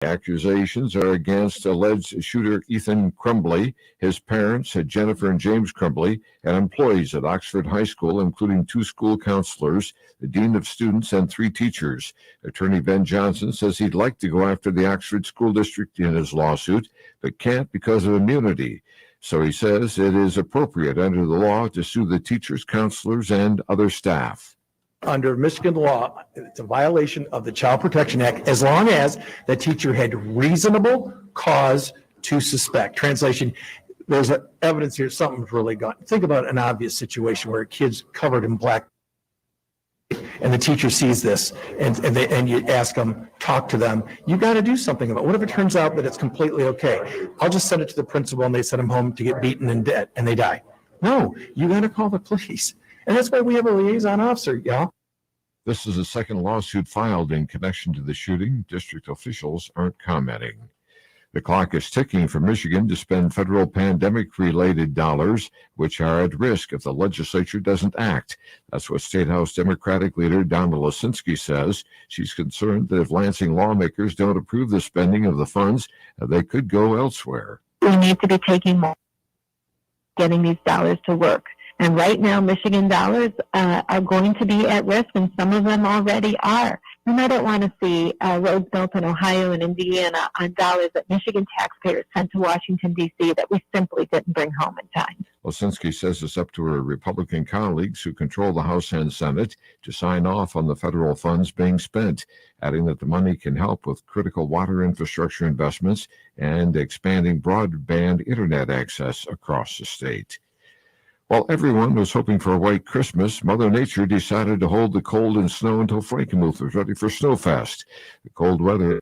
Accusations are against alleged shooter Ethan Crumbley, his parents, Jennifer and James Crumbley, and employees at Oxford High School, including 2 school counselors, the dean of students, and 3 teachers. Attorney Ben Johnson says he'd like to go after the Oxford School District in his lawsuit, but can't because of immunity. So he says it is appropriate under the law to sue the teachers, counselors, and other staff. Under Michigan law, it's a violation of the Child Protection Act as long as the teacher had reasonable cause to suspect. Translation, there's evidence here something's really gone. Think about an obvious situation where a kid's covered in black and the teacher sees this and you ask them, talk to them, you got to do something about it. What if it turns out that it's completely okay? I'll just send it to the principal and they send them home to get beaten and dead and they die. No, you got to call the police. And that's why we have a liaison officer, y'all. This is the second lawsuit filed in connection to the shooting. District officials aren't commenting. The clock is ticking for Michigan to spend federal pandemic-related dollars, which are at risk if the legislature doesn't act. That's what State House Democratic leader Donna Lisinski says. She's concerned that if Lansing lawmakers don't approve the spending of the funds, they could go elsewhere. We need to be taking more, getting these dollars to work. And right now, Michigan dollars are going to be at risk, and some of them already are. And I don't want to see roads built in Ohio and Indiana on dollars that Michigan taxpayers sent to Washington, D.C. that we simply didn't bring home in time. Lisinski says it's up to her Republican colleagues who control the House and Senate to sign off on the federal funds being spent, adding that the money can help with critical water infrastructure investments and expanding broadband internet access across the state. While everyone was hoping for a white Christmas, Mother Nature decided to hold the cold and snow until Frankenmuth was ready for Snowfest. The cold weather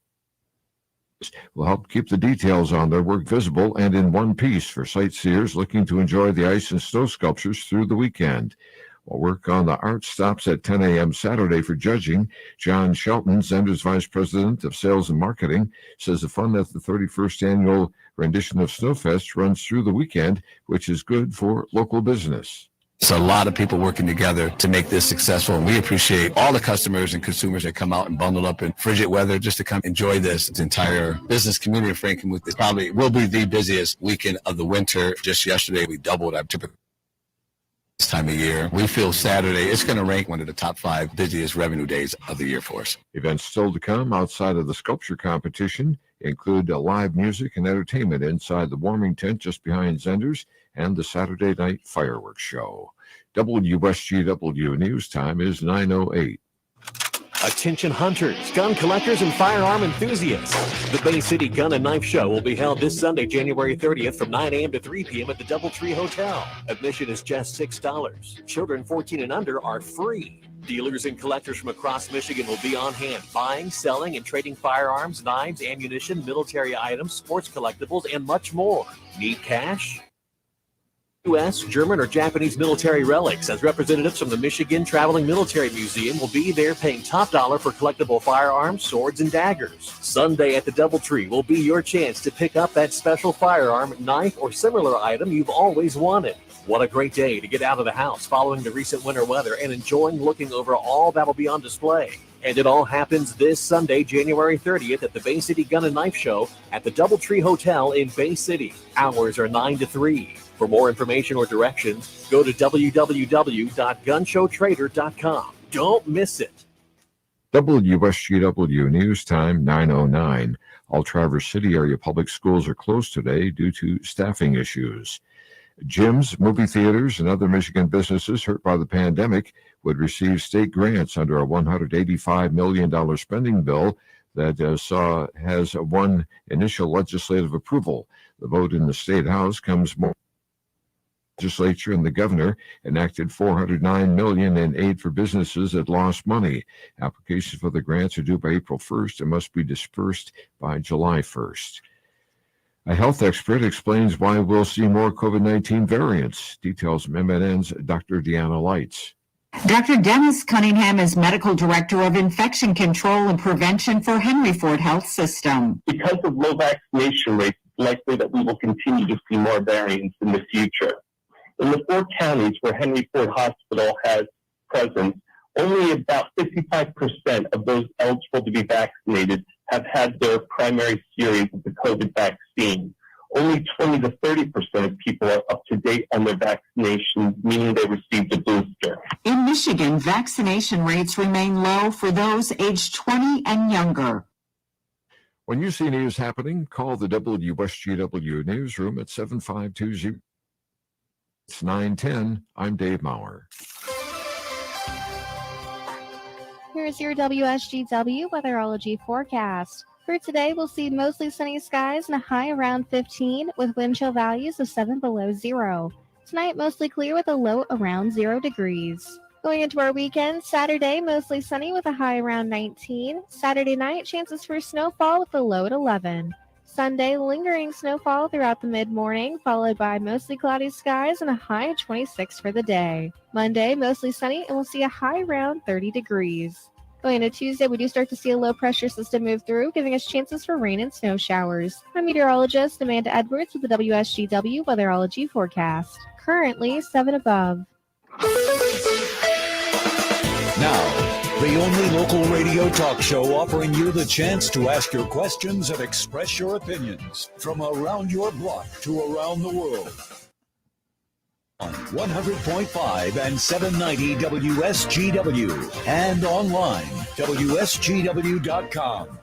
will help keep the details on their work visible and in one piece for sightseers looking to enjoy the ice and snow sculptures through the weekend. While work on the art stops at 10 a.m. Saturday for judging, John Shelton, Zender's Vice President of Sales and Marketing, says the fun at the 31st annual rendition of Snowfest runs through the weekend, which is good for local business. It's a lot of people working together to make this successful, and we appreciate all the customers and consumers that come out and bundle up in frigid weather just to come enjoy this. The entire business community of Frankenmuth probably will be the busiest weekend of the winter. Just yesterday, we doubled our typical this time of year. We feel Saturday it's going to rank one of the top 5 busiest revenue days of the year for us. Events still to come outside of the sculpture competition include live music and entertainment inside the warming tent just behind Zender's and the Saturday night fireworks show. WSGW News Time is 9:08. Attention hunters, gun collectors, and firearm enthusiasts. The Bay City Gun and Knife Show will be held this Sunday, January 30th from 9 a.m. to 3 p.m. at the DoubleTree Hotel. Admission is just $6. Children 14 and under are free. Dealers and collectors from across Michigan will be on hand buying, selling, and trading firearms, knives, ammunition, military items, sports collectibles, and much more. Need cash? U.S., German, or Japanese military relics, as representatives from the Michigan Traveling Military Museum will be there paying top dollar for collectible firearms, swords, and daggers. Sunday at the DoubleTree will be your chance to pick up that special firearm, knife, or similar item you've always wanted. What a great day to get out of the house following the recent winter weather and enjoying looking over all that'll be on display. And it all happens this Sunday, January 30th at the Bay City Gun and Knife Show at the DoubleTree Hotel in Bay City. Hours are 9 to 3. For more information or directions, go to www.gunshowtrader.com. Don't miss it. WSGW News Time 9:09. All Traverse City area public schools are closed today due to staffing issues. Gyms, movie theaters, and other Michigan businesses hurt by the pandemic would receive state grants under a $185 million spending bill that has won initial legislative approval. The vote in the State House comes more. The legislature and the governor enacted $409 million in aid for businesses that lost money. Applications for the grants are due by April 1st and must be dispersed by July 1st. A health expert explains why we'll see more COVID-19 variants. Details from MNN's Dr. Deanna Lights. Dr. Dennis Cunningham is Medical Director of Infection Control and Prevention for Henry Ford Health System. Because of low vaccination rates, it's likely that we will continue to see more variants in the future. In the 4 counties where Henry Ford Hospital has presence, only about 55% of those eligible to be vaccinated have had their primary series of the COVID vaccine. Only 20 to 30% of people are up to date on their vaccinations, meaning they received a booster. In Michigan, vaccination rates remain low for those aged 20 and younger. When you see news happening, call the WSGW newsroom at 7520. It's 910. I'm Dave Maurer. Here's your WSGW Weatherology forecast. For today, we'll see mostly sunny skies and a high around 15 with wind chill values of 7 below zero. Tonight, mostly clear with a low around 0 degrees. Going into our weekend, Saturday, mostly sunny with a high around 19. Saturday night, chances for snowfall with a low at 11. Sunday, lingering snowfall throughout the mid-morning, followed by mostly cloudy skies and a high of 26 for the day. Monday, mostly sunny, and we'll see a high around 30 degrees. Going into Tuesday, we do start to see a low-pressure system move through, giving us chances for rain and snow showers. I'm meteorologist Amanda Edwards with the WSGW Weatherology forecast. Currently, 7 above. Now, the only local radio talk show offering you the chance to ask your questions and express your opinions from around your block to around the world. On 100.5 and 790 WSGW and online, WSGW.com.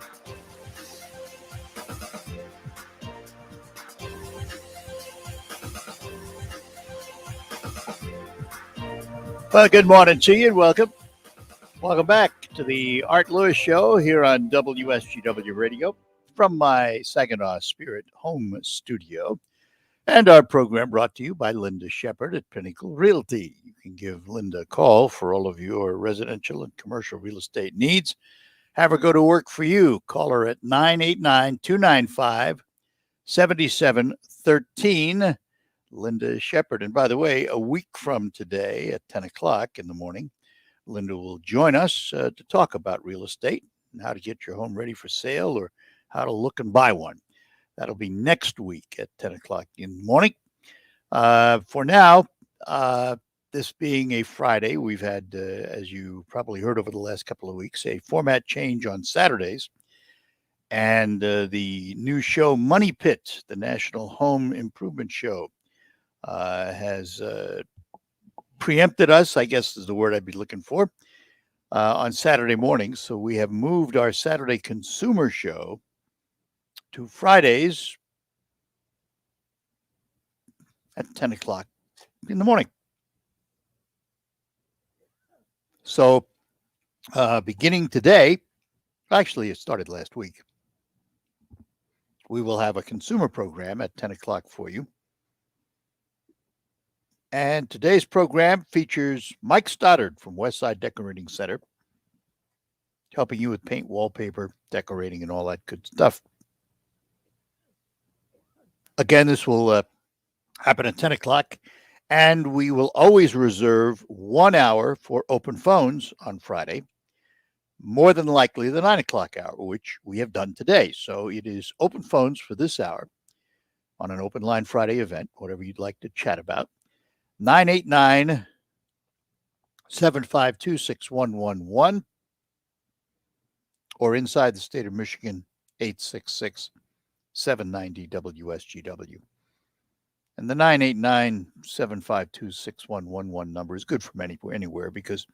Well, good morning to you and welcome. Welcome back to the Art Lewis Show here on WSGW Radio from my Saginaw Spirit home studio. And our program brought to you by Linda Shepard at Pinnacle Realty. You can give Linda a call for all of your residential and commercial real estate needs. Have her go to work for you. Call her at 989-295-7713. Linda Shepard. And by the way, a week from today at 10 o'clock in the morning, Linda will join us to talk about real estate and how to get your home ready for sale or how to look and buy one. That'll be next week at 10 o'clock in the morning. For now, this being a Friday, we've had, as you probably heard over the last couple of weeks, a format change on Saturdays. And the new show, Money Pit, the National Home Improvement Show, has preempted us, I guess is the word I'd be looking for, on Saturday mornings. So we have moved our Saturday consumer show to Fridays at 10 o'clock in the morning. So beginning today, actually it started last week, we will have a consumer program at 10 o'clock for you. And today's program features Mike Stoddard from Westside Decorating Center, helping you with paint, wallpaper, decorating, and all that good stuff. Again, this will happen at 10 o'clock, and we will always reserve 1 hour for open phones on Friday, more than likely the 9 o'clock hour, which we have done today. So it is open phones for this hour on an Open Line Friday event, whatever you'd like to chat about. 989-752-6111 or inside the state of Michigan, 866-790-WSGW. And the 989-752-6111 number is good from anywhere because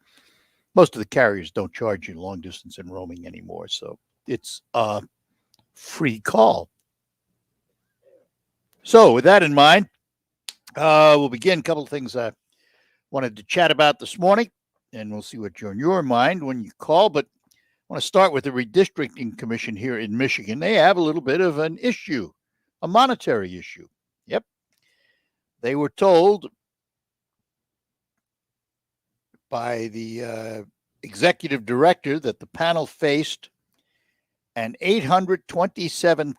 most of the carriers don't charge you long distance and roaming anymore. So it's a free call. So with that in mind, we'll begin. A couple of things I wanted to chat about this morning, and we'll see what's on your mind when you call. But I want to start with the Redistricting Commission here in Michigan. They have a little bit of an issue, a monetary issue. Yep. They were told by the executive director that the panel faced an $827,000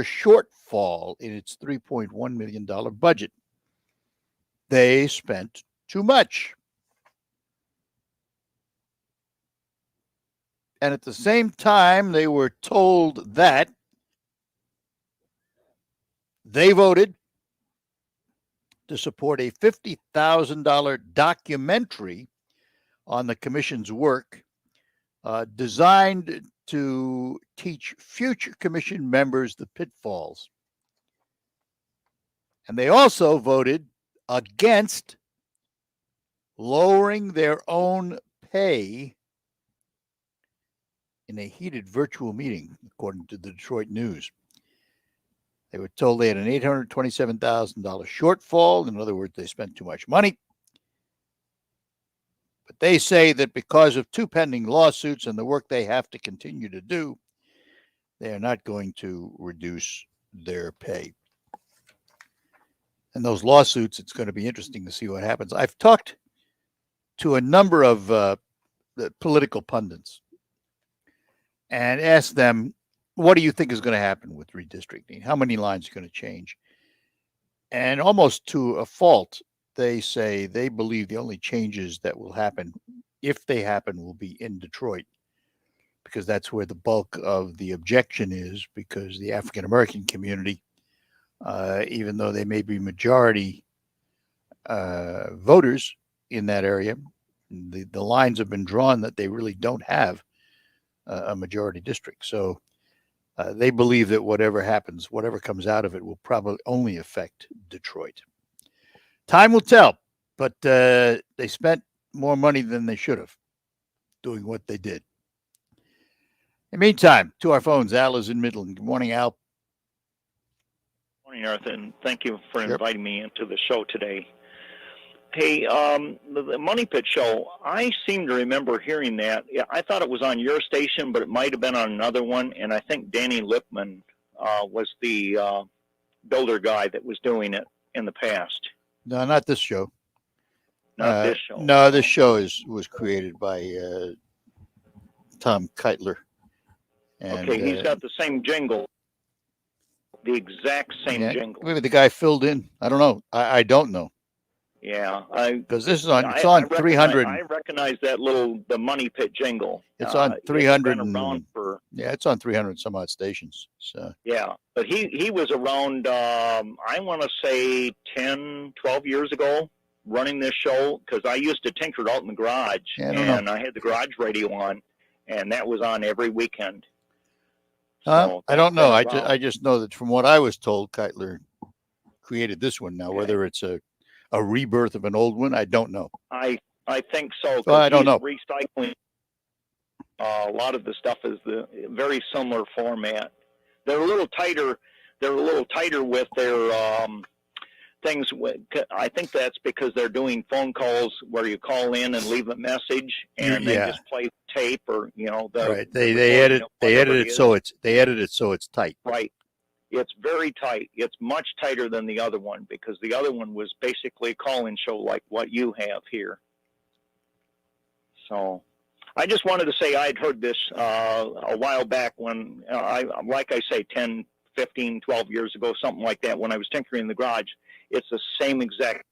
shortfall in its $3.1 million budget. They spent too much. And at the same time, they were told that they voted to support a $50,000 documentary on the commission's work designed to teach future commission members the pitfalls. And they also voted against lowering their own pay in a heated virtual meeting, according to the Detroit News. They were told they had an $827,000 shortfall. In other words, they spent too much money. But they say that because of 2 pending lawsuits and the work they have to continue to do, they are not going to reduce their pay. And those lawsuits, it's going to be interesting to see what happens. I've talked to a number of the political pundits and asked them, what do you think is going to happen with redistricting? How many lines are going to change? And almost to a fault, they say they believe the only changes that will happen, if they happen, will be in Detroit, because that's where the bulk of the objection is, because the African-American community, even though they may be majority voters in that area, the lines have been drawn that they really don't have a majority district. So they believe that whatever happens, whatever comes out of it, will probably only affect Detroit. Time will tell, but they spent more money than they should have doing what they did. In the meantime, to our phones, Al is in Midland. Good morning, Al. Morning, Arthur, and thank you for Sure. inviting me into the show today. Hey, the Money Pit show, I seem to remember hearing that. Yeah, I thought it was on your station, but it might have been on another one, and I think Danny Lipman was the builder guy that was doing it in the past. No, not this show. Not this show. No, this show was created by Tom Keitler. And, Okay, he's got the same jingle. The exact same jingle. Maybe the guy filled in. I don't know. I don't know. Yeah, because this is on. It's on 300. I recognize that the Money Pit jingle. It's on 300. It's been around for. Yeah, it's on 300 some odd stations. So. Yeah, but he was around. I want to say 10, 12 years ago, running this show, because I used to tinker it out in the garage, and I had the garage radio on, and that was on every weekend. So I don't know. I just know that from what I was told, Keitler created this one. Now, whether it's a rebirth of an old one, I don't know. I think so. So I don't know. Recycling a lot of the stuff is the very similar format. They're a little tighter. They're a little tighter with their things. I think that's because they're doing phone calls where you call in and leave a message, and they just play tape, or right. They edit it so it's tight. Right. It's very tight. It's much tighter than the other one, because the other one was basically a call-in show like what you have here. So I just wanted to say I'd heard this a while back when, like I say, 10, 15, 12 years ago, something like that, when I was tinkering in the garage. It's the same exact.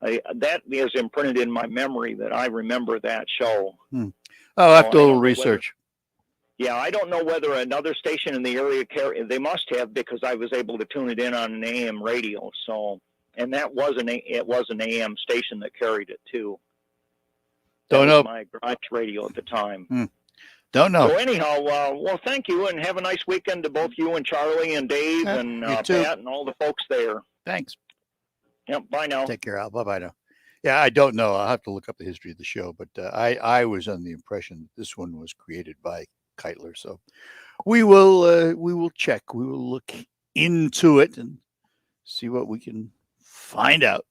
That is imprinted in my memory that I remember that show. Oh, I have to do a little research. Yeah, I don't know whether another station in the area they must have, because I was able to tune it in on an AM radio. So, and it was an AM station that carried it too. Don't know. My garage radio at the time. Don't know. So anyhow, well, thank you, and have a nice weekend to both you and Charlie and Dave and Pat and all the folks there. Thanks. Yep. Bye now. Take care, Al. Bye now. Yeah, I don't know. I'll have to look up the history of the show, but I was under the impression that this one was created by Keitler. So we will check. We will look into it and see what we can find out.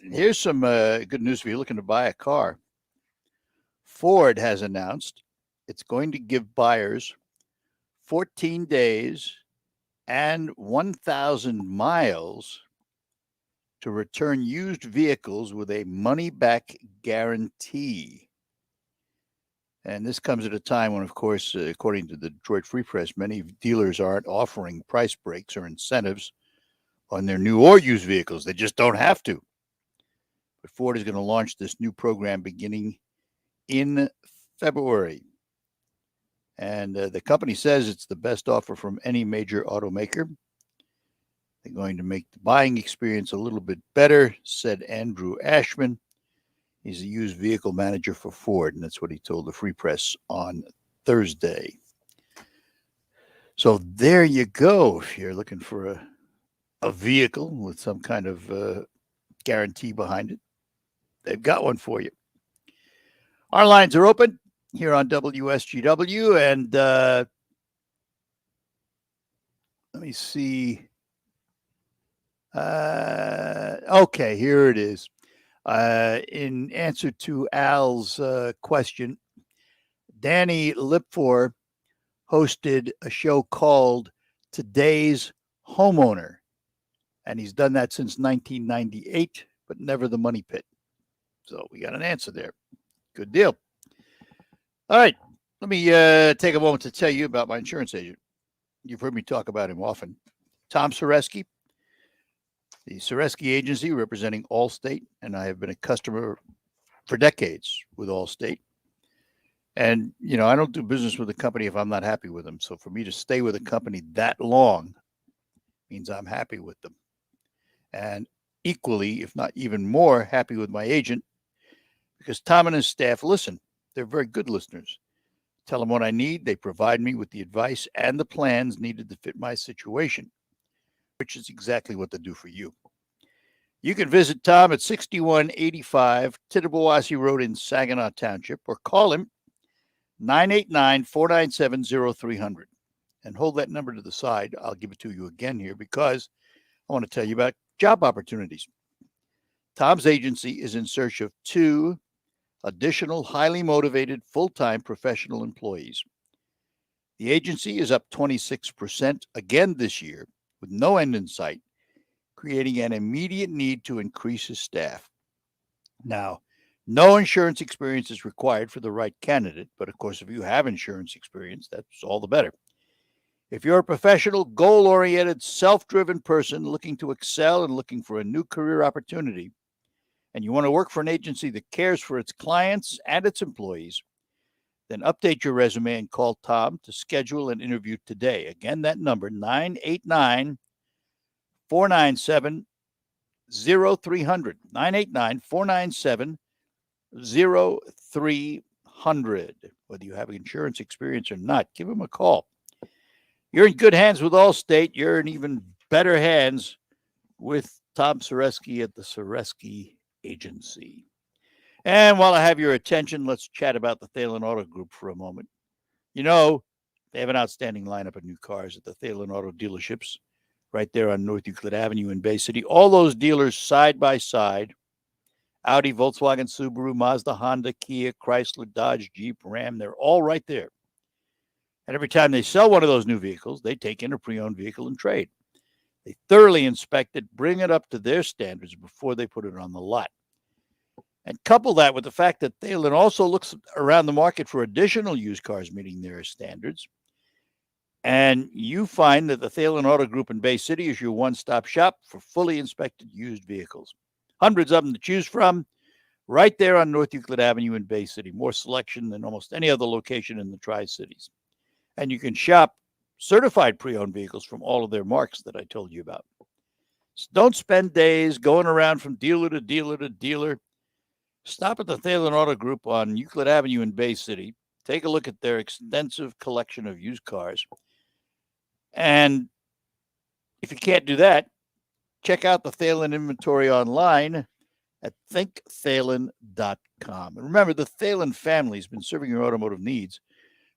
Here's some good news if you're looking to buy a car. Ford has announced it's going to give buyers 14 days and 1,000 miles to return used vehicles with a money-back guarantee. And this comes at a time when, of course, according to the Detroit Free Press, many dealers aren't offering price breaks or incentives on their new or used vehicles. They just don't have to. But Ford is going to launch this new program beginning in February. And the company says it's the best offer from any major automaker. They're going to make the buying experience a little bit better, said Andrew Ashman. He's a used vehicle manager for Ford, and that's what he told the Free Press on Thursday. So there you go. If you're looking for a vehicle with some kind of guarantee behind it, they've got one for you. Our lines are open here on WSGW, and let me see. Okay, here it is. In answer to Al's question, Danny Lipfor hosted a show called Today's Homeowner, and he's done that since 1998, but never the Money Pit. So we got an answer there. Good deal. All right, let me take a moment to tell you about my insurance agent. You've heard me talk about him often. Tom Soreski, the Soreski Agency representing Allstate, and I have been a customer for decades with Allstate. And, you know, I don't do business with a company if I'm not happy with them. So for me to stay with a company that long means I'm happy with them. And equally, if not even more, happy with my agent, because Tom and his staff listen. They're very good listeners. Tell them what I need. They provide me with the advice and the plans needed to fit my situation, which is exactly what they do for you. You can visit Tom at 6185 Tittabawassee Road in Saginaw Township, or call him 989-497-0300. And hold that number to the side. I'll give it to you again here because I want to tell you about job opportunities. Tom's agency is in search of 2 additional highly motivated full-time professional employees. The agency is up 26% again this year with no end in sight, creating an immediate need to increase his staff. Now, no insurance experience is required for the right candidate, but of course, if you have insurance experience, that's all the better. If you're a professional, goal-oriented, self-driven person looking to excel and looking for a new career opportunity, and you want to work for an agency that cares for its clients and its employees, then update your resume and call Tom to schedule an interview today. Again, that number, 989-497-0300. 989-497-0300. Whether you have insurance experience or not, give him a call. You're in good hands with Allstate. You're in even better hands with Tom Soreski at the Soreski Agency. And while I have your attention, let's chat about the Thalen Auto Group for a moment. You know, they have an outstanding lineup of new cars at the Thalen Auto dealerships right there on North Euclid Avenue in Bay City. All those dealers side by side: Audi, Volkswagen, Subaru, Mazda, Honda, Kia, Chrysler, Dodge, Jeep, Ram. They're all right there. And every time they sell one of those new vehicles, they take in a pre-owned vehicle and trade. They thoroughly inspect it, bring it up to their standards before they put it on the lot. And couple that with the fact that Thalen also looks around the market for additional used cars meeting their standards. And you find that the Thalen Auto Group in Bay City is your one-stop shop for fully inspected used vehicles. Hundreds of them to choose from right there on North Euclid Avenue in Bay City. More selection than almost any other location in the Tri-Cities. And you can shop certified pre-owned vehicles from all of their marks that I told you about. So don't spend days going around from dealer to dealer to dealer. Stop at the Thalen Auto Group on Euclid Avenue in Bay City. Take a look at their extensive collection of used cars. And if you can't do that, check out the Thalen inventory online at thinkthalen.com. And remember, the Thalen family has been serving your automotive needs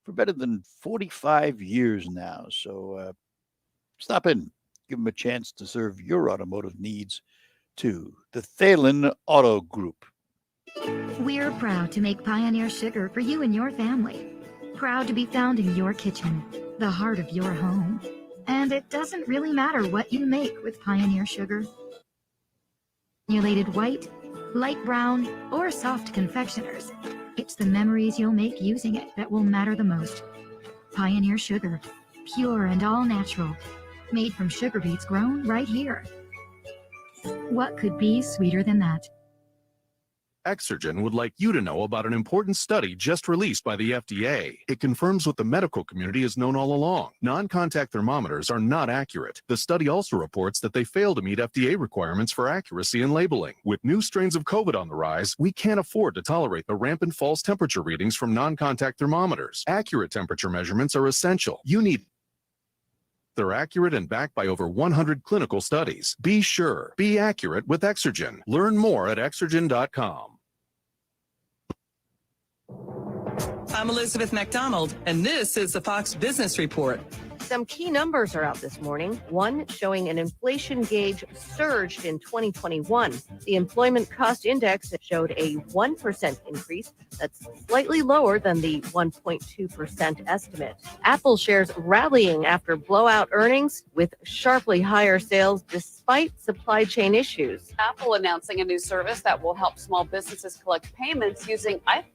for better than 45 years now. So stop in, give them a chance to serve your automotive needs too. The Thalen Auto Group. We're proud to make Pioneer Sugar for you and your family. Proud to be found in your kitchen, the heart of your home. And it doesn't really matter what you make with Pioneer Sugar. Granulated white, light brown, or soft confectioners. It's the memories you'll make using it that will matter the most. Pioneer Sugar, pure and all natural, made from sugar beets grown right here. What could be sweeter than that? Exergen would like you to know about an important study just released by the FDA. It confirms what the medical community has known all along. Non-contact thermometers are not accurate. The study also reports that they fail to meet FDA requirements for accuracy in labeling. With new strains of COVID on the rise, we can't afford to tolerate the rampant false temperature readings from non-contact thermometers. Accurate temperature measurements are essential. You need They're accurate and backed by over 100 clinical studies. Be sure, be accurate with Exergen. Learn more at exergen.com. I'm Elizabeth McDonald, and this is the Fox Business Report. Some key numbers are out this morning. One showing an inflation gauge surged in 2021. The employment cost index showed a 1% increase. That's slightly lower than the 1.2% estimate. Apple shares rallying after blowout earnings with sharply higher sales despite supply chain issues. Apple announcing a new service that will help small businesses collect payments using iPhone.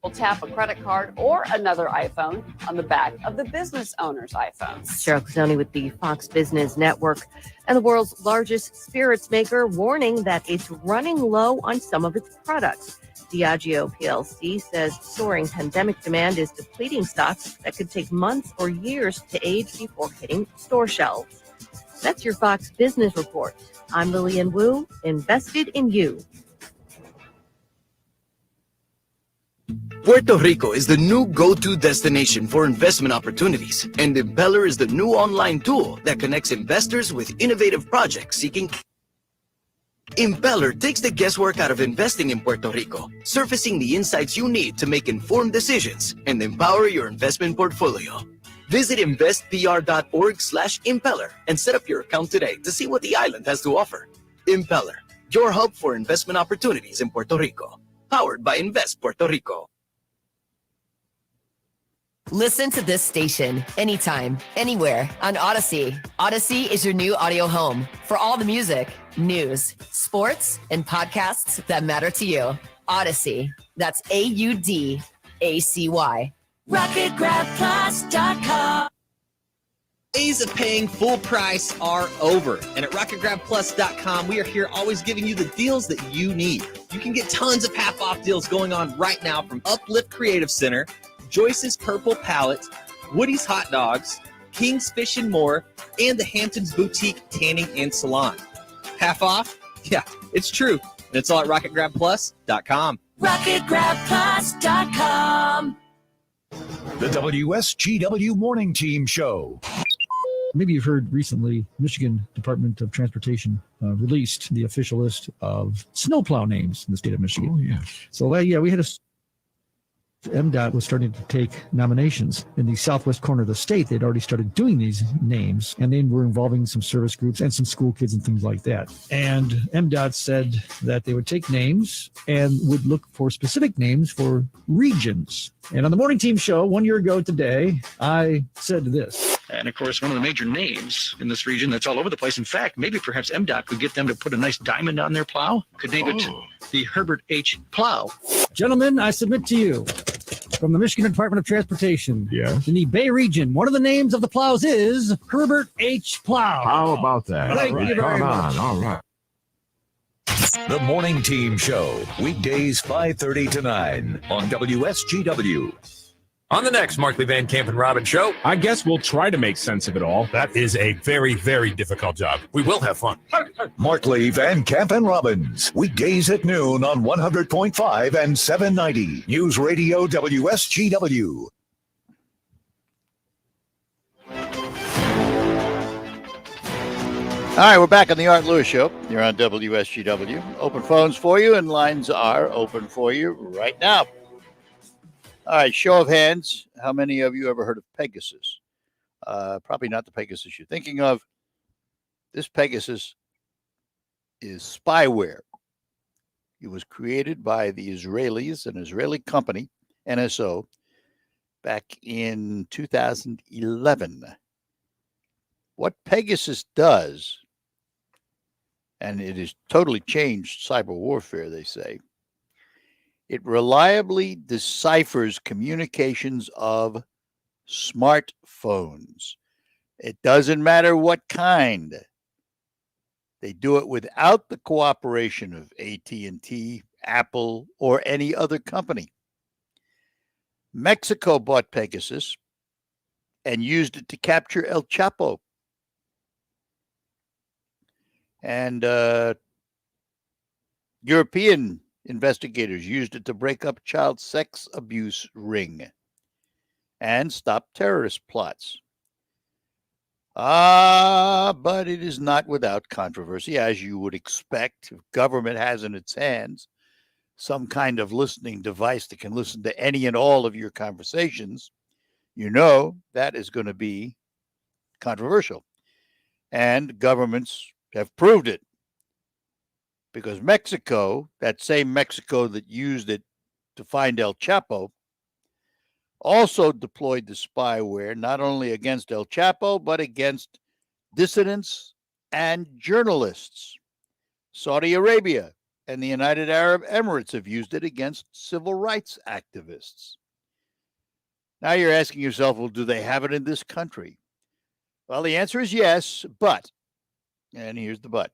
Will tap a credit card or another iPhone on the back of the business owner's iPhone. Cheryl Kazoni with the Fox Business Network. And the world's largest spirits maker warning that it's running low on some of its products. Diageo PLC says soaring pandemic demand is depleting stocks that could take months or years to age before hitting store shelves. That's your Fox Business Report. I'm Lillian Wu, invested in you. Puerto Rico is the new go-to destination for investment opportunities, and Impeller is the new online tool that connects investors with innovative projects seeking. Impeller takes the guesswork out of investing in Puerto Rico, surfacing the insights you need to make informed decisions and empower your investment portfolio. Visit investpr.org/impeller and set up your account today to see what the island has to offer. Impeller, your hub for investment opportunities in Puerto Rico. Powered by Invest Puerto Rico. Listen to this station anytime, anywhere on Odyssey. Odyssey is your new audio home for all the music, news, sports, and podcasts that matter to you. Odyssey. That's AUDACY. RocketGrabPlus.com. Days of paying full price are over. And at RocketGrabPlus.com, we are here always giving you the deals that you need. You can get tons of half-off deals going on right now from Uplift Creative Center, Joyce's Purple Palette, Woody's Hot Dogs, King's Fish and More, and the Hamptons Boutique Tanning and Salon. Half off? Yeah, it's true. And it's all at RocketGrabPlus.com. RocketGrabPlus.com. The WSGW Morning Team Show. Maybe you've heard recently, Michigan Department of Transportation released the official list of snowplow names in the state of Michigan. Oh, yes. So, we had MDOT was starting to take nominations in the southwest corner of the state. They'd already started doing these names, and they were involving some service groups and some school kids and things like that. And MDOT said that they would take names and would look for specific names for regions. And on the Morning Team Show 1 year ago today, I said this. And of course, one of the major names in this region that's all over the place. In fact, maybe perhaps MDOT could get them to put a nice diamond on their plow. Could name it the Herbert H. Plow. Gentlemen, I submit to you from the Michigan Department of Transportation. Yes. In the Bay region, one of the names of the plows is Herbert H. Plow. How about that? Thank you very much. All right. The Morning Team Show, weekdays 5:30 to 9 on WSGW. On the next Markley Van Camp and Robin show, I guess we'll try to make sense of it all. That is a very, very difficult job. We will have fun. Markley Van Camp and Robbins, weekdays at noon on 100.5 and 790 News Radio WSGW. All right, we're back on the Art Lewis Show. You're on WSGW. Open phones for you, and lines are open for you right now. All right, show of hands. How many of you ever heard of Pegasus? Probably not the Pegasus you're thinking of. This Pegasus is spyware. It was created by the Israelis, an Israeli company, NSO, back in 2011. What Pegasus does, and it has totally changed cyber warfare, they say, it reliably deciphers communications of smartphones. It doesn't matter what kind. They do it without the cooperation of AT&T Apple, or any other company. Mexico bought Pegasus and used it to capture El Chapo. And European investigators used it to break up child sex abuse ring and stop terrorist plots. But it is not without controversy, as you would expect. If government has in its hands some kind of listening device that can listen to any and all of your conversations, you know that is going to be controversial. And governments have proved it. Because Mexico, that same Mexico that used it to find El Chapo, also deployed the spyware not only against El Chapo, but against dissidents and journalists. Saudi Arabia and the United Arab Emirates have used it against civil rights activists. Now you're asking yourself, well, do they have it in this country? Well, the answer is yes, but, and here's the but.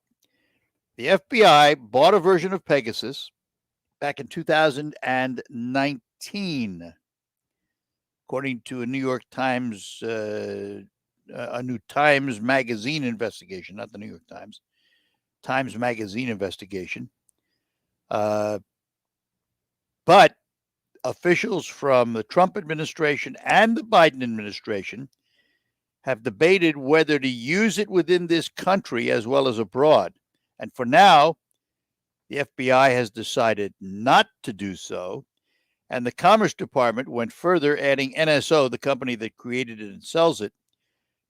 The FBI bought a version of Pegasus back in 2019, according to a New York Times, a New Times Magazine investigation, not the New York Times, Times Magazine investigation. But officials from the Trump administration and the Biden administration have debated whether to use it within this country as well as abroad. And for now, the FBI has decided not to do so. And the Commerce Department went further, adding NSO, the company that created it and sells it,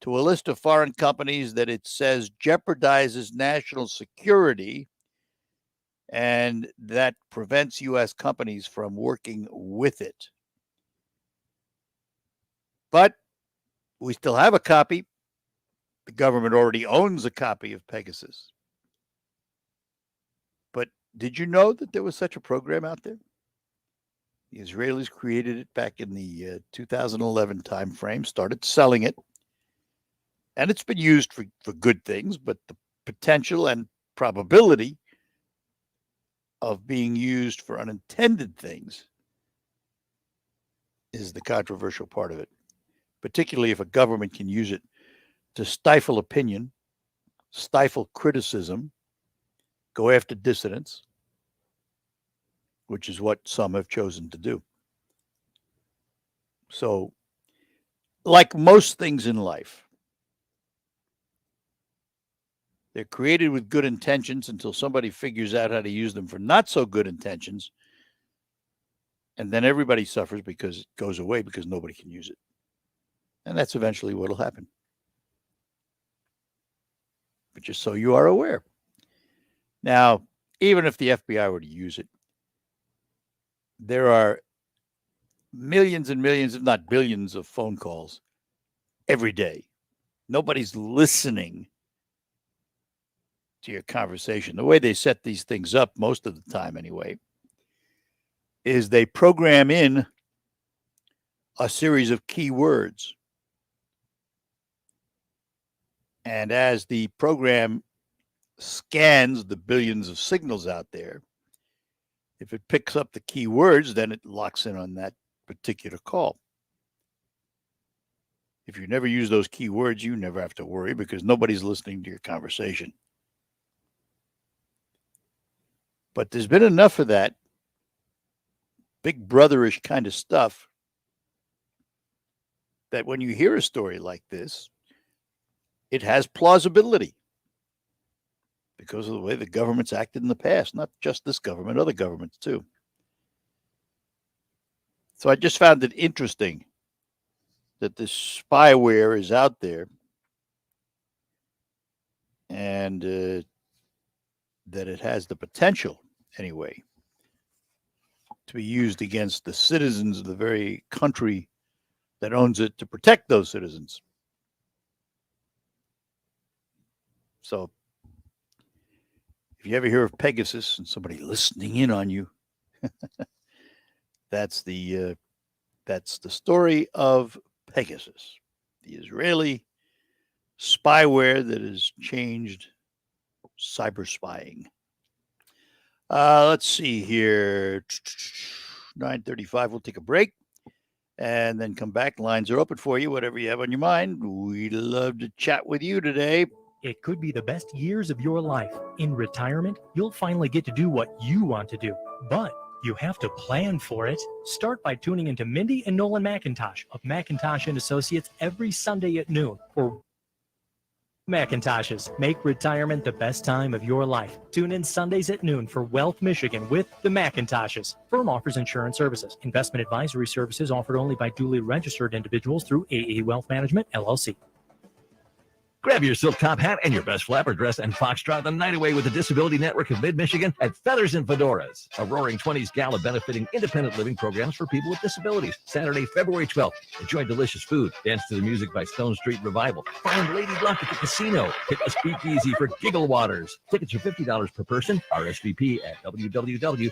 to a list of foreign companies that it says jeopardizes national security and that prevents U.S. companies from working with it. But we still have a copy. The government already owns a copy of Pegasus. But did you know that there was such a program out there? The Israelis created it back in the 2011 timeframe, started selling it, and it's been used for good things, but the potential and probability of being used for unintended things is the controversial part of it, particularly if a government can use it to stifle opinion, stifle criticism, go after dissidents, which is what some have chosen to do. So, like most things in life, they're created with good intentions until somebody figures out how to use them for not so good intentions. And then everybody suffers because it goes away because nobody can use it. And that's eventually what will happen. But just so you are aware. Now, even if the FBI were to use it, there are millions and millions, if not billions, of phone calls every day. Nobody's listening to your conversation. The way they set these things up, most of the time anyway, is they program in a series of keywords. And as the program scans the billions of signals out there, if it picks up the keywords, then it locks in on that particular call. If you never use those keywords, you never have to worry because nobody's listening to your conversation. But there's been enough of that big brotherish kind of stuff that when you hear a story like this, it has plausibility because of the way the government's acted in the past, not just this government, other governments too. So I just found it interesting that this spyware is out there and that it has the potential, anyway, to be used against the citizens of the very country that owns it to protect those citizens. So if you ever hear of Pegasus and somebody listening in on you, that's the story of Pegasus, the Israeli spyware that has changed cyber spying. Let's see here. 9:35. We'll take a break and then come back. Lines are open for you. Whatever you have on your mind, we'd love to chat with you today. It could be the best years of your life. In retirement, you'll finally get to do what you want to do, but you have to plan for it. Start by tuning into Mindy and Nolan McIntosh of McIntosh and Associates every Sunday at noon for Macintoshes. Make retirement the best time of your life. Tune in Sundays at noon for Wealth Michigan with the Macintoshes. Firm offers insurance services. Investment advisory services offered only by duly registered individuals through AE Wealth Management, LLC. Grab your silk top hat and your best flapper dress and foxtrot the night away with the Disability Network of Mid-Michigan at Feathers and Fedoras, a Roaring 20s gala benefiting independent living programs for people with disabilities. Saturday, February 12th. Enjoy delicious food. Dance to the music by Stone Street Revival. Find Lady Luck at the casino. Hit a speakeasy for Giggle Waters. Tickets are $50 per person. RSVP at www.dnmm.org/.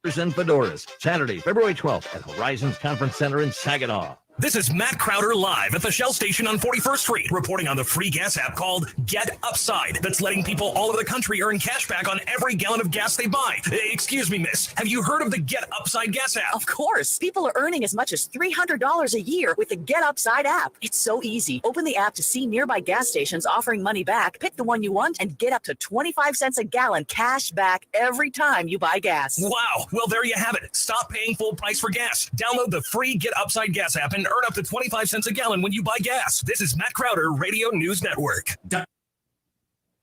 And Fedoras, Saturday, February 12th at Horizons Conference Center in Saginaw. This is Matt Crowder live at the Shell station on 41st Street, reporting on the free gas app called Get Upside that's letting people all over the country earn cash back on every gallon of gas they buy. Excuse me, miss. Have you heard of the Get Upside gas app? Of course. People are earning as much as $300 a year with the Get Upside app. It's so easy. Open the app to see nearby gas stations offering money back, pick the one you want, and get up to 25 cents a gallon cash back every time you buy gas. Wow. Well, there you have it. Stop paying full price for gas. Download the free Get Upside gas app and earn up to 25 cents a gallon when you buy gas. This is Matt Crowder, Radio News Network.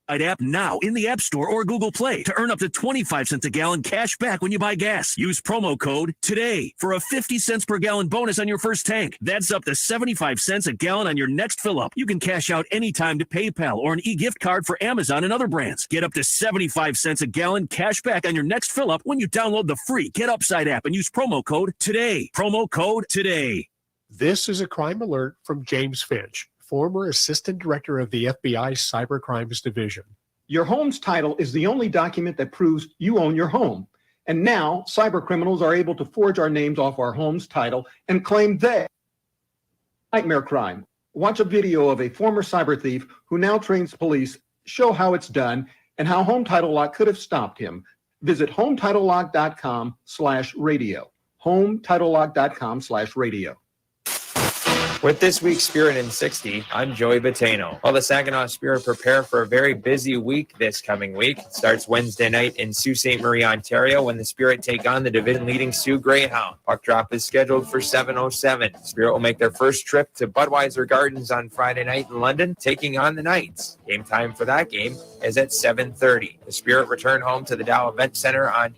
App now in the App Store or Google Play to earn up to 25 cents a gallon cash back when you buy gas. Use promo code TODAY for a 50 cents per gallon bonus on your first tank. That's up to 75 cents a gallon on your next fill up. You can cash out anytime to PayPal or an e-gift card for Amazon and other brands. Get up to 75 cents a gallon cash back on your next fill up when you download the free Get Upside app and use promo code TODAY. Promo code TODAY. This is a crime alert from James Finch, former Assistant Director of the FBI Cyber Crimes Division. Your home's title is the only document that proves you own your home. And now, cyber criminals are able to forge our names off our home's title and claim they nightmare crime. Watch a video of a former cyber thief who now trains police, show how it's done, and how Home Title Lock could have stopped him. Visit HomeTitleLock.com/radio. HomeTitleLock.com/radio. With this week's Spirit in 60, I'm Joey Batano. While the Saginaw Spirit prepare for a very busy week this coming week, it starts Wednesday night in Sault Ste. Marie, Ontario, when the Spirit take on the division-leading Sioux Greyhound. Puck drop is scheduled for 7:07. Spirit will make their first trip to Budweiser Gardens on Friday night in London, taking on the Knights. Game time for that game is at 7:30. The Spirit return home to the Dow Event Center on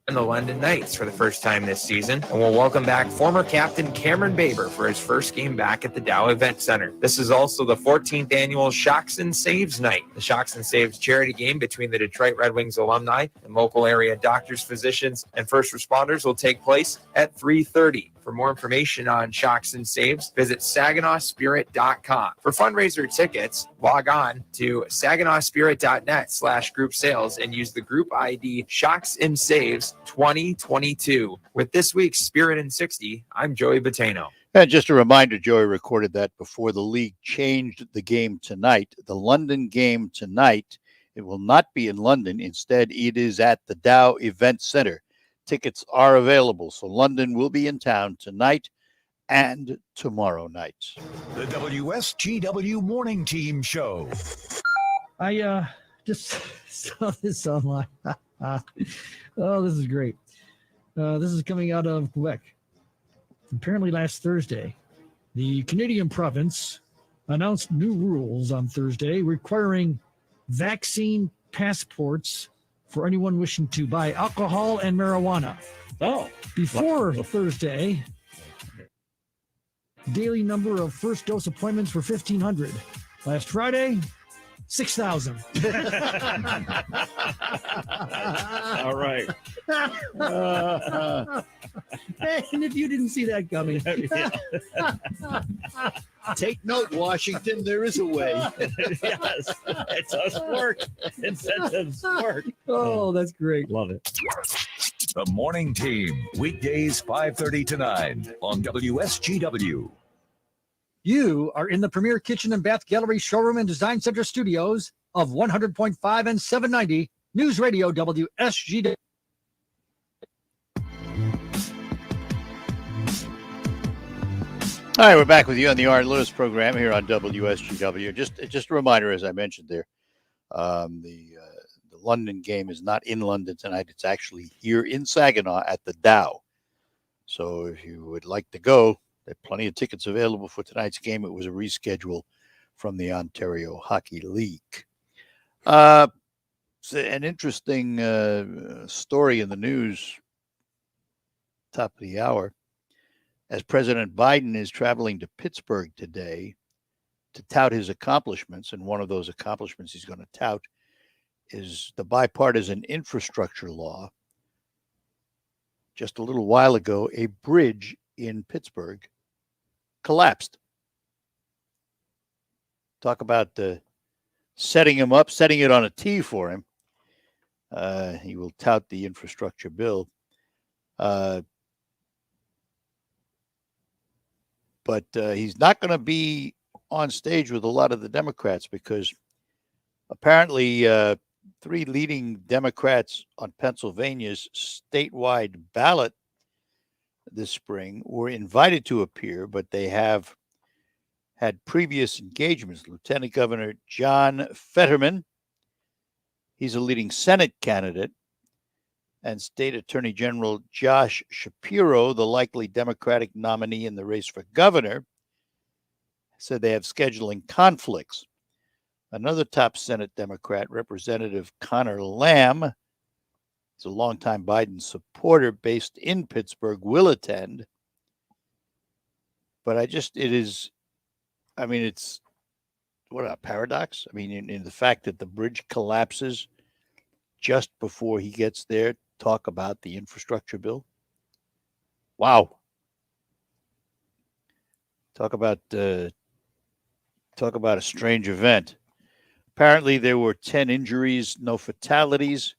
the London Knights for the first time this season, and will welcome back former captain Cameron Baber for his first game back at the Dow Event Center. This is also the 14th annual Shocks and Saves night. The Shocks and Saves charity game between the Detroit Red Wings alumni and local area doctors, physicians, and first responders will take place at 3:30. For more information on Shocks and Saves, visit SaginawSpirit.com. For fundraiser tickets, log on to SaginawSpirit.net/group sales and use the group ID Shocks and Saves 2022. With this week's Spirit in 60, I'm Joey Batano. And just a reminder, Joey recorded that before the league changed the game tonight. The London game tonight, it will not be in London. Instead, it is at the Dow Event Center. Tickets are available, so London will be in town tonight and tomorrow night. The WSGW Morning Team Show. I just saw this online. Oh, this is great. This is coming out of Quebec. Apparently last Thursday, the Canadian province announced new rules on Thursday requiring vaccine passports for anyone wishing to buy alcohol and marijuana. Before Thursday, daily number of first dose appointments were 1,500. Last Friday, 6,000. All right. And if you didn't see that coming. Take note, Washington, there is a way. Yes, it's us work. Incentives work. Oh, that's great. Love it. The Morning Team, weekdays 5:30 to 9 on WSGW. You are in the premier kitchen and bath gallery showroom and design center studios of 100.5 and 790 News Radio WSGW. All right, we're back with you on the Art Lewis program here on WSGW. Just a reminder, as I mentioned there, the London game is not in London tonight. It's actually here in Saginaw at the Dow. So if you would like to go, there are plenty of tickets available for tonight's game. It was a reschedule from the Ontario Hockey League. It's an interesting story in the news, top of the hour, as President Biden is traveling to Pittsburgh today to tout his accomplishments. And one of those accomplishments he's going to tout is the bipartisan infrastructure law. Just a little while ago, a bridge in Pittsburgh collapsed. Talk about setting him up, setting it on a tee for him. He will tout the infrastructure bill. But he's not going to be on stage with a lot of the Democrats because apparently three leading Democrats on Pennsylvania's statewide ballot this spring were invited to appear, but they have had previous engagements. Lieutenant Governor John Fetterman, he's a leading Senate candidate, and State Attorney General Josh Shapiro, the likely Democratic nominee in the race for governor, said they have scheduling conflicts. Another top Senate Democrat, Representative Connor Lamb, is a longtime Biden supporter based in Pittsburgh, will attend. But it's what a paradox. I mean, in the fact that the bridge collapses just before he gets there, talk about the infrastructure bill. Wow. Talk about a strange event. Apparently, there were 10 injuries, no fatalities,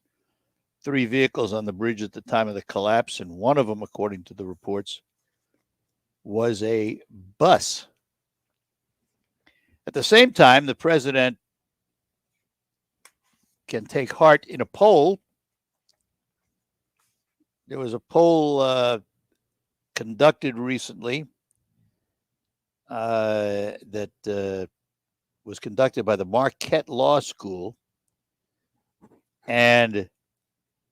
3 vehicles on the bridge at the time of the collapse, and one of them, according to the reports, was a bus. At the same time, the president can take heart in a poll. There was a poll conducted recently that was conducted by the Marquette Law School. And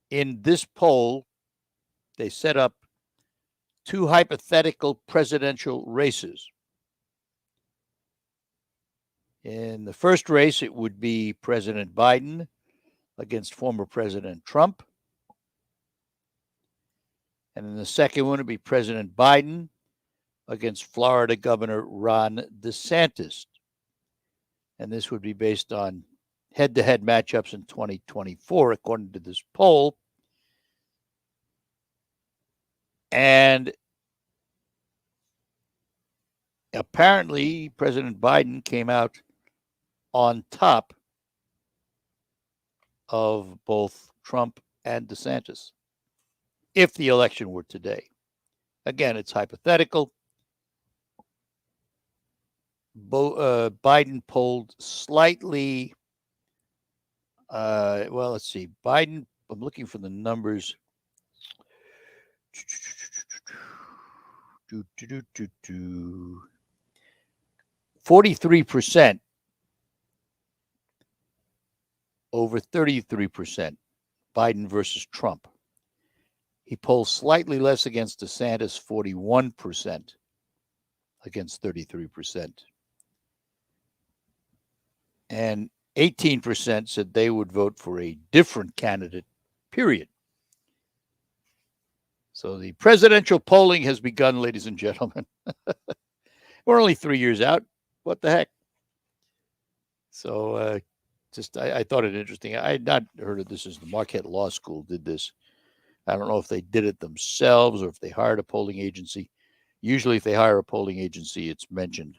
in this poll, they set up 2 hypothetical presidential races. In the first race, it would be President Biden against former President Trump. And in the second one, it would be President Biden against Florida Governor Ron DeSantis. And this would be based on head-to-head matchups in 2024, according to this poll. And apparently, President Biden came out on top of both Trump and DeSantis if the election were today. Again, it's hypothetical. Biden polled slightly. Well, let's see. Biden, I'm looking for the numbers. 43% over 33%, Biden versus Trump. He polls slightly less against DeSantis, 41% against 33%. And 18% said they would vote for a different candidate, period. So the presidential polling has begun, ladies and gentlemen. We're only 3 years out. What the heck? So I thought it interesting. I had not heard of this as the Marquette Law School did this. I don't know if they did it themselves or if they hired a polling agency. Usually if they hire a polling agency, it's mentioned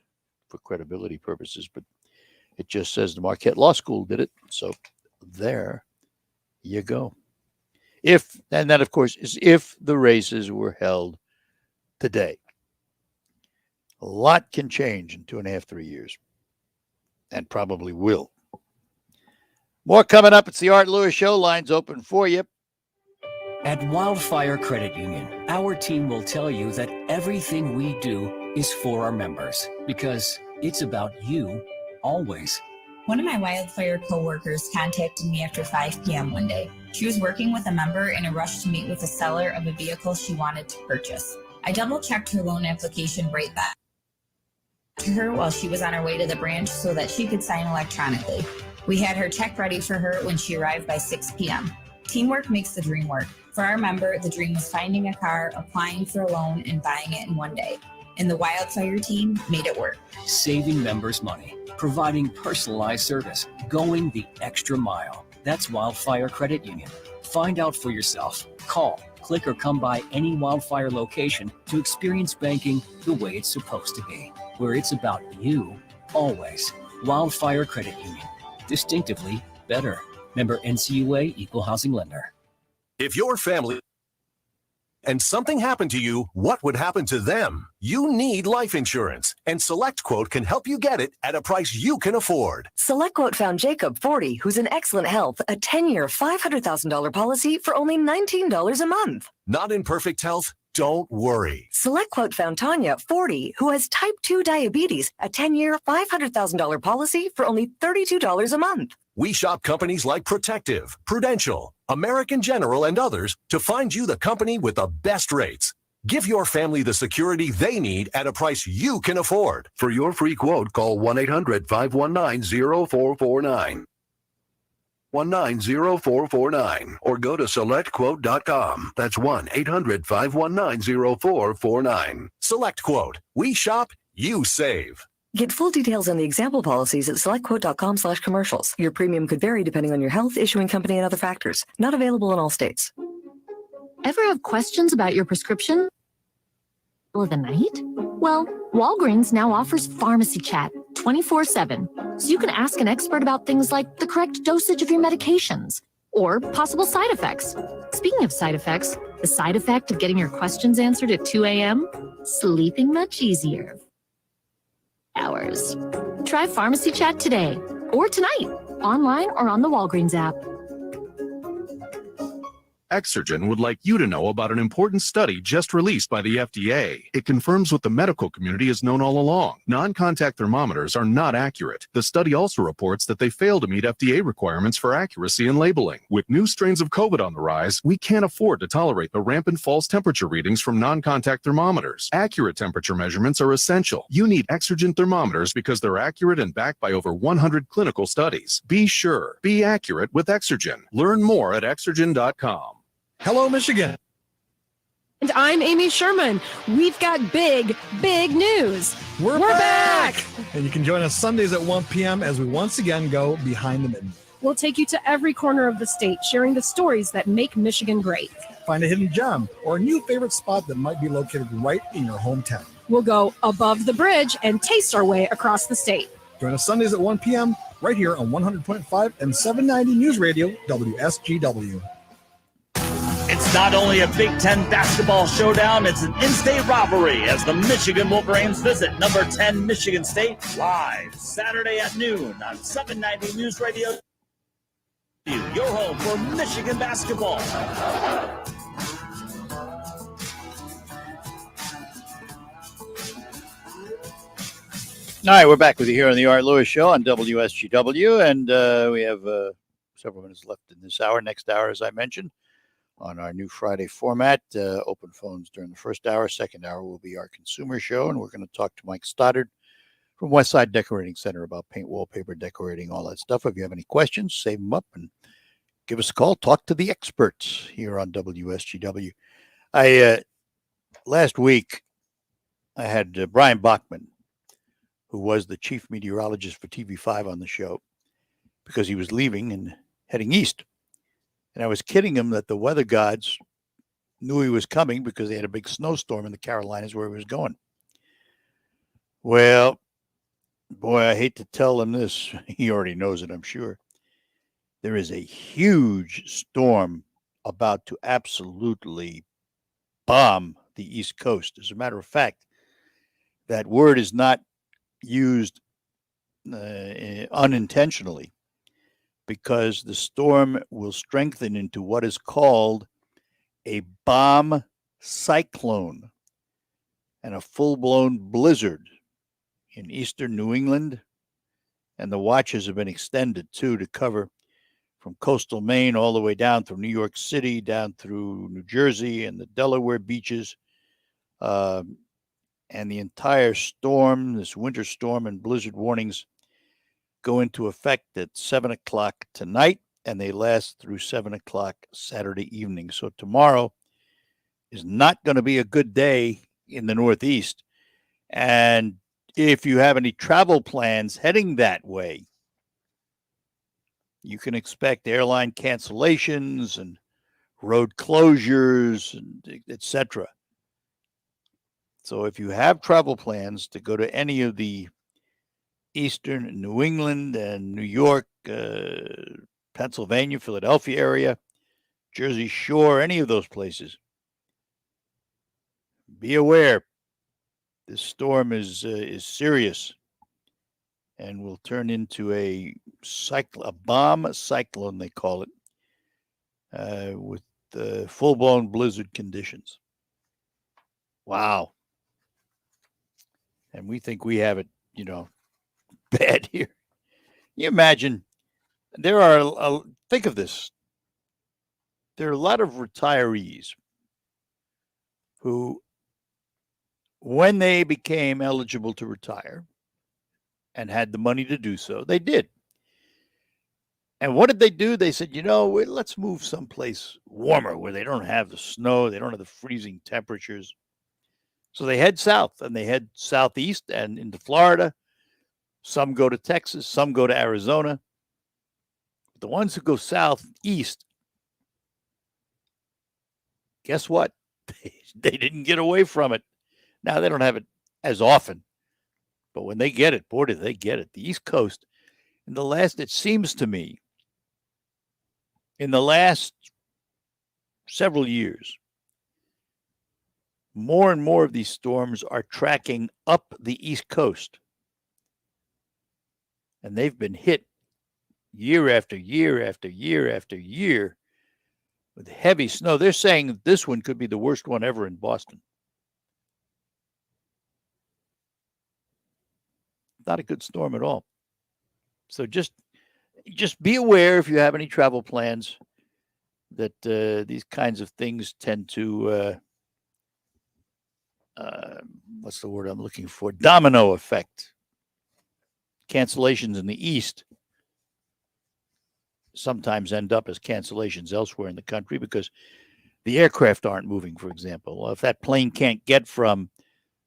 for credibility purposes, but it just says the Marquette Law School did it. So there you go. And that, of course, is if the races were held today. A lot can change in 2.5, 3 years, and probably will. More coming up. It's the Art Lewis Show. Lines open for you. At Wildfire Credit Union, our team will tell you that everything we do is for our members because it's about you always. One of my Wildfire coworkers contacted me after 5 p.m. one day. She was working with a member in a rush to meet with the seller of a vehicle she wanted to purchase. I double-checked her loan application right back to her while she was on her way to the branch so that she could sign electronically. We had her check ready for her when she arrived by 6 p.m. Teamwork makes the dream work. For our member, the dream was finding a car, applying for a loan, and buying it in one day. And the Wildfire team made it work. Saving members money, providing personalized service, going the extra mile. That's Wildfire Credit Union. Find out for yourself. Call, click, or come by any Wildfire location to experience banking the way it's supposed to be, where it's about you always. Wildfire Credit Union. Distinctively better. Member NCUA, Equal Housing Lender. If your family and something happened to you, what would happen to them? You need life insurance, and SelectQuote can help you get it at a price you can afford. SelectQuote found Jacob, 40, who's in excellent health, a 10-year, $500,000 policy for only $19 a month. Not in perfect health? Don't worry. SelectQuote found Tanya, 40, who has type 2 diabetes, a 10-year, $500,000 policy for only $32 a month. We shop companies like Protective, Prudential, American General, and others to find you the company with the best rates. Give your family the security they need at a price you can afford. For your free quote, call 1-800-519-0449. 1-90449 or go to selectquote.com. That's 1-800-519-0449. SelectQuote. We shop, you save. Get full details on the example policies at selectquote.com/commercials. Your premium could vary depending on your health, issuing company, and other factors. Not available in all states. Ever have questions about your prescription? Middle of the night? Well, Walgreens now offers Pharmacy Chat 24/7, so you can ask an expert about things like the correct dosage of your medications or possible side effects. Speaking of side effects, the side effect of getting your questions answered at 2 a.m.? Sleeping much easier. Hours. Try Pharmacy Chat today or tonight, online or on the Walgreens app. Exergen would like you to know about an important study just released by the FDA. It confirms what the medical community has known all along. Non-contact thermometers are not accurate. The study also reports that they fail to meet FDA requirements for accuracy in labeling. With new strains of COVID on the rise, we can't afford to tolerate the rampant false temperature readings from non-contact thermometers. Accurate temperature measurements are essential. You need Exergen thermometers because they're accurate and backed by over 100 clinical studies. Be sure. Be accurate with Exergen. Learn more at Exergen.com. Hello, Michigan. And I'm Amy Sherman. We've got big news. We're back! And you can join us Sundays at 1 p.m. as we once again go behind the midden. We'll take you to every corner of the state, sharing the stories that make Michigan great. Find a hidden gem or a new favorite spot that might be located right in your hometown. We'll go above the bridge and taste our way across the state. Join us Sundays at 1 p.m. right here on 100.5 and 790 News Radio, WSGW. It's not only a Big Ten basketball showdown, it's an in-state rivalry as the Michigan Wolverines visit number 10 Michigan State live Saturday at noon on 790 News Radio. Your home for Michigan basketball. All right, we're back with you here on the Art Lewis Show on WSGW, and we have several minutes left in this hour. Next hour, as I mentioned, on our new Friday format, open phones during the first hour. Second hour will be our consumer show, and we're going to talk to Mike Stoddard from Westside Decorating Center about paint, wallpaper, decorating, all that stuff. If you have any questions, save them up and give us a call. Talk to the experts here on WSGW. Last week, I had Brian Bachman, who was the chief meteorologist for TV5 on the show, because he was leaving and heading east. And I was kidding him that the weather gods knew he was coming because they had a big snowstorm in the Carolinas where he was going. Well, boy, I hate to tell him this. He already knows it, I'm sure. There is a huge storm about to absolutely bomb the East Coast. As a matter of fact, that word is not used unintentionally, because the storm will strengthen into what is called a bomb cyclone and a full-blown blizzard in eastern New England. And the watches have been extended, too, to cover from coastal Maine all the way down through New York City, down through New Jersey and the Delaware beaches. And the entire storm, this winter storm and blizzard warnings, go into effect at 7 o'clock tonight, and they last through 7 o'clock Saturday evening. So tomorrow is not going to be a good day in the Northeast. And if you have any travel plans heading that way, you can expect airline cancellations and road closures, and etc. So if you have travel plans to go to any of the eastern New England and New York, Pennsylvania, Philadelphia area, Jersey Shore, any of those places, be aware this storm is serious and will turn into a bomb cyclone, they call it, with full-blown blizzard conditions. Wow. And we think we have it, bad here. You imagine, there are, think of this, there are a lot of retirees who, when they became eligible to retire and had the money to do so, they did. And what did they do? They said, let's move someplace warmer where they don't have the snow, they don't have the freezing temperatures. So they head south, and they head southeast and into Florida. Some go to Texas, some go to Arizona. The ones who go southeast, guess what? They didn't get away from it. Now, they don't have it as often, but when they get it, boy, do they get it. The East Coast, it seems to me, in the last several years, more and more of these storms are tracking up the East Coast. And they've been hit year after year after year after year with heavy snow. They're saying that this one could be the worst one ever in Boston. Not a good storm at all. So just be aware, if you have any travel plans, that these kinds of things tend to, what's the word I'm looking for? Domino effect. Cancellations in the East sometimes end up as cancellations elsewhere in the country because the aircraft aren't moving, for example. Well, if that plane can't get from,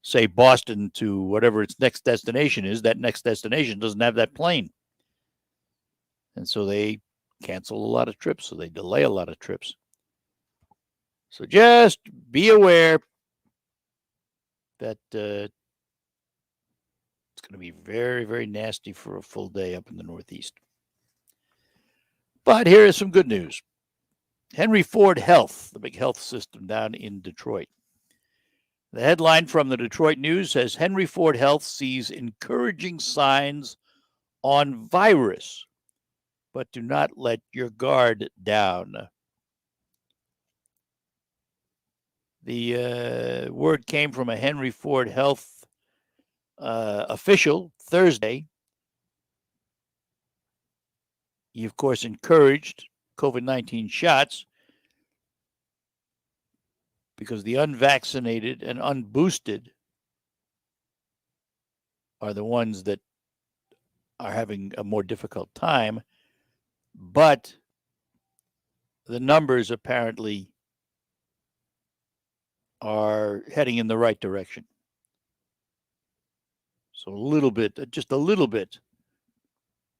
say, Boston to whatever its next destination is, that next destination doesn't have that plane. And so they cancel a lot of trips, so they delay a lot of trips. So just be aware that it's going to be very, very nasty for a full day up in the Northeast. But here is some good news. Henry Ford Health, the big health system down in Detroit. The headline from the Detroit News says Henry Ford Health sees encouraging signs on virus, but do not let your guard down. The word came from a Henry Ford Health official Thursday. He, of course, encouraged COVID-19 shots because the unvaccinated and unboosted are the ones that are having a more difficult time. But the numbers apparently are heading in the right direction. So just a little bit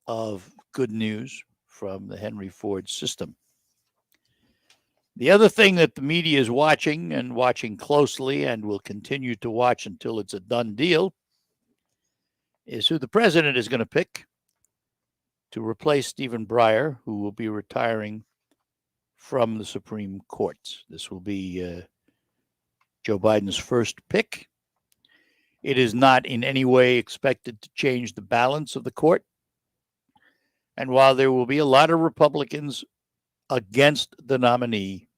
of good news from the Henry Ford system. The other thing that the media is watching and watching closely and will continue to watch until it's a done deal is who the president is going to pick to replace Stephen Breyer, who will be retiring from the Supreme Court. This will be Joe Biden's first pick. It is not in any way expected to change the balance of the court. And while there will be a lot of Republicans against the nominee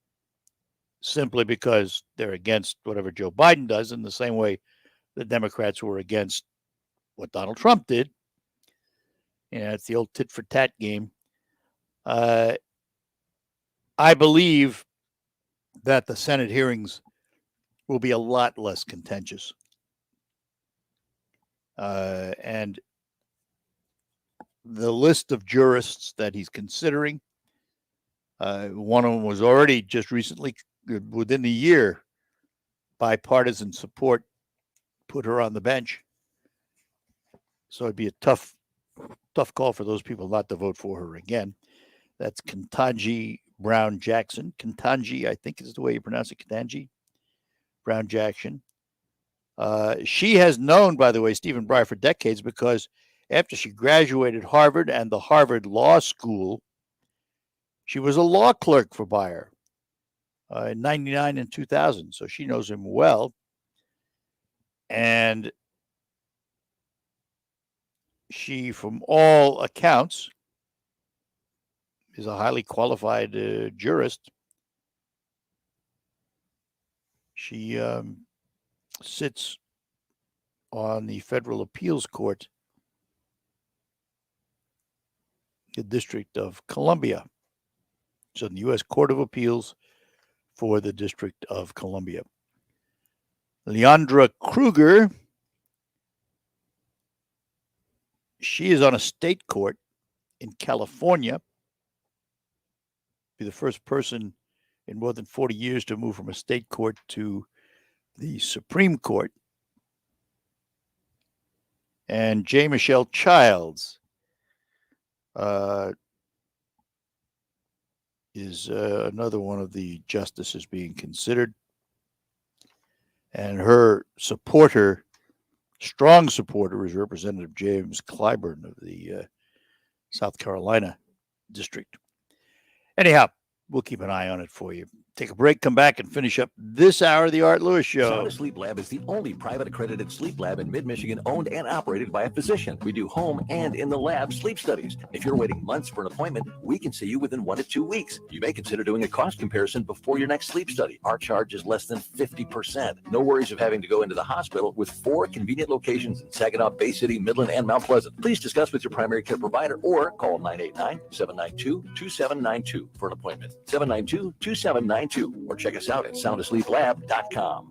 simply because they're against whatever Joe Biden does, in the same way the Democrats were against what Donald Trump did, it's the old tit for tat game. I believe that the Senate hearings will be a lot less contentious. And the list of jurists that he's considering, one of them was already just recently, within the year, bipartisan support put her on the bench. So it'd be a tough call for those people not to vote for her again. That's Ketanji Brown Jackson. Ketanji, I think is the way you pronounce it, Ketanji Brown Jackson. She has known, by the way, Stephen Breyer for decades, because after she graduated Harvard and the Harvard Law School, she was a law clerk for Breyer in 99 and 2000. So she knows him well. And she, from all accounts, is a highly qualified jurist. She sits on the Federal Appeals Court, the District of Columbia. So the U.S. Court of Appeals for the District of Columbia. Leandra Kruger, she is on a state court in California. Be the first person in more than 40 years to move from a state court to the Supreme Court. And J. Michelle Childs is another one of the justices being considered. And her supporter, strong supporter, is Representative James Clyburn of the South Carolina district. Anyhow, we'll keep an eye on it for you. Take a break, come back, and finish up this hour of the Art Lewis Show. Sound Sleep Lab is the only private accredited sleep lab in mid-Michigan, owned and operated by a physician. We do home and in the lab sleep studies. If you're waiting months for an appointment, we can see you within 1 to 2 weeks. You may consider doing a cost comparison before your next sleep study. Our charge is less than 50%. No worries of having to go into the hospital, with 4 convenient locations in Saginaw, Bay City, Midland, and Mount Pleasant. Please discuss with your primary care provider or call 989-792-2792 for an appointment. 792-2792. Or check us out at soundasleeplab.com.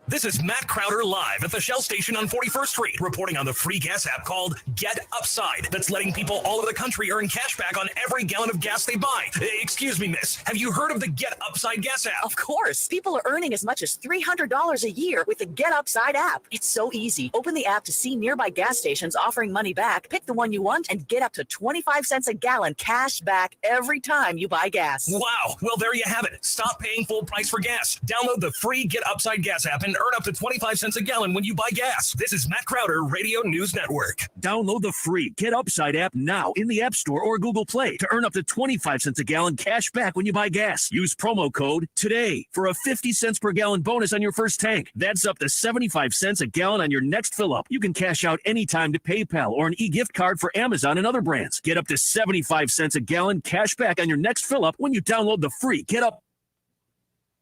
This is Matt Crowder live at the Shell station on 41st Street, reporting on the free gas app called Get Upside, that's letting people all over the country earn cash back on every gallon of gas they buy. Excuse me, miss. Have you heard of the Get Upside gas app? Of course. People are earning as much as $300 a year with the Get Upside app. It's so easy. Open the app to see nearby gas stations offering money back, pick the one you want, and get up to 25 cents a gallon cash back every time you buy gas. Wow. Well, there you have it. Stop paying full price for gas. Download the free Get Upside gas app and earn up to 25 cents a gallon when you buy gas. This is Matt Crowder, Radio News Network. Download the free Get Upside app now in the App Store or Google Play to earn up to 25 cents a gallon cash back when you buy gas. Use promo code TODAY for a 50 cents per gallon bonus on your first tank. That's up to 75 cents a gallon on your next fill up. You can cash out anytime to PayPal or an e-gift card for Amazon and other brands. Get up to 75 cents a gallon cash back on your next fill up when you download the free Get Up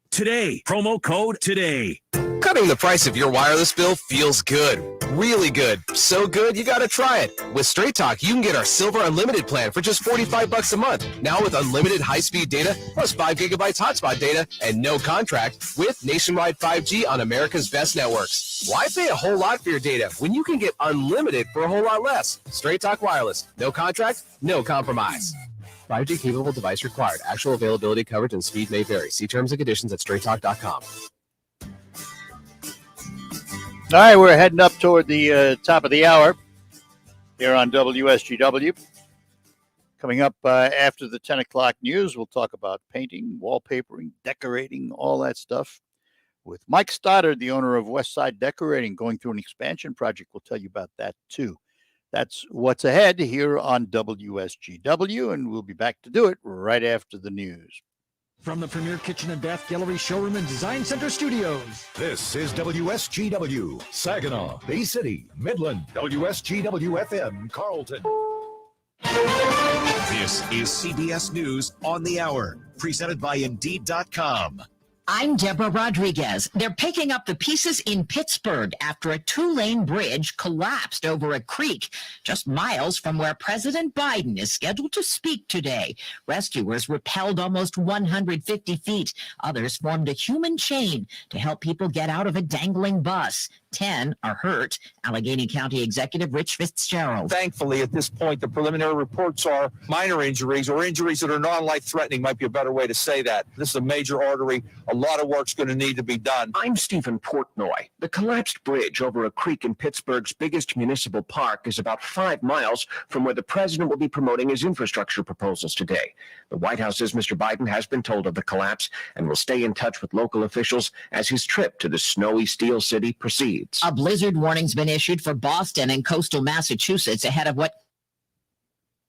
Today. Promo code TODAY. Cutting the price of your wireless bill feels good. Really good. So good, you gotta try it. With Straight Talk, you can get our Silver Unlimited plan for just $45 a month. Now with unlimited high-speed data, plus 5 gigabytes hotspot data, and no contract, with nationwide 5G on America's best networks. Why pay a whole lot for your data when you can get unlimited for a whole lot less? Straight Talk Wireless. No contract, no compromise. 5G capable device required. Actual availability, coverage, and speed may vary. See terms and conditions at straighttalk.com. All right, we're heading up toward the top of the hour here on WSGW. Coming up after the 10 o'clock news, we'll talk about painting, wallpapering, decorating, all that stuff with Mike Stoddard, the owner of Westside Decorating, going through an expansion project. We'll tell you about that too. That's what's ahead here on WSGW, and we'll be back to do it right after the news. From the Premier Kitchen and Bath Gallery Showroom and Design Center Studios. This is WSGW, Saginaw, Bay City, Midland, WSGW FM, Carlton. This is CBS News on the Hour, presented by Indeed.com. I'm Deborah Rodriguez. They're picking up the pieces in Pittsburgh after a two-lane bridge collapsed over a creek just miles from where President Biden is scheduled to speak today. Rescuers rappelled almost 150 feet. Others formed a human chain to help people get out of a dangling bus. 10 are hurt. Allegheny County Executive Rich Fitzgerald. Thankfully, at this point, the preliminary reports are minor injuries or injuries that are non-life-threatening, might be a better way to say that. This is a major artery. A lot of work's going to need to be done. I'm Stephen Portnoy. The collapsed bridge over a creek in Pittsburgh's biggest municipal park is about 5 miles from where the president will be promoting his infrastructure proposals today. The White House says Mr. Biden has been told of the collapse and will stay in touch with local officials as his trip to the snowy Steel City proceeds. A blizzard warning's been issued for Boston and coastal Massachusetts ahead of what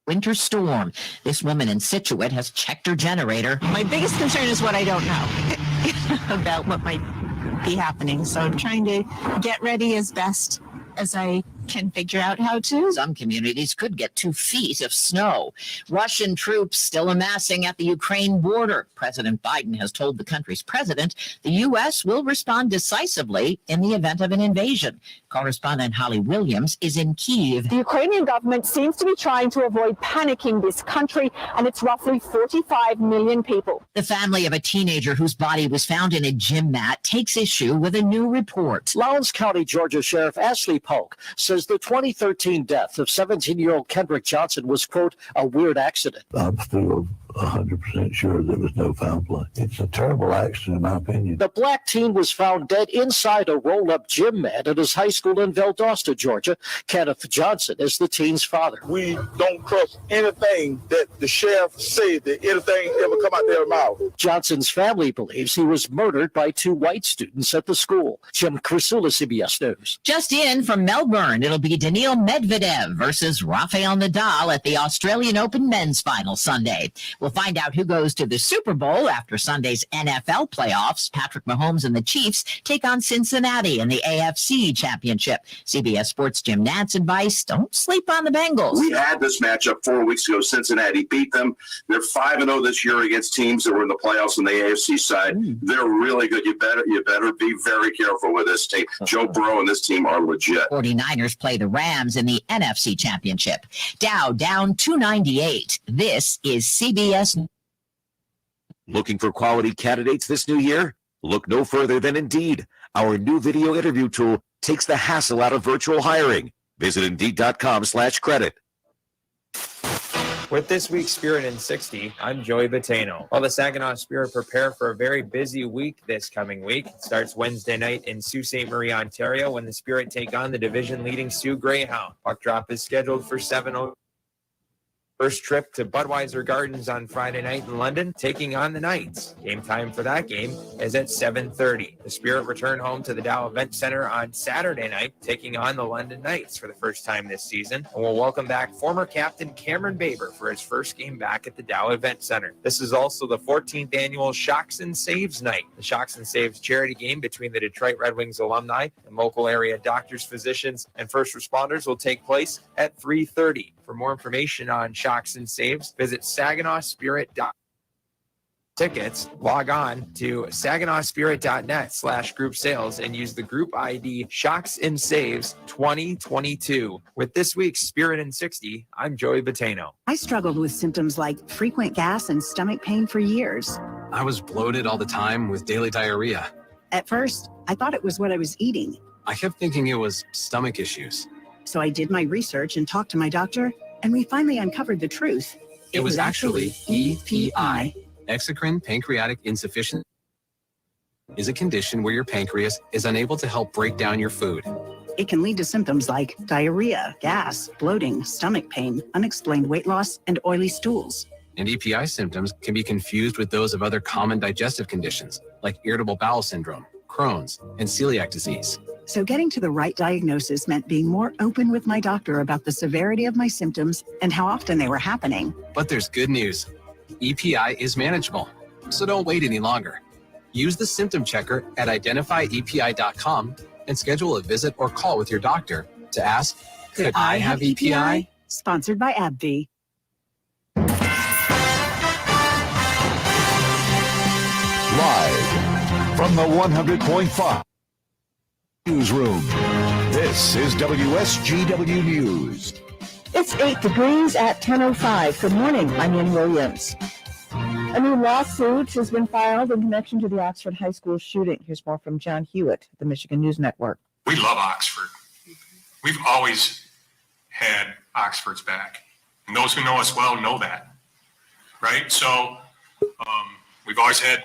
winter storm. This woman in Scituate has checked her generator. My biggest concern is what I don't know about what might be happening. So I'm trying to get ready as best as I can figure out how to. Some communities could get 2 feet of snow. Russian troops still amassing at the Ukraine border. President Biden has told the country's president the U.S. will respond decisively in the event of an invasion. Correspondent Holly Williams is in Kyiv. The Ukrainian government seems to be trying to avoid panicking this country and its roughly 45 million people. The family of a teenager whose body was found in a gym mat takes issue with a new report. Lowndes County, Georgia Sheriff Ashley Polk says the 2013 death of 17-year-old Kendrick Johnson was, quote, a weird accident. I'm still 100% sure there was no foul play. It's a terrible accident, in my opinion. The black teen was found dead inside a roll-up gym mat at his high school in Valdosta, Georgia. Kenneth Johnson is the teen's father. We don't trust anything that the sheriff said, that anything ever come out their mouth. Johnson's family believes he was murdered by 2 white students at the school. Jim Crisula, CBS News. Just in from Melbourne, it'll be Daniil Medvedev versus Rafael Nadal at the Australian Open men's final Sunday. We'll find out who goes to the Super Bowl after Sunday's NFL playoffs. Patrick Mahomes and the Chiefs take on Cincinnati in the AFC Championship. CBS Sports' Jim Nantz advice, don't sleep on the Bengals. We had this matchup 4 weeks ago. Cincinnati beat them. They're 5-0 this year against teams that were in the playoffs on the AFC side. They're really good. You better be very careful with this team. Joe Burrow and this team are legit. 49ers play the Rams in the NFC Championship. Dow down 298. This is CBS. Looking for quality candidates this new year? Look no further than Indeed. Our new video interview tool takes the hassle out of virtual hiring. Visit Indeed.com/credit. With this week's Spirit in 60, I'm Joey Batano. While the Saginaw Spirit prepare for a very busy week this coming week, it starts Wednesday night in Sault Ste. Marie, Ontario, when the Spirit take on the division-leading Sioux Greyhound. Puck drop is scheduled for 7:00. First trip to Budweiser Gardens on Friday night in London, taking on the Knights. Game time for that game is at 7:30. The Spirit return home to the Dow Event Center on Saturday night, taking on the London Knights for the first time this season. And we'll welcome back former captain Cameron Baber for his first game back at the Dow Event Center. This is also the 14th annual Shocks and Saves night. The Shocks and Saves charity game between the Detroit Red Wings alumni and local area doctors, physicians, and first responders will take place at 3:30. For more information on Shocks and Saves, visit SaginawSpirit.com. Tickets, log on to SaginawSpirit.net/group sales and use the group ID Shocks and Saves 2022. With this week's Spirit in 60, I'm Joey Batano. I struggled with symptoms like frequent gas and stomach pain for years. I was bloated all the time with daily diarrhea. At first, I thought it was what I was eating. I kept thinking it was stomach issues. So I did my research and talked to my doctor, and we finally uncovered the truth. It was actually EPI. Exocrine pancreatic insufficiency is a condition where your pancreas is unable to help break down your food. It can lead to symptoms like diarrhea, gas, bloating, stomach pain, unexplained weight loss, and oily stools. And EPI symptoms can be confused with those of other common digestive conditions like irritable bowel syndrome, Crohn's, and celiac disease. So getting to the right diagnosis meant being more open with my doctor about the severity of my symptoms and how often they were happening. But there's good news. EPI is manageable. So don't wait any longer. Use the symptom checker at identifyepi.com and schedule a visit or call with your doctor to ask, could I have EPI? Sponsored by AbbVie. Live from the 100.5 newsroom, this is WSGW News. It's 8 degrees at 10:05. Good morning. I'm Ian Williams. A new lawsuit has been filed in connection to the Oxford High School shooting. Here's more from John Hewitt at the Michigan News Network. We love Oxford. We've always had Oxford's back. And those who know us well know that, right? So we've always had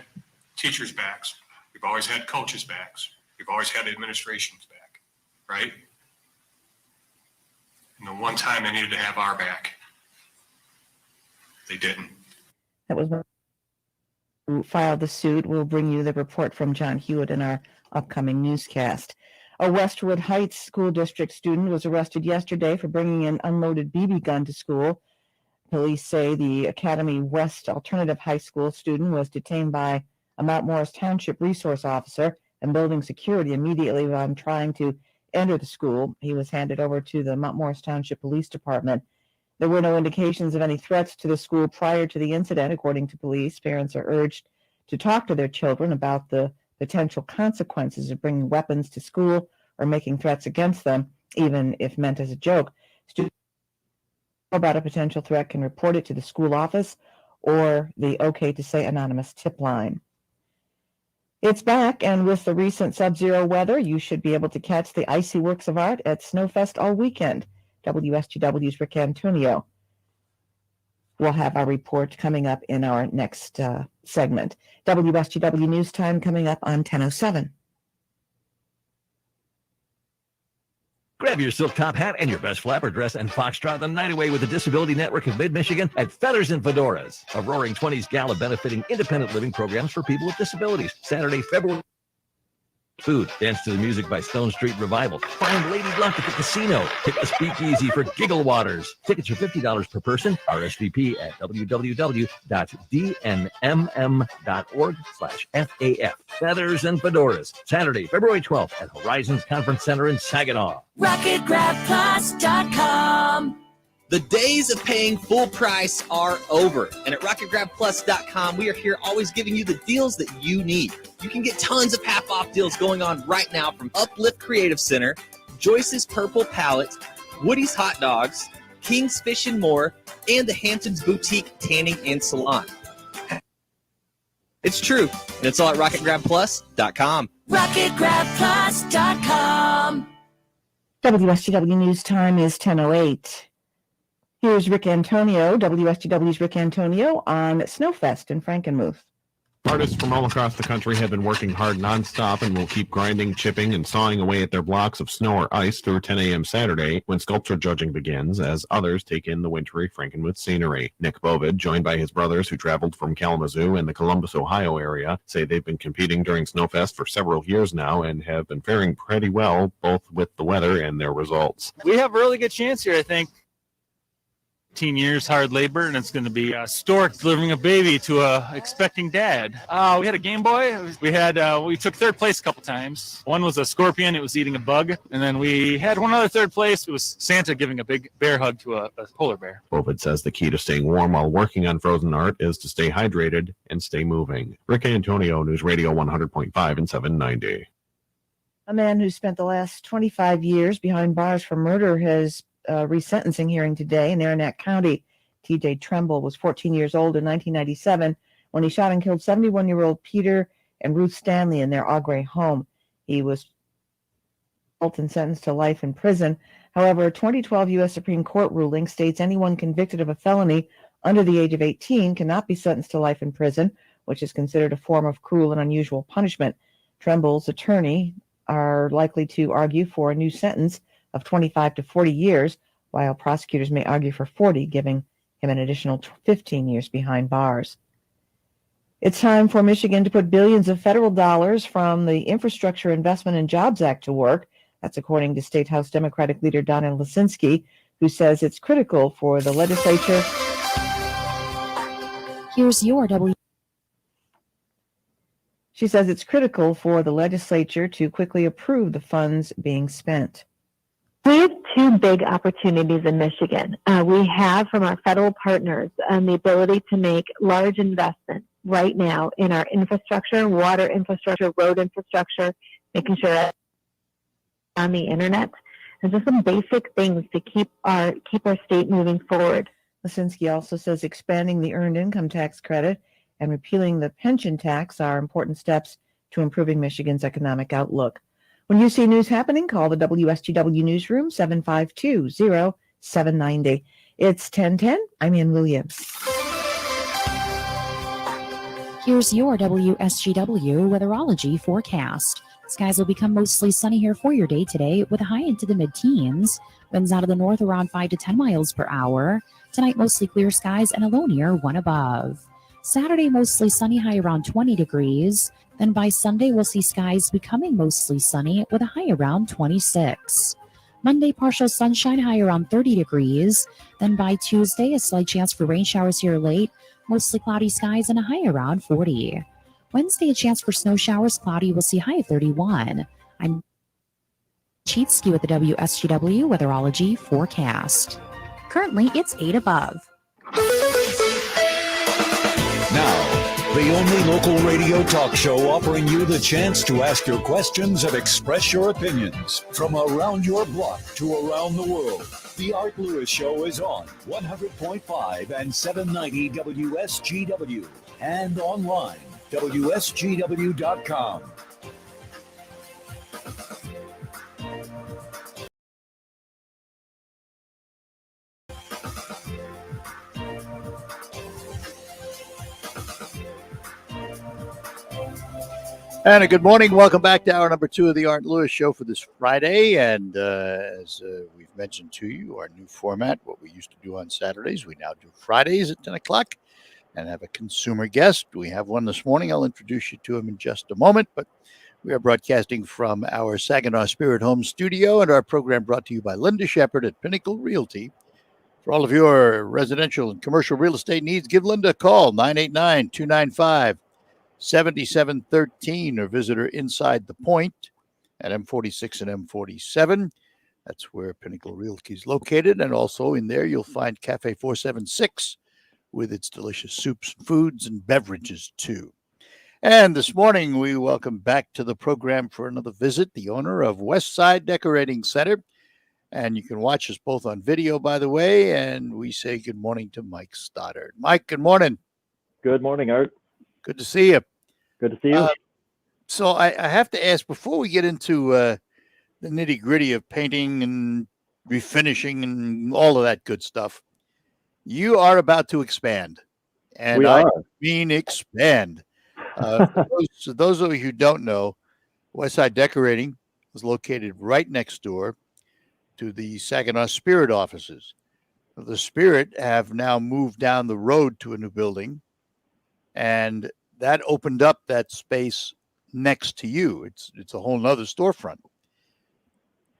teachers' backs. We've always had coaches' backs. We've always had administration's back, right? And the one time they needed to have our back, they didn't. That was who filed the suit. We'll bring you the report from John Hewitt in our upcoming newscast. A Westwood Heights School District student was arrested yesterday for bringing an unloaded BB gun to school. Police say the Academy West Alternative High School student was detained by a Mount Morris Township resource officer and building security immediately while trying to enter the school. He was handed over to the Mount Morris Township Police Department. There were no indications of any threats to the school prior to the incident, according to police. Parents are urged to talk to their children about the potential consequences of bringing weapons to school or making threats against them, even if meant as a joke. Students about a potential threat can report it to the school office or the OK to Say Anonymous tip line. It's back, and with the recent sub-zero weather, you should be able to catch the icy works of art at Snowfest all weekend. WSGW's Rick Antonio will have our report coming up in our next segment. WSGW News Time coming up on 10:07. Grab your silk top hat and your best flapper dress and foxtrot the night away with the Disability Network of Mid-Michigan at Feathers and Fedoras, a Roaring 20s gala benefiting independent living programs for people with disabilities. Saturday, February. Food, dance to the music by Stone Street Revival. Find Lady Luck at the casino. Hit the speakeasy for Giggle Waters. Tickets are $50 per person. RSVP at www.dnmm.org/FAF. Feathers and Fedoras. Saturday, February 12th at Horizons Conference Center in Saginaw. RocketGrabPlus.com. The days of paying full price are over. And at RocketGrabPlus.com, we are here always giving you the deals that you need. You can get tons of half-off deals going on right now from Uplift Creative Center, Joyce's Purple Palette, Woody's Hot Dogs, King's Fish and More, and the Hamptons Boutique Tanning and Salon. It's true, and it's all at RocketGrabPlus.com. RocketGrabPlus.com. WSGW News Time is 10:08. Here's Rick Antonio, WSGW's Rick Antonio on Snowfest in Frankenmuth. Artists from all across the country have been working hard nonstop and will keep grinding, chipping, and sawing away at their blocks of snow or ice through 10 a.m. Saturday when sculpture judging begins, as others take in the wintry Frankenmuth scenery. Nick Bovid, joined by his brothers who traveled from Kalamazoo and the Columbus, Ohio area, say they've been competing during Snowfest for several years now and have been faring pretty well, both with the weather and their results. We have a really good chance here, I think. 15 years hard labor, and it's going to be a stork delivering a baby to a expecting dad. We had a Game Boy. We took third place a couple times. One was a scorpion. It was eating a bug. And then we had one other third place. It was Santa giving a big bear hug to a polar bear. Bovid says the key to staying warm while working on frozen art is to stay hydrated and stay moving. Rick Antonio, News Radio 100.5 and 790. A man who spent the last 25 years behind bars for murder has resentencing hearing today in Aranac County. T.J. Tremble was 14 years old in 1997 when he shot and killed 71-year-old Peter and Ruth Stanley in their Augrey home. He was sentenced to life in prison. However, a 2012 U.S. Supreme Court ruling states anyone convicted of a felony under the age of 18 cannot be sentenced to life in prison, which is considered a form of cruel and unusual punishment. Tremble's attorney are likely to argue for a new sentence of 25 to 40 years, while prosecutors may argue for 40, giving him an additional 15 years behind bars. It's time for Michigan to put billions of federal dollars from the Infrastructure Investment and Jobs Act to work. That's according to State House Democratic leader Donna Lisinski, who says it's critical for the legislature. Here's your She says it's critical for the legislature to quickly approve the funds being spent. We have two big opportunities in Michigan. We have from our federal partners the ability to make large investments right now in our infrastructure, water infrastructure, road infrastructure, making sure that on the internet, and just some basic things to keep our state moving forward. Lisinski also says expanding the earned income tax credit and repealing the pension tax are important steps to improving Michigan's economic outlook. When you see news happening, call the WSGW Newsroom, 752-0790. It's 1010. I'm Ann Williams. Here's your WSGW Weatherology forecast. Skies will become mostly sunny here for your day today with a high into the mid-teens. Winds out of the north around 5 to 10 miles per hour. Tonight, mostly clear skies and a low near 1 above. Saturday, mostly sunny, high around 20 degrees. Then by Sunday, we'll see skies becoming mostly sunny with a high around 26. Monday, partial sunshine, high around 30 degrees. Then by Tuesday, a slight chance for rain showers here late. Mostly cloudy skies and a high around 40. Wednesday, a chance for snow showers, cloudy, we'll see high of 31. I'm Cheatsky with the WSGW Weatherology forecast. Currently, it's 8 above. Now, the only local radio talk show offering you the chance to ask your questions and express your opinions from around your block to around the world. The Art Lewis Show is on 100.5 and 790 WSGW and online, WSGW.com. And a good morning. Welcome back to hour number 2 of the Art Lewis Show for this Friday. And as we've mentioned to you, our new format, what we used to do on Saturdays, we now do Fridays at 10 o'clock and have a consumer guest. We have one this morning. I'll introduce you to him in just a moment. But we are broadcasting from our Saginaw Spirit Home studio, and our program brought to you by Linda Shepard at Pinnacle Realty. For all of your residential and commercial real estate needs, give Linda a call, 989-295-7713, or visit her inside the point at M46 and M47. That's where Pinnacle Realty is located. And also in there, you'll find Cafe 476 with its delicious soups, foods, and beverages, too. And this morning, we welcome back to the program for another visit the owner of Westside Decorating Center. And you can watch us both on video, by the way. And we say good morning to Mike Stoddard. Mike, good morning. Good morning, Art. Good to see you. Good to see you. So I have to ask, before we get into the nitty-gritty of painting and refinishing and all of that good stuff, you are about to expand. And I mean expand. For those of you who don't know, Westside Decorating is located right next door to the Saginaw Spirit offices. The Spirit have now moved down the road to a new building, and that opened up that space next to you. It's a whole nother storefront.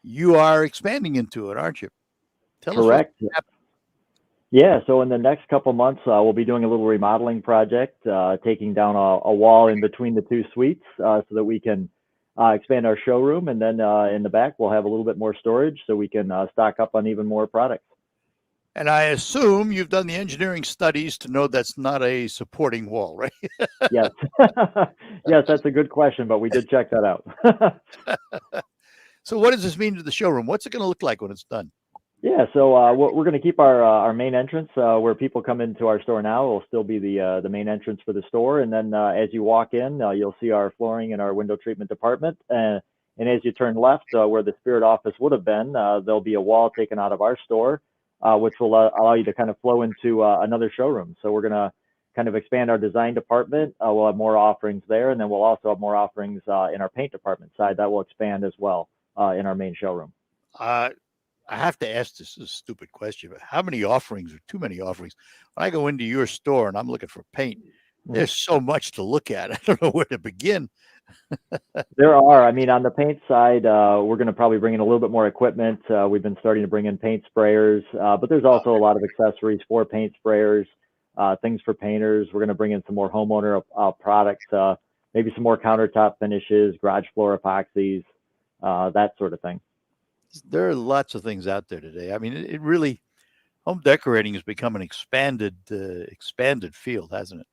You are expanding into it, aren't you? Tell Correct. us what happened. Yeah, so in the next couple months, we'll be doing a little remodeling project, taking down a wall in between the two suites so that we can expand our showroom. And then in the back, we'll have a little bit more storage so we can stock up on even more products. And I assume you've done the engineering studies to know that's not a supporting wall, right? Yes. Yes, that's a good question, but we did check that out. So what does this mean to the showroom? What's it going to look like when it's done? Yeah, so we're going to keep our main entrance where people come into our store now. It'll still be the main entrance for the store. And then as you walk in, you'll see our flooring and our window treatment department. And as you turn left, where the Spirit office would have been, there'll be a wall taken out of our store, which will allow you to kind of flow into another showroom. So we're going to kind of expand our design department. We'll have more offerings there. And then we'll also have more offerings in our paint department side that will expand as well in our main showroom. I have to ask this is a stupid question, but how many offerings are too many offerings? When I go into your store and I'm looking for paint, there's so much to look at. I don't know where to begin. There are. I mean, on the paint side, we're going to probably bring in a little bit more equipment. We've been starting to bring in paint sprayers, but there's also a lot of accessories for paint sprayers, things for painters. We're going to bring in some more homeowner products maybe some more countertop finishes, garage floor epoxies, that sort of thing. There are lots of things out there today. I mean, it really, home decorating has become an expanded field, hasn't it?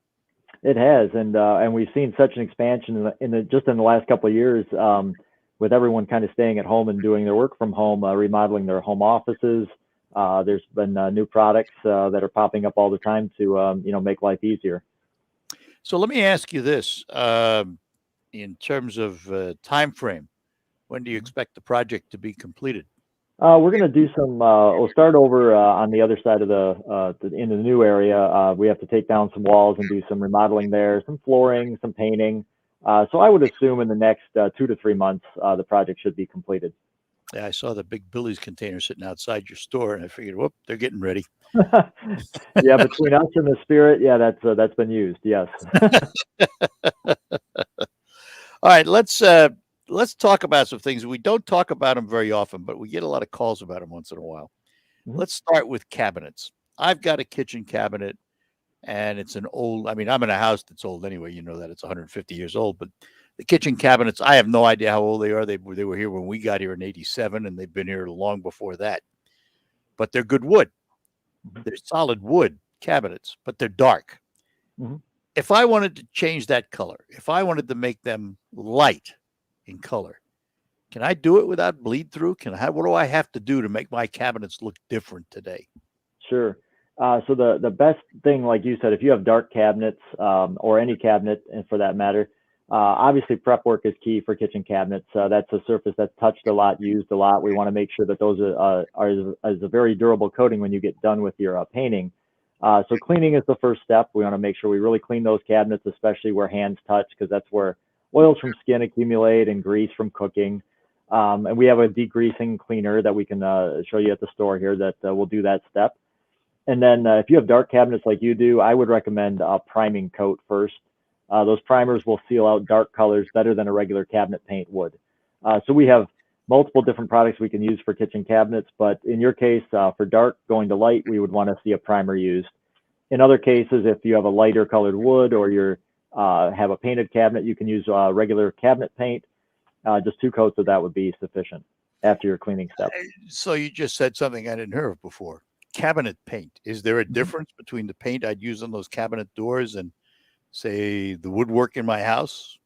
It has, and we've seen such an expansion in the last couple of years, with everyone kind of staying at home and doing their work from home, remodeling their home offices. There's been new products that are popping up all the time to make life easier. So let me ask you this: in terms of time frame, when do you expect the project to be completed? We're going to do some. We'll start over on the other side of in the new area. We have to take down some walls and do some remodeling there, some flooring, some painting. So I would assume in the next 2 to 3 months, the project should be completed. Yeah, I saw the big Billy's container sitting outside your store, and I figured, whoop, they're getting ready. Yeah, between us and the Spirit, yeah, that's been used. Yes. All right, let's talk about some things. We don't talk about them very often, but we get a lot of calls about them once in a while. Mm-hmm. Let's start with cabinets. I've got a kitchen cabinet, and it's an old. I mean, I'm in a house that's old anyway. You know that it's 150 years old, but the kitchen cabinets, I have no idea how old they are. They were here when we got here in '87, and they've been here long before that. But they're good wood. They're solid wood cabinets, but they're dark. Mm-hmm. If I wanted to change that color, if I wanted to make them light in color, can I do it without bleed through? What do I have to do to make my cabinets look different today? Sure. So the best thing, like you said, if you have dark cabinets, or any cabinet, and for that matter, obviously prep work is key for kitchen cabinets. That's a surface that's touched a lot, used a lot. We want to make sure that those are a very durable coating when you get done with your painting. So cleaning is the first step. We want to make sure we really clean those cabinets, especially where hands touch, because that's where oils from skin accumulate and grease from cooking. And we have a degreasing cleaner that we can show you at the store here that will do that step. And then if you have dark cabinets like you do, I would recommend a priming coat first. Those primers will seal out dark colors better than a regular cabinet paint would. So we have multiple different products we can use for kitchen cabinets, but in your case, for dark going to light, we would want to see a primer used. In other cases, if you have a lighter colored wood or you have a painted cabinet, you can use regular cabinet paint. Just 2 coats of that would be sufficient after your cleaning step. So you just said something I didn't hear of before. Cabinet paint. Is there a difference between the paint I'd use on those cabinet doors and, say, the woodwork in my house?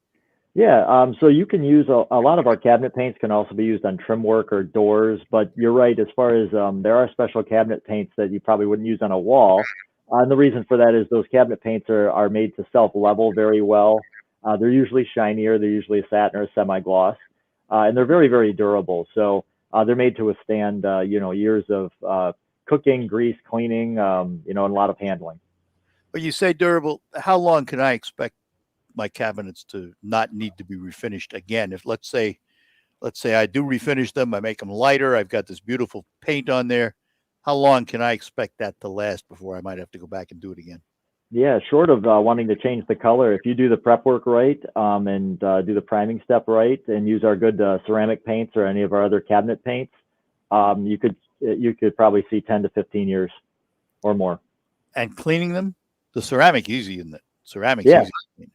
Yeah, so you can use a lot of our cabinet paints can also be used on trim work or doors, but you're right, as far as there are special cabinet paints that you probably wouldn't use on a wall. And the reason for that is those cabinet paints are made to self-level very well. They're usually shinier. They're usually a satin or a semi-gloss, and they're very, very durable. So they're made to withstand, years of cooking, grease, cleaning, and a lot of handling. When you say durable, how long can I expect my cabinets to not need to be refinished again? If let's say I do refinish them, I make them lighter, I've got this beautiful paint on there. How long can I expect that to last before I might have to go back and do it again? Yeah, short of wanting to change the color, if you do the prep work right, and do the priming step right, and use our good ceramic paints or any of our other cabinet paints, you could probably see 10 to 15 years or more. And cleaning them, the ceramic easy, isn't it? Ceramic's Yeah. easy to clean.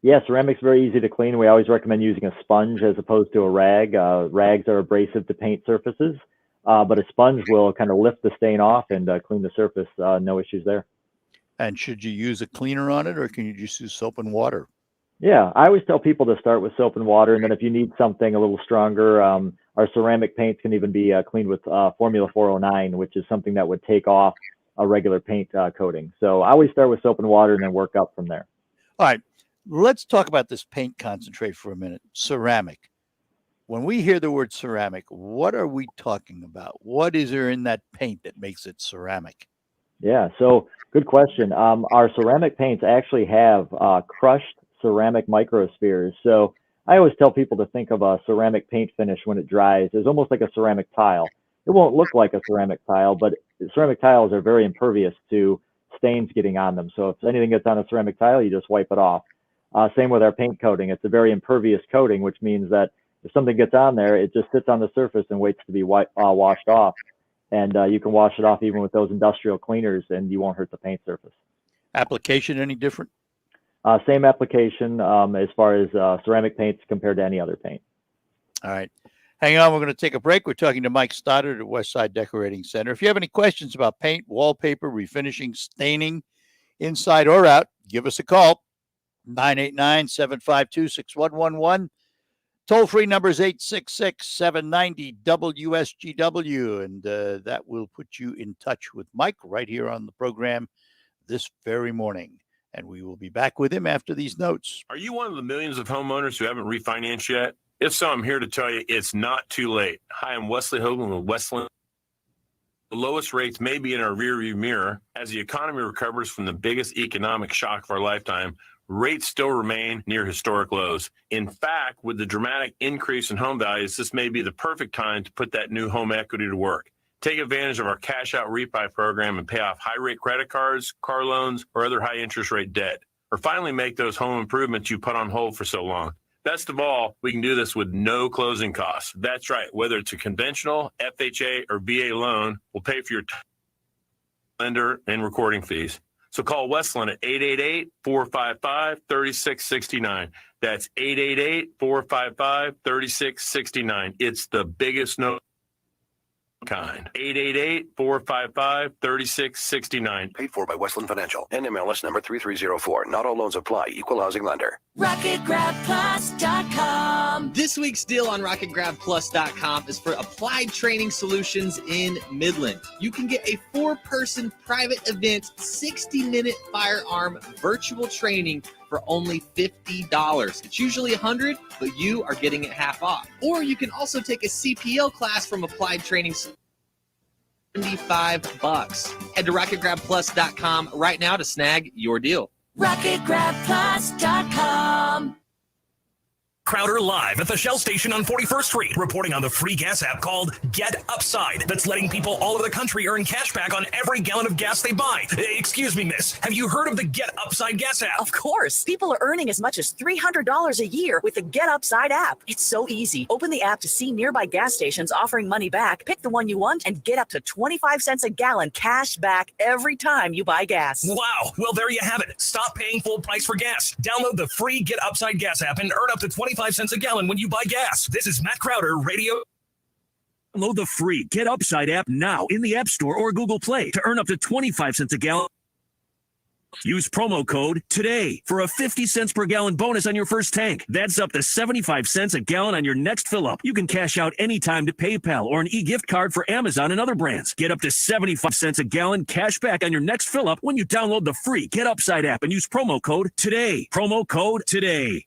Yeah, ceramic's very easy to clean. We always recommend using a sponge as opposed to a rag. Rags are abrasive to paint surfaces, but a sponge will kind of lift the stain off and clean the surface. No issues there. And should you use a cleaner on it, or can you just use soap and water? Yeah, I always tell people to start with soap and water, and then if you need something a little stronger, our ceramic paints can even be cleaned with Formula 409, which is something that would take off a regular paint coating. So I always start with soap and water and then work up from there. All right, let's talk about this paint concentrate for a minute. Ceramic. When we hear the word ceramic, what are we talking about? What is there in that paint that makes it ceramic? Yeah, so good question. Our ceramic paints actually have crushed ceramic microspheres. So I always tell people to think of a ceramic paint finish when it dries as almost like a ceramic tile. It won't look like a ceramic tile, but ceramic tiles are very impervious to stains getting on them. So if anything gets on a ceramic tile, you just wipe it off. Same with our paint coating. It's a very impervious coating, which means that if something gets on there, it just sits on the surface and waits to be washed off. And you can wash it off even with those industrial cleaners, and you won't hurt the paint surface. Application any different? Same application as far as ceramic paints compared to any other paint. All right. Hang on. We're going to take a break. We're talking to Mike Stoddard at Westside Decorating Center. If you have any questions about paint, wallpaper, refinishing, staining, inside or out, give us a call. 989-752-6111. Toll-free number is 866-790-WSGW, and that will put you in touch with Mike right here on the program this very morning. And we will be back with him after these notes. Are you one of the millions of homeowners who haven't refinanced yet? If so, I'm here to tell you it's not too late. Hi, I'm Wesley Hogan with Westland. The lowest rates may be in our rearview mirror. As the economy recovers from the biggest economic shock of our lifetime, rates still remain near historic lows. In fact, with the dramatic increase in home values, this may be the perfect time to put that new home equity to work. Take advantage of our cash out refi program and pay off high rate credit cards, car loans, or other high interest rate debt. Or finally make those home improvements you put on hold for so long. Best of all, we can do this with no closing costs. That's right. Whether it's a conventional, FHA, or VA loan, we'll pay for your lender and recording fees. So call Westland at 888-455-3669. That's 888-455-3669. It's the biggest no kind. 888-455-3669. Paid for by Westland Financial. NMLS number 3304. Not all loans apply. Equal housing lender. RocketGrabPlus.com. This week's deal on RocketGrabPlus.com is for Applied Training Solutions in Midland. You can get a 4-person private event, 60-minute firearm virtual training for only $50. It's usually $100, but you are getting it half off. Or you can also take a CPL class from Applied Training Solutions. $75. Head to RocketGrabPlus.com right now to snag your deal. RocketGrabPlus.com. Crowder live at the Shell station on 41st Street, reporting on the free gas app called Get Upside that's letting people all over the country earn cash back on every gallon of gas they buy. Excuse me, miss. Have you heard of the Get Upside gas app? Of course. People are earning as much as $300 a year with the Get Upside app. It's so easy. Open the app to see nearby gas stations offering money back, pick the one you want, and get up to 25 cents a gallon cash back every time you buy gas. Wow. Well, there you have it. Stop paying full price for gas. Download the free Get Upside gas app and earn up to 25 cents a gallon when you buy gas. This is Matt Crowder, Radio. Download the free Get Upside app now in the App Store or Google Play to earn up to 25 cents a gallon. Use promo code TODAY for a 50 cents per gallon bonus on your first tank. That's up to 75 cents a gallon on your next fill-up. You can cash out anytime to PayPal or an e-gift card for Amazon and other brands. Get up to 75 cents a gallon cash back on your next fill-up when you download the free Get Upside app and use promo code TODAY. Promo code TODAY.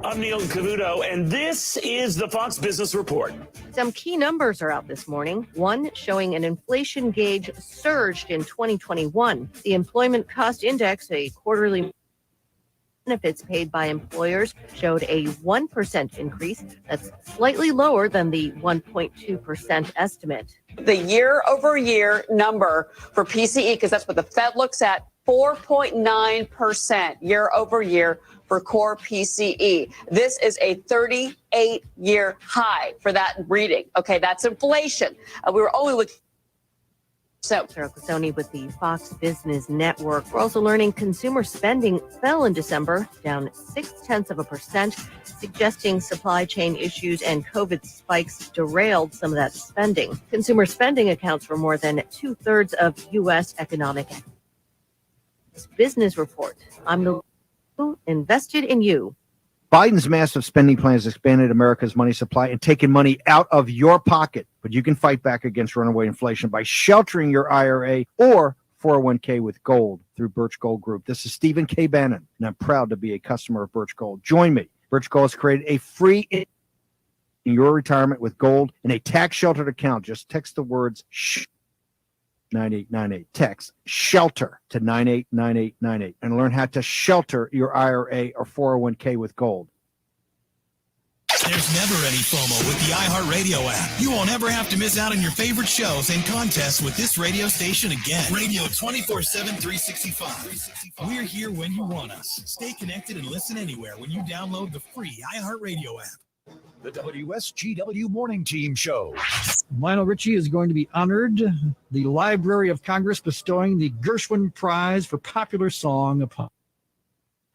I'm Neil Cavuto, and this is the Fox Business Report. Some key numbers are out this morning. One showing an inflation gauge surged in 2021. The Employment Cost Index, a quarterly benefits paid by employers, showed a 1% increase. That's slightly lower than the 1.2% estimate. The year-over-year number for PCE, because that's what the Fed looks at, 4.9% year-over-year for core PCE. This is a 38-year high for that reading. Okay, that's inflation. We were only looking. So, Sarah Cassoni with the Fox Business Network. We're also learning consumer spending fell in December, down 0.6%, suggesting supply chain issues and COVID spikes derailed some of that spending. Consumer spending accounts for more than 2/3 of U.S. economic business report. I'm the invested in you. Biden's massive spending plan has expanded America's money supply and taken money out of your pocket. But you can fight back against runaway inflation by sheltering your IRA or 401k with gold through Birch Gold Group. This is Stephen K. Bannon, and I'm proud to be a customer of Birch Gold. Join me. Birch Gold has created a free in your retirement with gold in a tax-sheltered account. Just text the words 9898. Text SHELTER to 989898 and learn how to shelter your IRA or 401k with gold. There's never any FOMO with the iHeartRadio app. You won't ever have to miss out on your favorite shows and contests with this radio station again. Radio 24/7, 365. We're here when you want us. Stay connected and listen anywhere when you download the free iHeartRadio app. The WSGW Morning Team Show. Lionel Richie is going to be honored. The Library of Congress bestowing the Gershwin Prize for Popular Song upon.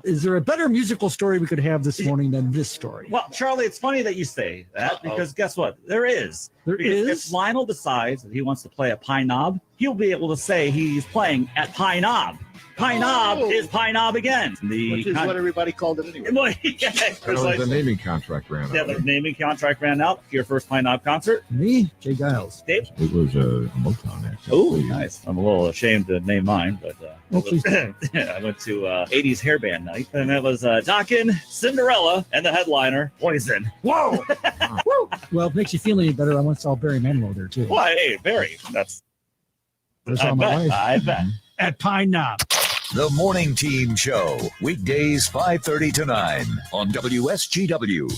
Is there a better musical story we could have this morning than this story? Well, Charlie, it's funny that you say that because guess what? There is. If Lionel decides that he wants to play at Pine Knob, he'll be able to say he's playing at Pine Knob. Pine Knob is Pine Knob again. Which is what everybody called it anyway. Well, yeah, The naming contract ran out. Yeah, the naming contract ran out for your first Pine Knob concert. Me, Jay Giles. Dave? It was a Motown act. Oh, nice. I'm a little ashamed to name mine, but I went to 80s hair band night, and that was Dokken, Cinderella, and the headliner, Poison. Whoa! Well, if it makes you feel any better, I once saw Barry Manilow there, too. Why, hey, Barry, that's... I I bet. At Pine Knob. The Morning Team Show. Weekdays 5:30 to 9 on WSGW.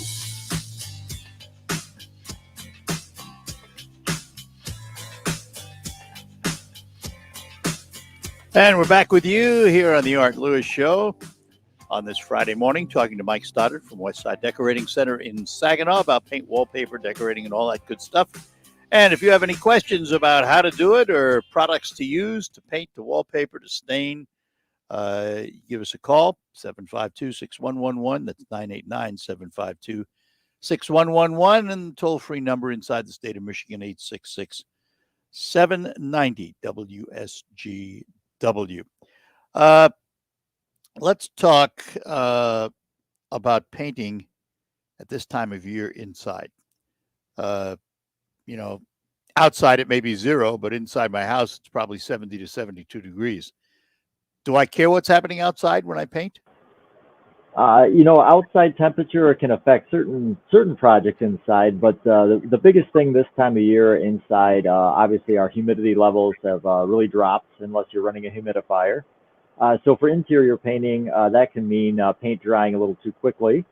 And we're back with you here on the Art Lewis Show on this Friday morning, talking to Mike Stoddard from Westside Decorating Center in Saginaw about paint, wallpaper, decorating, and all that good stuff. And if you have any questions about how to do it or products to use to paint, to wallpaper, to stain, give us a call, 752-6111. That's 989-752-6111. And the toll-free number inside the state of Michigan, 866-790-WSGW. Let's talk about painting at this time of year inside. Outside it may be 0, but inside my house it's probably 70 to 72 degrees. Do I care what's happening outside when I paint? Outside temperature can affect certain projects inside, but the biggest thing this time of year inside, obviously our humidity levels have really dropped unless you're running a humidifier. So for interior painting, that can mean paint drying a little too quickly.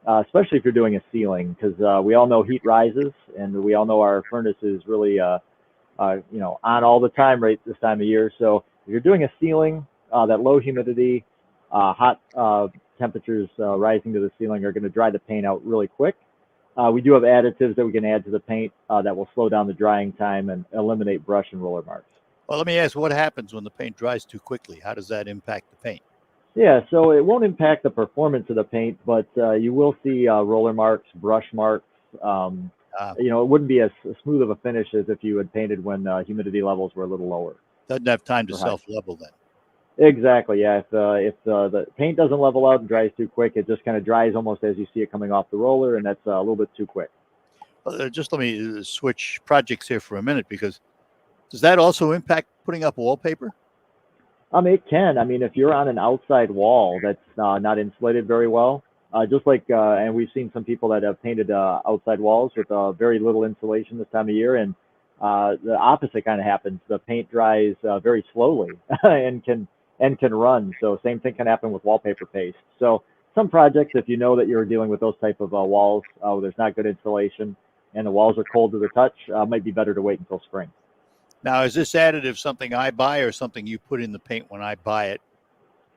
Especially if you're doing a ceiling, because we all know heat rises, and we all know our furnace is really, on all the time right this time of year. So if you're doing a ceiling, that low humidity, hot temperatures rising to the ceiling are going to dry the paint out really quick. We do have additives that we can add to the paint that will slow down the drying time and eliminate brush and roller marks. Well, let me ask, what happens when the paint dries too quickly? How does that impact the paint? Yeah, so it won't impact the performance of the paint, but you will see roller marks, brush marks. It wouldn't be as smooth of a finish as if you had painted when humidity levels were a little lower. Doesn't have time to self-level then. Exactly, yeah. If the paint doesn't level out and dries too quick, it just kind of dries almost as you see it coming off the roller, and that's a little bit too quick. Just let me switch projects here for a minute, because does that also impact putting up wallpaper? It can. If you're on an outside wall that's not insulated very well, just like, and we've seen some people that have painted outside walls with very little insulation this time of year, and the opposite kind of happens. The paint dries very slowly and can run. So same thing can happen with wallpaper paste. So some projects, if you know that you're dealing with those type of walls, there's not good insulation and the walls are cold to the touch, might be better to wait until spring. Now, is this additive something I buy or something you put in the paint when I buy it?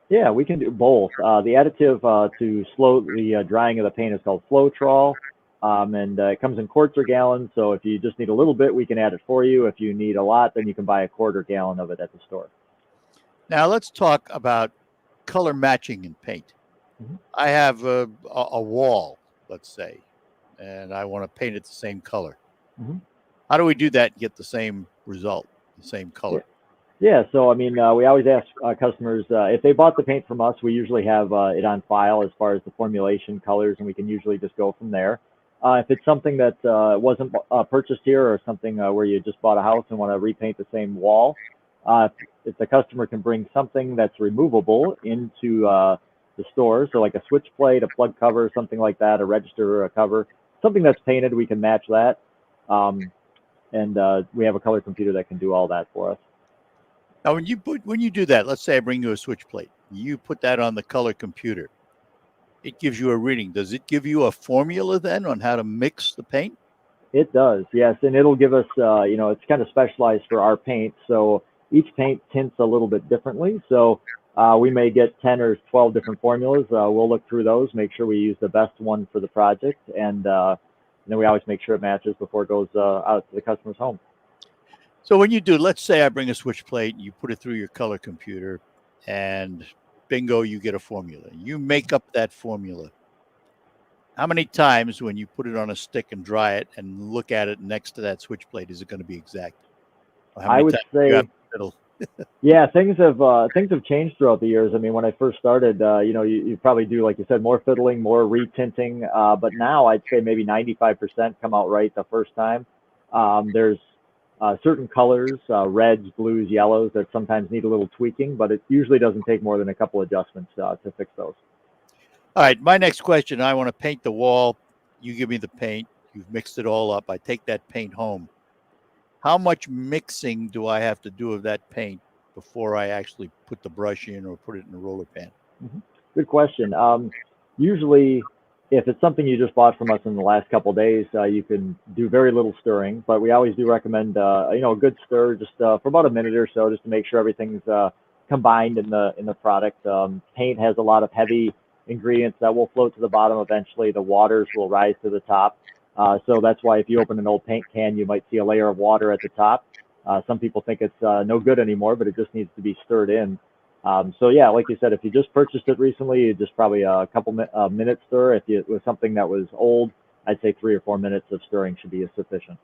Yeah, we can do both. The additive to slow the drying of the paint is called Floetrol, and it comes in quarts or gallons. So if you just need a little bit, we can add it for you. If you need a lot, then you can buy a quart or gallon of it at the store. Now, let's talk about color matching in paint. Mm-hmm. I have a wall, let's say, and I want to paint it the same color. Mm-hmm. How do we do that and get the same result, the same color? Yeah, so we always ask customers if they bought the paint from us, we usually have it on file as far as the formulation, colors, and we can usually just go from there. If it's something that wasn't purchased here or something where you just bought a house and want to repaint the same wall, if the customer can bring something that's removable into the store, so like a switch plate, a plug cover, something like that, a register or a cover, something that's painted, we can match that. And we have a color computer that can do all that for us. Now, when you do that, let's say I bring you a switch plate, you put that on the color computer. It gives you a reading. Does it give you a formula then on how to mix the paint? It does, yes, and it'll give us, it's kind of specialized for our paint. So each paint tints a little bit differently. So we may get 10 or 12 different formulas. We'll look through those, make sure we use the best one for the project, and And then we always make sure it matches before it goes out to the customer's home. So when you do, let's say I bring a switch plate, you put it through your color computer, and bingo, you get a formula. You make up that formula. How many times when you put it on a stick and dry it and look at it next to that switch plate is it going to be exact? Or how many I would times do you say, have in the middle? yeah, things have changed throughout the years. I mean, when I first started, you probably do, like you said, more fiddling, more retinting. But now I'd say maybe 95% come out right the first time. There's certain colors, reds, blues, yellows, that sometimes need a little tweaking, but it usually doesn't take more than a couple adjustments to fix those. All right, my next question, I want to paint the wall. You give me the paint. You've mixed it all up. I take that paint home. How much mixing do I have to do of that paint before I actually put the brush in or put it in a roller pan? Good question. Usually, if it's something you just bought from us in the last couple of days, you can do very little stirring, but we always do recommend, a good stir just for about a minute or so, just to make sure everything's combined in the product. Paint has a lot of heavy ingredients that will float to the bottom eventually. The waters will rise to the top. So that's why if you open an old paint can, you might see a layer of water at the top. Some people think it's no good anymore, but it just needs to be stirred in. So yeah, like you said, if you just purchased it recently, just probably a couple minutes stir. If it was something that was old, I'd say 3 or 4 minutes of stirring should be sufficient.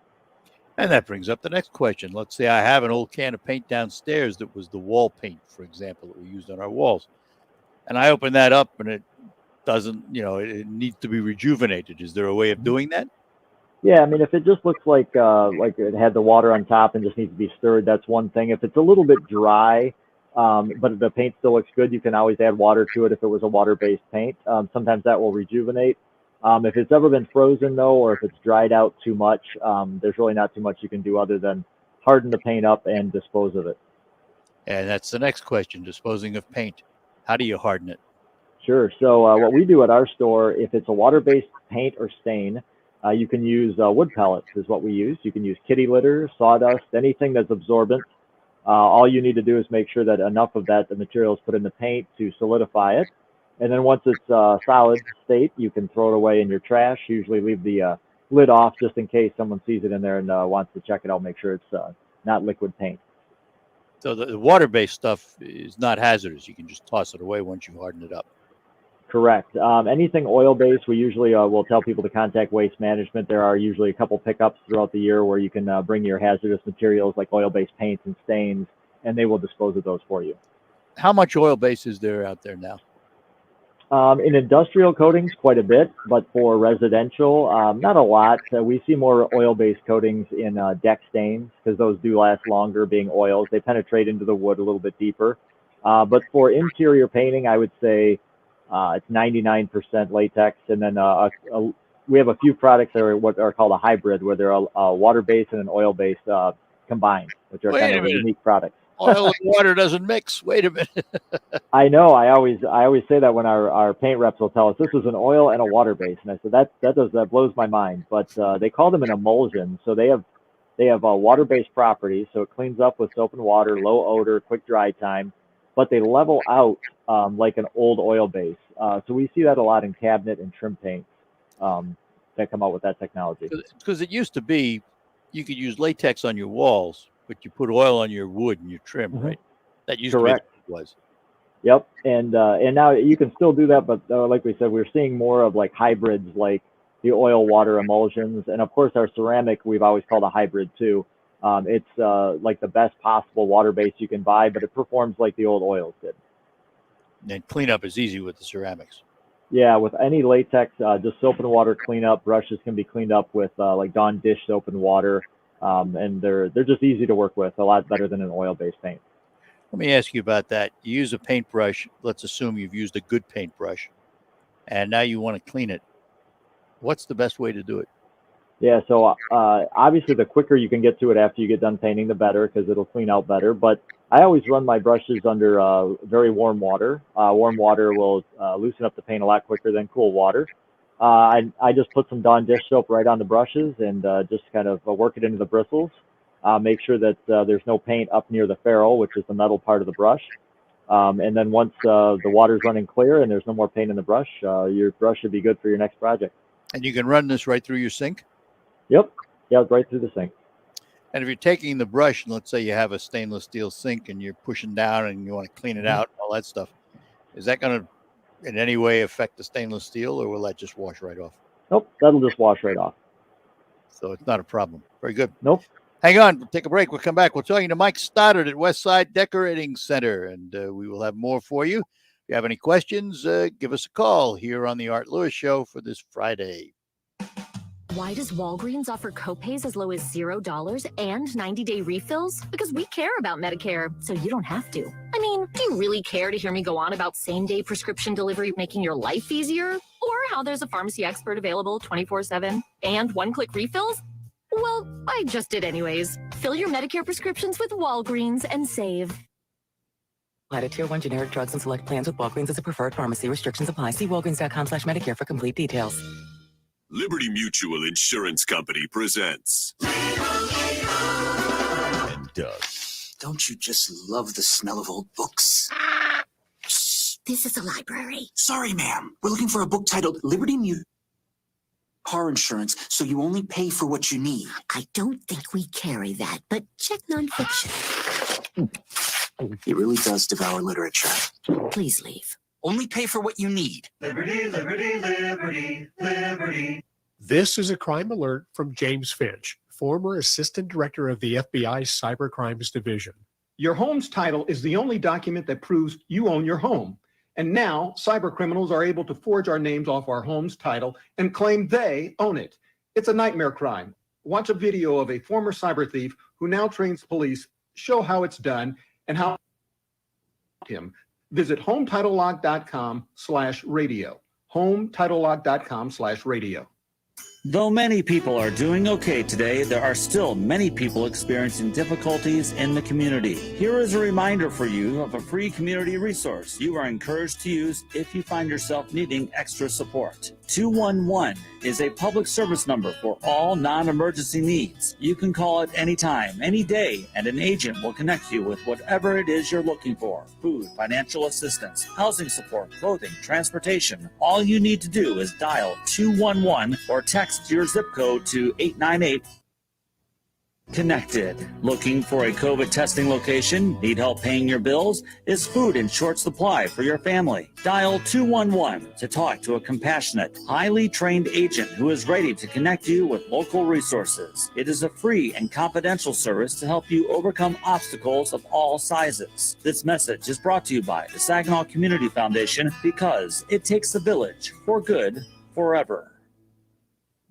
And that brings up the next question. Let's say I have an old can of paint downstairs that was the wall paint, for example, that we used on our walls. And I open that up and it doesn't, it needs to be rejuvenated. Is there a way of doing that? Yeah, I mean, if it just looks like it had the water on top and just needs to be stirred, that's one thing. If it's a little bit dry, but the paint still looks good, you can always add water to it if it was a water-based paint. Sometimes that will rejuvenate. If it's ever been frozen, though, or if it's dried out too much, there's really not too much you can do other than harden the paint up and dispose of it. And that's the next question, disposing of paint. How do you harden it? Sure. So what we do at our store, if it's a water-based paint or stain, you can use wood pellets is what we use. You can use kitty litter, sawdust, anything that's absorbent. All you need to do is make sure that enough of the material is put in the paint to solidify it. And then once it's solid state, you can throw it away in your trash. Usually leave the lid off just in case someone sees it in there and wants to check it out, make sure it's not liquid paint. So the water-based stuff is not hazardous. You can just toss it away once you harden it up. Correct. Anything oil-based, we usually will tell people to contact Waste Management. There are usually a couple pickups throughout the year where you can bring your hazardous materials like oil-based paints and stains, and they will dispose of those for you. How much oil-based is there out there now? In industrial coatings, quite a bit, but for residential, not a lot. We see more oil-based coatings in deck stains because those do last longer being oils. They penetrate into the wood a little bit deeper. But for interior painting, I would say it's 99% latex. And then we have a few products that are what are called a hybrid, where they're a water-based and an oil-based combined, which are kind of unique products. Oil and water doesn't mix. Wait a minute. I know. I always say that when our paint reps will tell us this is an oil and a water base, and I said that blows my mind. But they call them an emulsion, so they have water-based properties, so it cleans up with soap and water, low odor, quick dry time, but they level out like an old oil base. So we see that a lot in cabinet and trim paints that come out with that technology. Because it used to be you could use latex on your walls, but you put oil on your wood and your trim, right? That used Correct. to be what it was. Yep, and now you can still do that, but like we said, we're seeing more of like hybrids, like the oil water emulsions, and of course our ceramic we've always called a hybrid too. It's like the best possible water base you can buy, but it performs like the old oils did. And cleanup is easy with the ceramics. Yeah, with any latex, just soap and water cleanup. Brushes can be cleaned up with like Dawn dish soap and water, and they're just easy to work with, a lot better than an oil-based paint. Let me ask you about that. You use a paintbrush. Let's assume you've used a good paintbrush, and now you want to clean it. What's the best way to do it? Yeah, so obviously the quicker you can get to it after you get done painting, the better, because it'll clean out better. But I always run my brushes under very warm water. Warm water will loosen up the paint a lot quicker than cool water. I just put some Dawn dish soap right on the brushes and just kind of work it into the bristles. Make sure that there's no paint up near the ferrule, which is the metal part of the brush. And then once the water's running clear and there's no more paint in the brush, your brush should be good for your next project. And you can run this right through your sink? Yep. Yeah, right through the sink. And if you're taking the brush, and let's say you have a stainless steel sink and you're pushing down and you want to clean it out, all that stuff, is that going to in any way affect the stainless steel, or will that just wash right off? Nope, that'll just wash right off. So it's not a problem. Very good. Nope. Hang on. We'll take a break. We'll come back. We're talking to Mike Stoddard at Westside Decorating Center, and we will have more for you. If you have any questions, give us a call here on the Art Lewis Show for this Friday. Why does Walgreens offer copays as low as $0 and 90-day refills? Because we care about Medicare, so you don't have to. I mean, do you really care to hear me go on about same-day prescription delivery making your life easier? Or how there's a pharmacy expert available 24/7 and one-click refills? Well, I just did anyways. Fill your Medicare prescriptions with Walgreens and save. Apply to Tier 1 generic drugs and select plans with Walgreens as a preferred pharmacy. Restrictions apply. See walgreens.com/Medicare for complete details. Liberty Mutual Insurance Company presents. And Doug. Don't you just love the smell of old books? Shh, this is a library. Sorry, ma'am. We're looking for a book titled Liberty Mutual Car Insurance, so you only pay for what you need. I don't think we carry that, but check nonfiction. It really does devour literature. Please leave. Only pay for what you need. Liberty, liberty, liberty, liberty. This is a crime alert from James Finch, former Assistant Director of the FBI's Cyber Crimes Division. Your home's title is the only document that proves you own your home. And now cyber criminals are able to forge our names off our home's title and claim they own it. It's a nightmare crime. Watch a video of a former cyber thief who now trains police, show how it's done and how him. Visit HomeTitleLock.com/radio. HomeTitleLock.com/radio. Though many people are doing okay today, there are still many people experiencing difficulties in the community. Here is a reminder for you of a free community resource you are encouraged to use if you find yourself needing extra support. 211 is a public service number for all non-emergency needs. You can call it anytime, any day, and an agent will connect you with whatever it is you're looking for. Food, financial assistance, housing support, clothing, transportation. All you need to do is dial 211 or text your zip code to 898. Connected. Looking for a COVID testing location? Need help paying your bills? Is food in short supply for your family? Dial 211 to talk to a compassionate, highly trained agent who is ready to connect you with local resources. It is a free and confidential service to help you overcome obstacles of all sizes. This message is brought to you by the Saginaw Community Foundation, because it takes a village for good forever.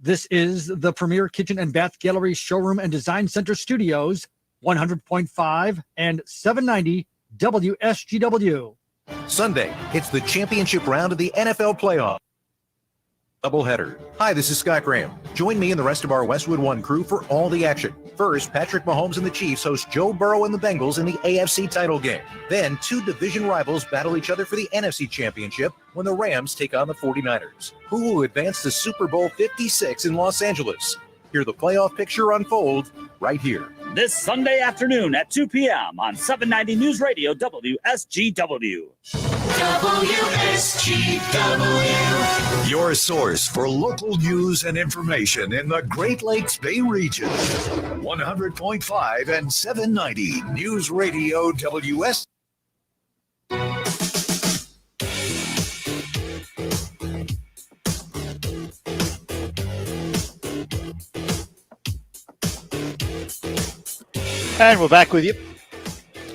This is the Premier Kitchen and Bath Gallery Showroom and Design Center Studios, 100.5 and 790 WSGW. Sunday, it's the championship round of the NFL playoff doubleheader. Hi, this is Scott Graham. Join me and the rest of our Westwood One crew for all the action. First, Patrick Mahomes and the Chiefs host Joe Burrow and the Bengals in the AFC title game. Then, two division rivals battle each other for the NFC championship when the Rams take on the 49ers. Who will advance to Super Bowl 56 in Los Angeles? Hear the playoff picture unfold right here. This Sunday afternoon at 2 p.m. on 790 News Radio WSGW. WSGW. Your source for local news and information in the Great Lakes Bay region. 100.5 and 790 News Radio WS. And we're back with you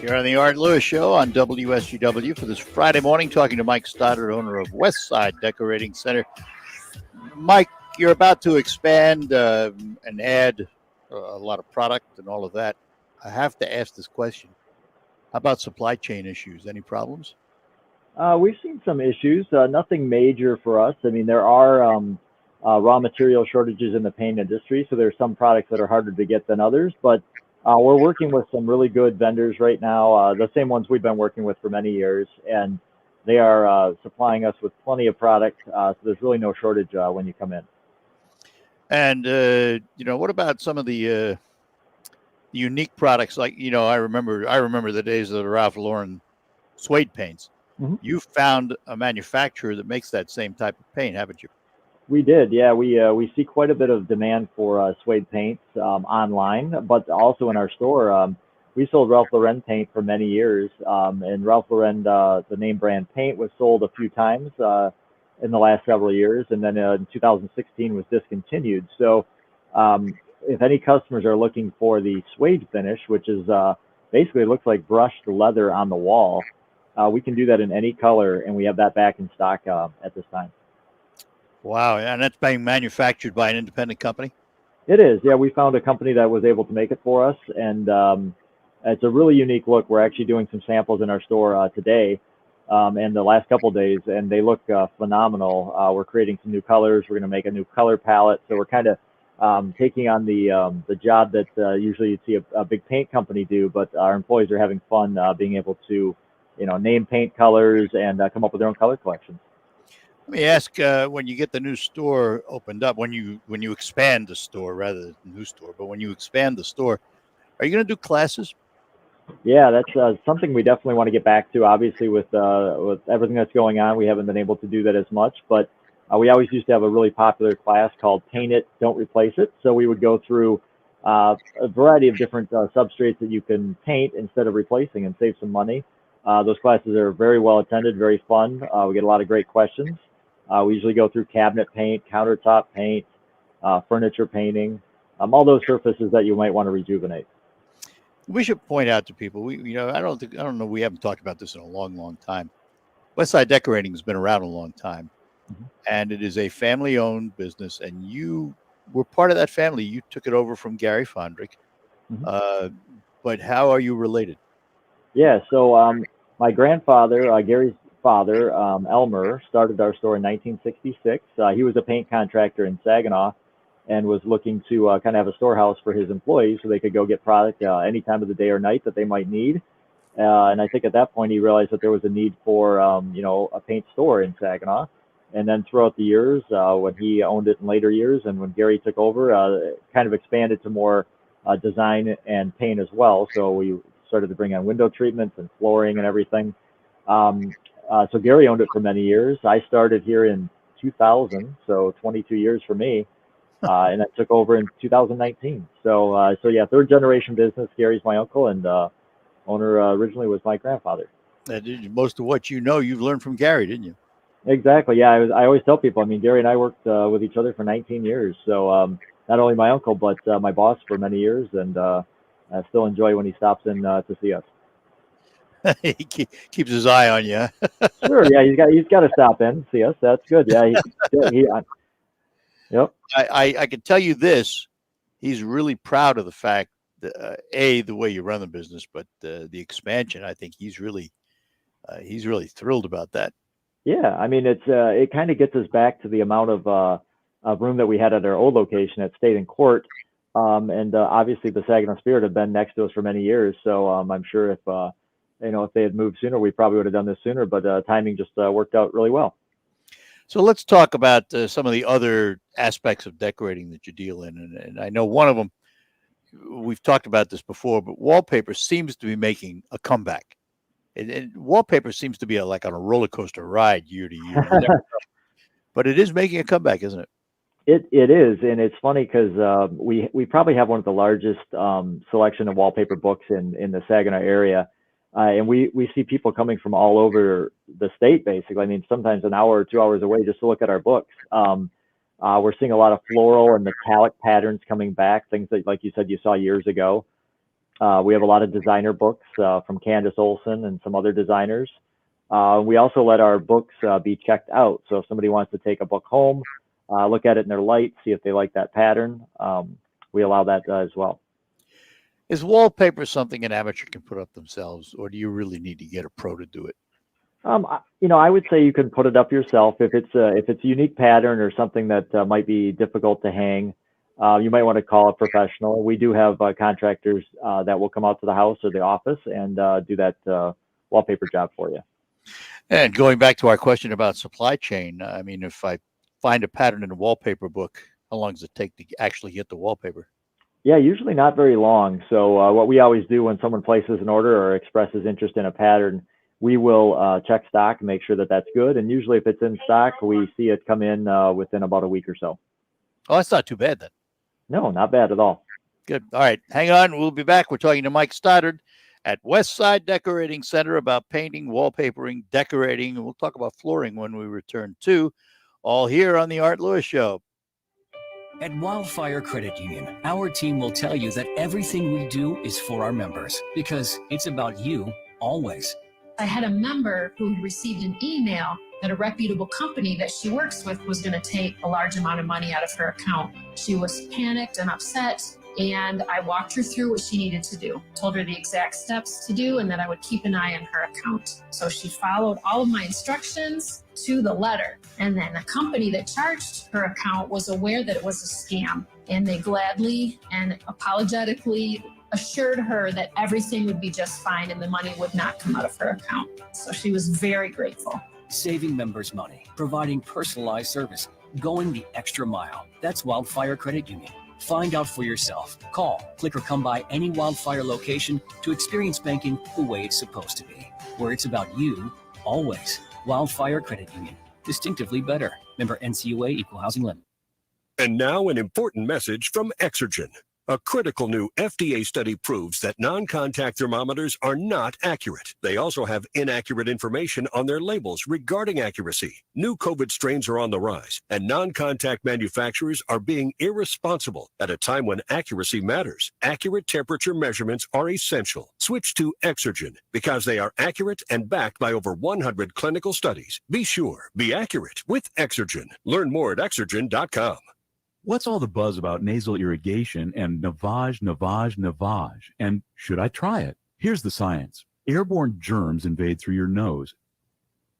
here on the Art Lewis Show on WSGW for this Friday morning, talking to Mike Stoddard, owner of Westside Decorating Center. Mike, you're about to expand and add a lot of product and all of that. I have to ask this question. How about supply chain issues? Any problems? We've seen some issues, nothing major for us. I mean, there are raw material shortages in the paint industry, so there's some products that are harder to get than others, but we're working with some really good vendors right now, the same ones we've been working with for many years, and they are supplying us with plenty of product, so there's really no shortage when you come in. And, what about some of the unique products? Like, I remember the days of the Ralph Lauren suede paints. Mm-hmm. You found a manufacturer that makes that same type of paint, haven't you? We did, yeah. We see quite a bit of demand for Suede paints online, but also in our store. We sold Ralph Lauren paint for many years, and Ralph Lauren, the name brand paint, was sold a few times in the last several years, and then in 2016 was discontinued. So if any customers are looking for the Suede finish, which is basically looks like brushed leather on the wall, we can do that in any color, and we have that back in stock at this time. Wow, and that's being manufactured by an independent company? It is, yeah. We found a company that was able to make it for us, and it's a really unique look. We're actually doing some samples in our store today and the last couple of days, and they look phenomenal. We're creating some new colors. We're going to make a new color palette, so we're kind of taking on the job that usually you'd see a big paint company do, but our employees are having fun being able to, name paint colors and come up with their own color collections. Let me ask, when you get the new store opened up, when you expand the store, rather than new store, but when you expand the store, are you going to do classes? Yeah, that's something we definitely want to get back to. Obviously, with everything that's going on, we haven't been able to do that as much, but we always used to have a really popular class called Paint It, Don't Replace It. So we would go through a variety of different substrates that you can paint instead of replacing and save some money. Those classes are very well attended, very fun. We get a lot of great questions. We usually go through cabinet paint, countertop paint, furniture painting, all those surfaces that you might want to rejuvenate. We should point out to people, I don't know, we haven't talked about this in a long, long time. Westside Decorating has been around a long time, and it is a family-owned business, and you were part of that family. You took it over from Gary Fondrick, but how are you related? Yeah, so my grandfather, Gary's father, Elmer, started our store in 1966. He was a paint contractor in Saginaw and was looking to kind of have a storehouse for his employees so they could go get product any time of the day or night that they might need. And I think at that point he realized that there was a need for, a paint store in Saginaw. And then throughout the years, when he owned it in later years and when Gary took over, it kind of expanded to more design and paint as well. So we started to bring on window treatments and flooring and everything. So Gary owned it for many years. I started here in 2000, so 22 years for me, and I took over in 2019. So yeah, third generation business. Gary's my uncle, and owner originally was my grandfather. Most of what you've learned from Gary, didn't you? Exactly. Yeah, I always tell people. I mean, Gary and I worked with each other for 19 years. So not only my uncle, but my boss for many years, and I still enjoy when he stops in to see us. He keeps his eye on you. Sure, yeah, he's got to stop in, see us. That's good. Yeah, yep. I can tell you this: he's really proud of the fact that the way you run the business, but the expansion. I think he's really thrilled about that. Yeah, I mean, it kind of gets us back to the amount of room that we had at our old location at State and Court, and obviously the Saginaw Spirit have been next to us for many years. So I'm sure if they had moved sooner, we probably would have done this sooner, but timing just worked out really well. So let's talk about some of the other aspects of decorating that you deal in. And I know one of them, we've talked about this before, but wallpaper seems to be making a comeback. And wallpaper seems to be like on a roller coaster ride year to year. But it is making a comeback, isn't it? It is, and it's funny because we probably have one of the largest selection of wallpaper books in the Saginaw area. And we see people coming from all over the state, basically. I mean, sometimes an hour or 2 hours away just to look at our books. We're seeing a lot of floral and metallic patterns coming back, things that, like you said, you saw years ago. We have a lot of designer books from Candace Olson and some other designers. We also let our books be checked out. So if somebody wants to take a book home, look at it in their light, see if they like that pattern, we allow that as well. Is wallpaper something an amateur can put up themselves, or do you really need to get a pro to do it? I would say you can put it up yourself if it's a unique pattern or something that might be difficult to hang. You might want to call a professional. We do have contractors that will come out to the house or the office and do that wallpaper job for you. And going back to our question about supply chain, I mean, if I find a pattern in a wallpaper book, how long does it take to actually get the wallpaper? Yeah, usually not very long. So what we always do when someone places an order or expresses interest in a pattern, we will check stock and make sure that that's good. And usually if it's in stock, we see it come in within about a week or so. Oh, that's not too bad then. No, not bad at all. Good. All right. Hang on. We'll be back. We're talking to Mike Stoddard at Westside Decorating Center about painting, wallpapering, decorating. And we'll talk about flooring when we return too. All here on the Art Lewis Show. At Wildfire Credit Union, our team will tell you that everything we do is for our members because it's about you always. I had a member who received an email that a reputable company that she works with was going to take a large amount of money out of her account. She was panicked and upset, and I walked her through what she needed to do, told her the exact steps to do, and that I would keep an eye on her account. So she followed all of my instructions to the letter. And then the company that charged her account was aware that it was a scam, and they gladly and apologetically assured her that everything would be just fine and the money would not come out of her account. So she was very grateful. Saving members money, providing personalized service, going the extra mile. That's Wildfire Credit Union. Find out for yourself. Call, click, or come by any Wildfire location to experience banking the way it's supposed to be, where it's about you always. Wildfire Credit Union. Distinctively better. Member NCUA Equal Housing Limited. And now an important message from Exergen. A critical new FDA study proves that non-contact thermometers are not accurate. They also have inaccurate information on their labels regarding accuracy. New COVID strains are on the rise, and non-contact manufacturers are being irresponsible at a time when accuracy matters. Accurate temperature measurements are essential. Switch to Exergen because they are accurate and backed by over 100 clinical studies. Be sure, be accurate with Exergen. Learn more at Exergen.com. What's all the buzz about nasal irrigation and Navage? And should I try it? Here's the science. Airborne germs invade through your nose.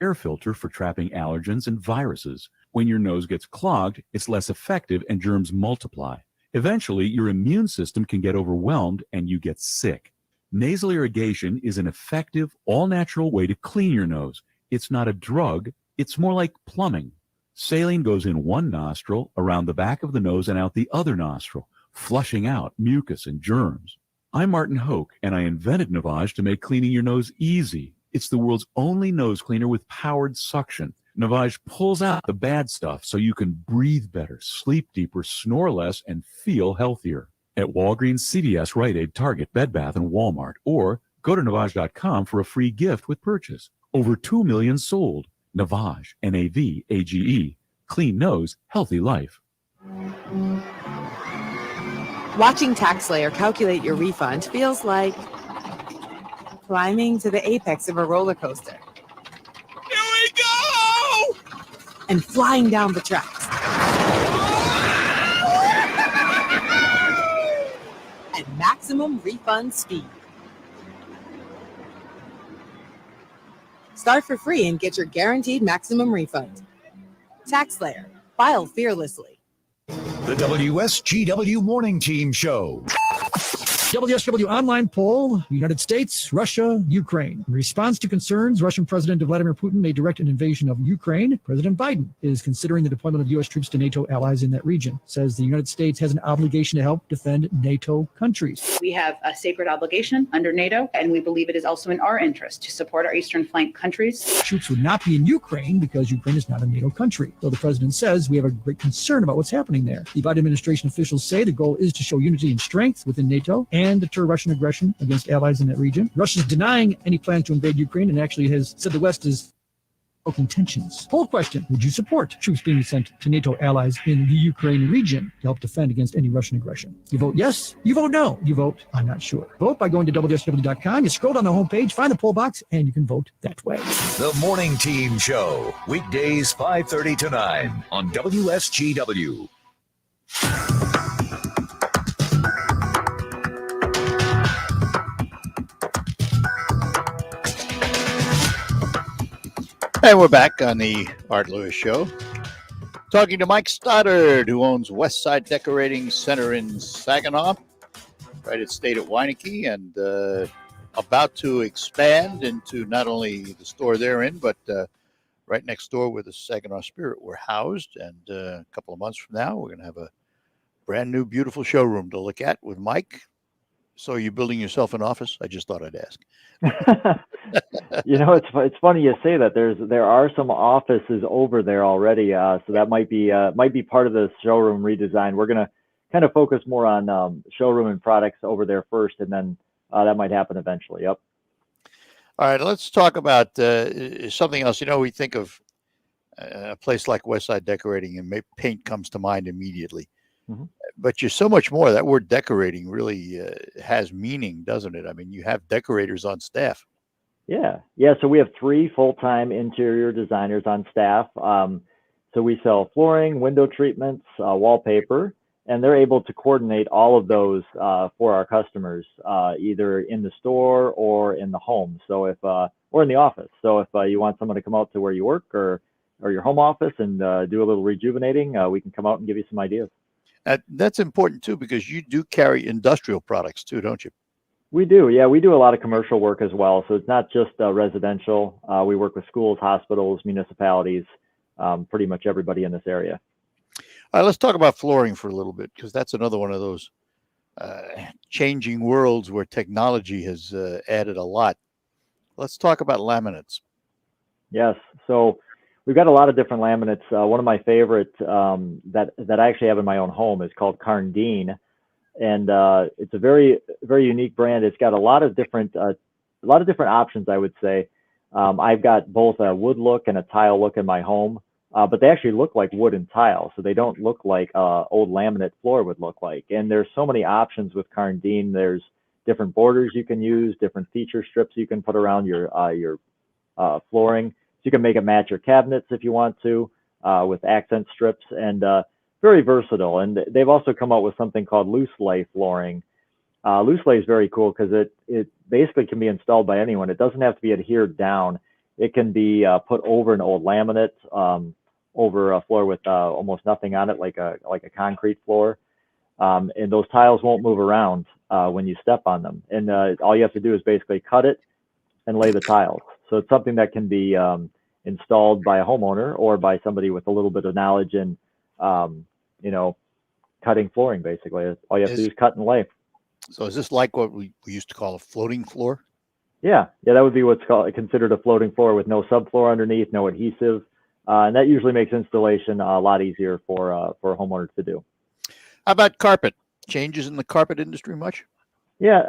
Air filter for trapping allergens and viruses. When your nose gets clogged, it's less effective and germs multiply. Eventually, your immune system can get overwhelmed and you get sick. Nasal irrigation is an effective, all-natural way to clean your nose. It's not a drug. It's more like plumbing. Saline goes in one nostril, around the back of the nose, and out the other nostril, flushing out mucus and germs. I'm Martin Hoke, and I invented Navage to make cleaning your nose easy. It's the world's only nose cleaner with powered suction. Navage pulls out the bad stuff so you can breathe better, sleep deeper, snore less, and feel healthier. At Walgreens, CVS, Rite Aid, Target, Bed Bath, and Walmart. Or go to Navage.com for a free gift with purchase. Over 2 million sold. Navage, Navage, clean nose, healthy life. Watching TaxSlayer calculate your refund feels like climbing to the apex of a roller coaster. Here we go! And flying down the tracks. At maximum refund speed. Start for free and get your guaranteed maximum refund. TaxSlayer. File fearlessly. The WSGW Morning Team Show. WSW online poll, United States, Russia, Ukraine. In response to concerns, Russian President Vladimir Putin may direct an invasion of Ukraine. President Biden is considering the deployment of U.S. troops to NATO allies in that region. Says the United States has an obligation to help defend NATO countries. We have a sacred obligation under NATO, and we believe it is also in our interest to support our eastern flank countries. Troops would not be in Ukraine because Ukraine is not a NATO country. Though the president says we have a great concern about what's happening there. The Biden administration officials say the goal is to show unity and strength within NATO and deter Russian aggression against allies in that region. Russia's denying any plans to invade Ukraine and actually has said the West is provoking tensions. Poll question: would you support troops being sent to NATO allies in the Ukraine region to help defend against any Russian aggression? You vote yes, you vote no, you vote I'm not sure. Vote by going to WSW.com. You scroll down the homepage, find the poll box, and you can vote that way. The Morning Team Show, weekdays 5:30 to 9 on WSGW. And we're back on the Art Lewis Show, talking to Mike Stoddard, who owns Westside Decorating Center in Saginaw, right at State at Weineke, and about to expand into not only the store they're in, but right next door where the Saginaw Spirit were housed. And a couple of months from now, we're going to have a brand new, beautiful showroom to look at with Mike. So are you building yourself an office? I just thought I'd ask. It's funny you say that. There are some offices over there already, so that might be part of the showroom redesign. We're gonna kind of focus more on showroom and products over there first, and then that might happen eventually. Yep. All right, let's talk about something else. We think of a place like Westside Decorating, and paint comes to mind immediately. Mm-hmm. But you're so much more. That word decorating really has meaning, doesn't it? I mean, you have decorators on staff. Yeah. So we have 3 full-time interior designers on staff. So we sell flooring, window treatments, wallpaper, and they're able to coordinate all of those for our customers, either in the store or in the home. So or in the office. So if you want someone to come out to where you work or your home office and do a little rejuvenating, we can come out and give you some ideas. That's important too, because you do carry industrial products too, don't you? We do. Yeah, we do a lot of commercial work as well. So it's not just residential. We work with schools, hospitals, municipalities, pretty much everybody in this area. All right, let's talk about flooring for a little bit, because that's another one of those changing worlds where technology has added a lot. Let's talk about laminates. Yes. So we've got a lot of different laminates. One of my favorites that I actually have in my own home is called Carndine, and it's a very, very unique brand. It's got a lot of different options, I would say. I've got both a wood look and a tile look in my home, but they actually look like wood and tile, so they don't look like old laminate floor would look like. And there's so many options with Carndine. There's different borders you can use, different feature strips you can put around your flooring. You can make it match your cabinets if you want to, with accent strips, and very versatile. And they've also come out with something called loose lay flooring. Loose lay is very cool because it basically can be installed by anyone. It doesn't have to be adhered down. It can be put over an old laminate, over a floor with almost nothing on it, like a concrete floor. And those tiles won't move around when you step on them. And all you have to do is basically cut it and lay the tiles. So it's something that can be installed by a homeowner or by somebody with a little bit of knowledge in, cutting flooring, basically. All you have to do is cut and lay. So is this like what we used to call a floating floor? Yeah, that would be what's considered a floating floor with no subfloor underneath, no adhesive. And that usually makes installation a lot easier for a homeowner to do. How about carpet? Changes in the carpet industry much? Yeah,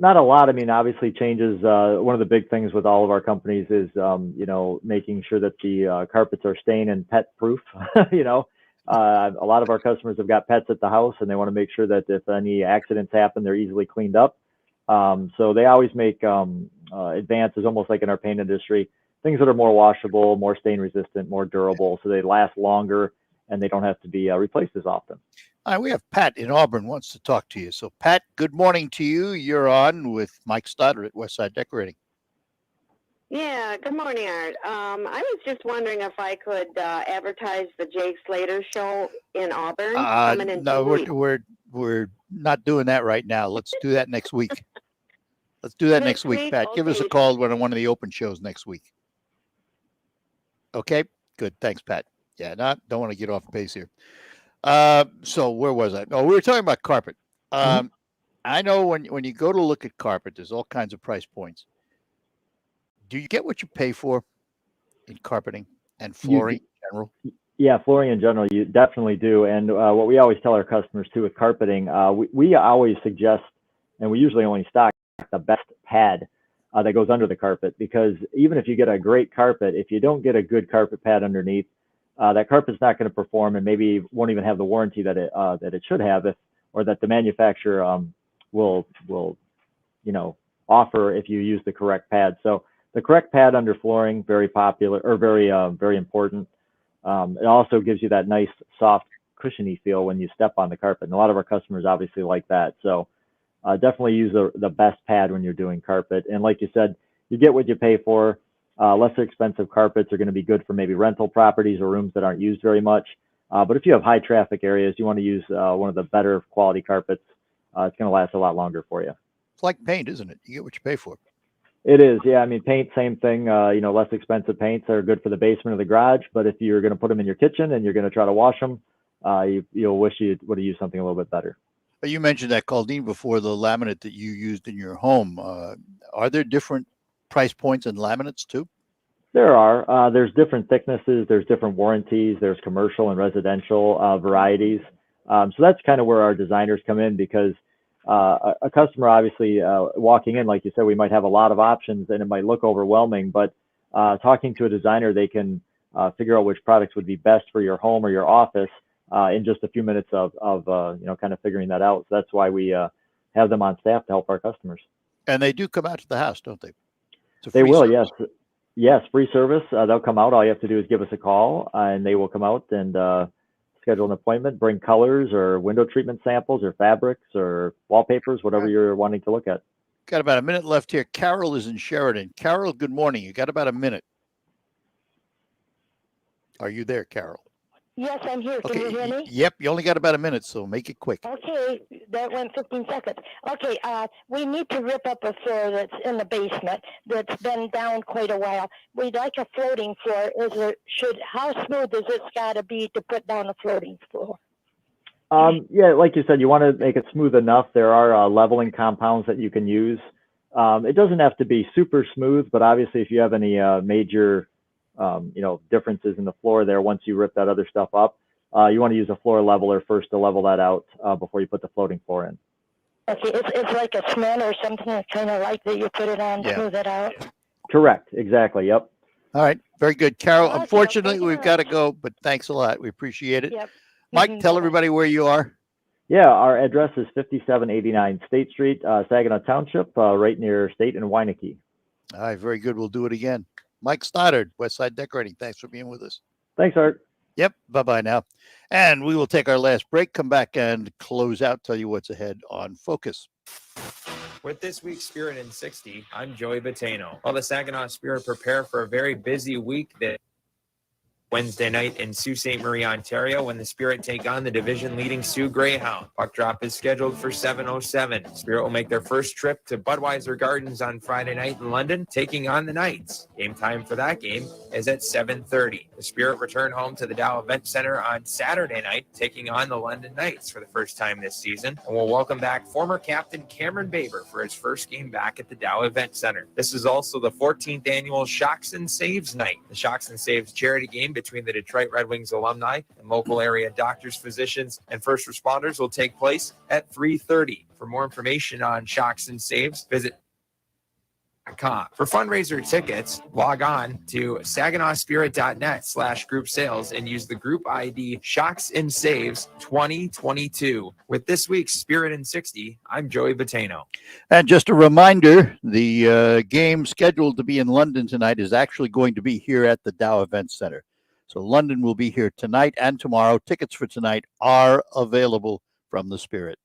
not a lot. I mean, obviously changes. One of the big things with all of our companies is, making sure that the carpets are stain and pet proof. A lot of our customers have got pets at the house, and they want to make sure that if any accidents happen, they're easily cleaned up. So they always make advances, almost like in our paint industry, things that are more washable, more stain resistant, more durable, so they last longer and they don't have to be replaced as often. We have Pat in Auburn wants to talk to you. So Pat, good morning to you. You're on with Mike Stoddard at Westside Decorating. Yeah, good morning, Art. I was just wondering if I could advertise the Jake Slater show in Auburn. No, we're not doing that right now. Let's do that next week. Let's do that next week, Pat. Give us a call when one of the open shows next week. Okay, good. Thanks, Pat. Yeah, don't want to get off base here. So where was I? Oh, we were talking about carpet. I know when you go to look at carpet, there's all kinds of price points. Do you get what you pay for in carpeting and flooring in general? Yeah, flooring in general, you definitely do. And what we always tell our customers too with carpeting, we always suggest, and we usually only stock the best pad that goes under the carpet, because even if you get a great carpet, if you don't get a good carpet pad underneath, that carpet's not going to perform, and maybe won't even have the warranty that it should have, or that the manufacturer will offer if you use the correct pad. So the correct pad under flooring, very popular, or very important. It also gives you that nice, soft, cushiony feel when you step on the carpet. And a lot of our customers obviously like that. So definitely use the best pad when you're doing carpet. And like you said, you get what you pay for. Lesser expensive carpets are going to be good for maybe rental properties or rooms that aren't used very much. But if you have high traffic areas, you want to use one of the better quality carpets. It's going to last a lot longer for you. It's like paint, isn't it? You get what you pay for. It is, yeah. I mean, paint, same thing. Less expensive paints are good for the basement or the garage. But if you're going to put them in your kitchen and you're going to try to wash them, you'll wish you would have used something a little bit better. You mentioned that Caldine before, the laminate that you used in your home. Are there different price points in laminates too? There are. There's different thicknesses. There's different warranties. There's commercial and residential varieties. So that's kind of where our designers come in, because a customer, obviously, walking in, like you said, we might have a lot of options and it might look overwhelming, but talking to a designer, they can figure out which products would be best for your home or your office in just a few minutes of kind of figuring that out. So that's why we have them on staff to help our customers. And they do come out to the house, don't they? They will, service. yes. Yes, free service. They'll come out. All you have to do is give us a call, and they will come out and schedule an appointment, bring colors or window treatment samples or fabrics or wallpapers, whatever you're wanting to look at. Got about a minute left here. Carol is in Sheridan. Carol, good morning. You got about a minute. Are you there, Carol? Yes, I'm here. Can you hear me? Yep, you only got about a minute, so make it quick. Okay, that went 15 seconds. Okay, we need to rip up a floor that's in the basement that's been down quite a while. We'd like a floating floor. How smooth is it got to be to put down a floating floor? Yeah, like you said, you want to make it smooth enough. There are leveling compounds that you can use. It doesn't have to be super smooth, but obviously if you have any major differences in the floor there, once you rip that other stuff up, you want to use a floor leveler first to level that out before you put the floating floor in. Okay, it's like a cement or something kind of like that you put it on, smooth it out. Correct, exactly, yep. All right, very good. Carol, Okay, unfortunately, we've got to go, but thanks a lot. We appreciate it. Yep. Mike, tell everybody where you are. Yeah, our address is 5789 State Street, Saginaw Township, right near State and Weineke. All right, very good. We'll do it again. Mike Stoddard, Westside Decorating. Thanks for being with us. Thanks, Art. Yep. Bye-bye now. And we will take our last break, come back and close out, tell you what's ahead on Focus. With this week's Spirit in 60, I'm Joey Batano. While the Saginaw Spirit prepare for a very busy week that Wednesday night in Sault Ste. Marie, Ontario, when the Spirit take on the division-leading Sioux Greyhound. Puck drop is scheduled for 7:07. Spirit will make their first trip to Budweiser Gardens on Friday night in London, taking on the Knights. Game time for that game is at 7:30. The Spirit return home to the Dow Event Center on Saturday night, taking on the London Knights for the first time this season, and will welcome back former captain Cameron Baber for his first game back at the Dow Event Center. This is also the 14th annual Shocks and Saves night. The Shocks and Saves charity game between the Detroit Red Wings alumni and local area doctors, physicians, and first responders will take place at 3:30. For more information on Shocks and Saves, visit For fundraiser tickets, log on to saginawspirit.net/group sales and use the group ID Shocks and Saves 2022. With this week's Spirit in 60, I'm Joey Batano. And just a reminder, the game scheduled to be in London tonight is actually going to be here at the Dow Event Center. So London will be here tonight and tomorrow. Tickets for tonight are available from the Spirit.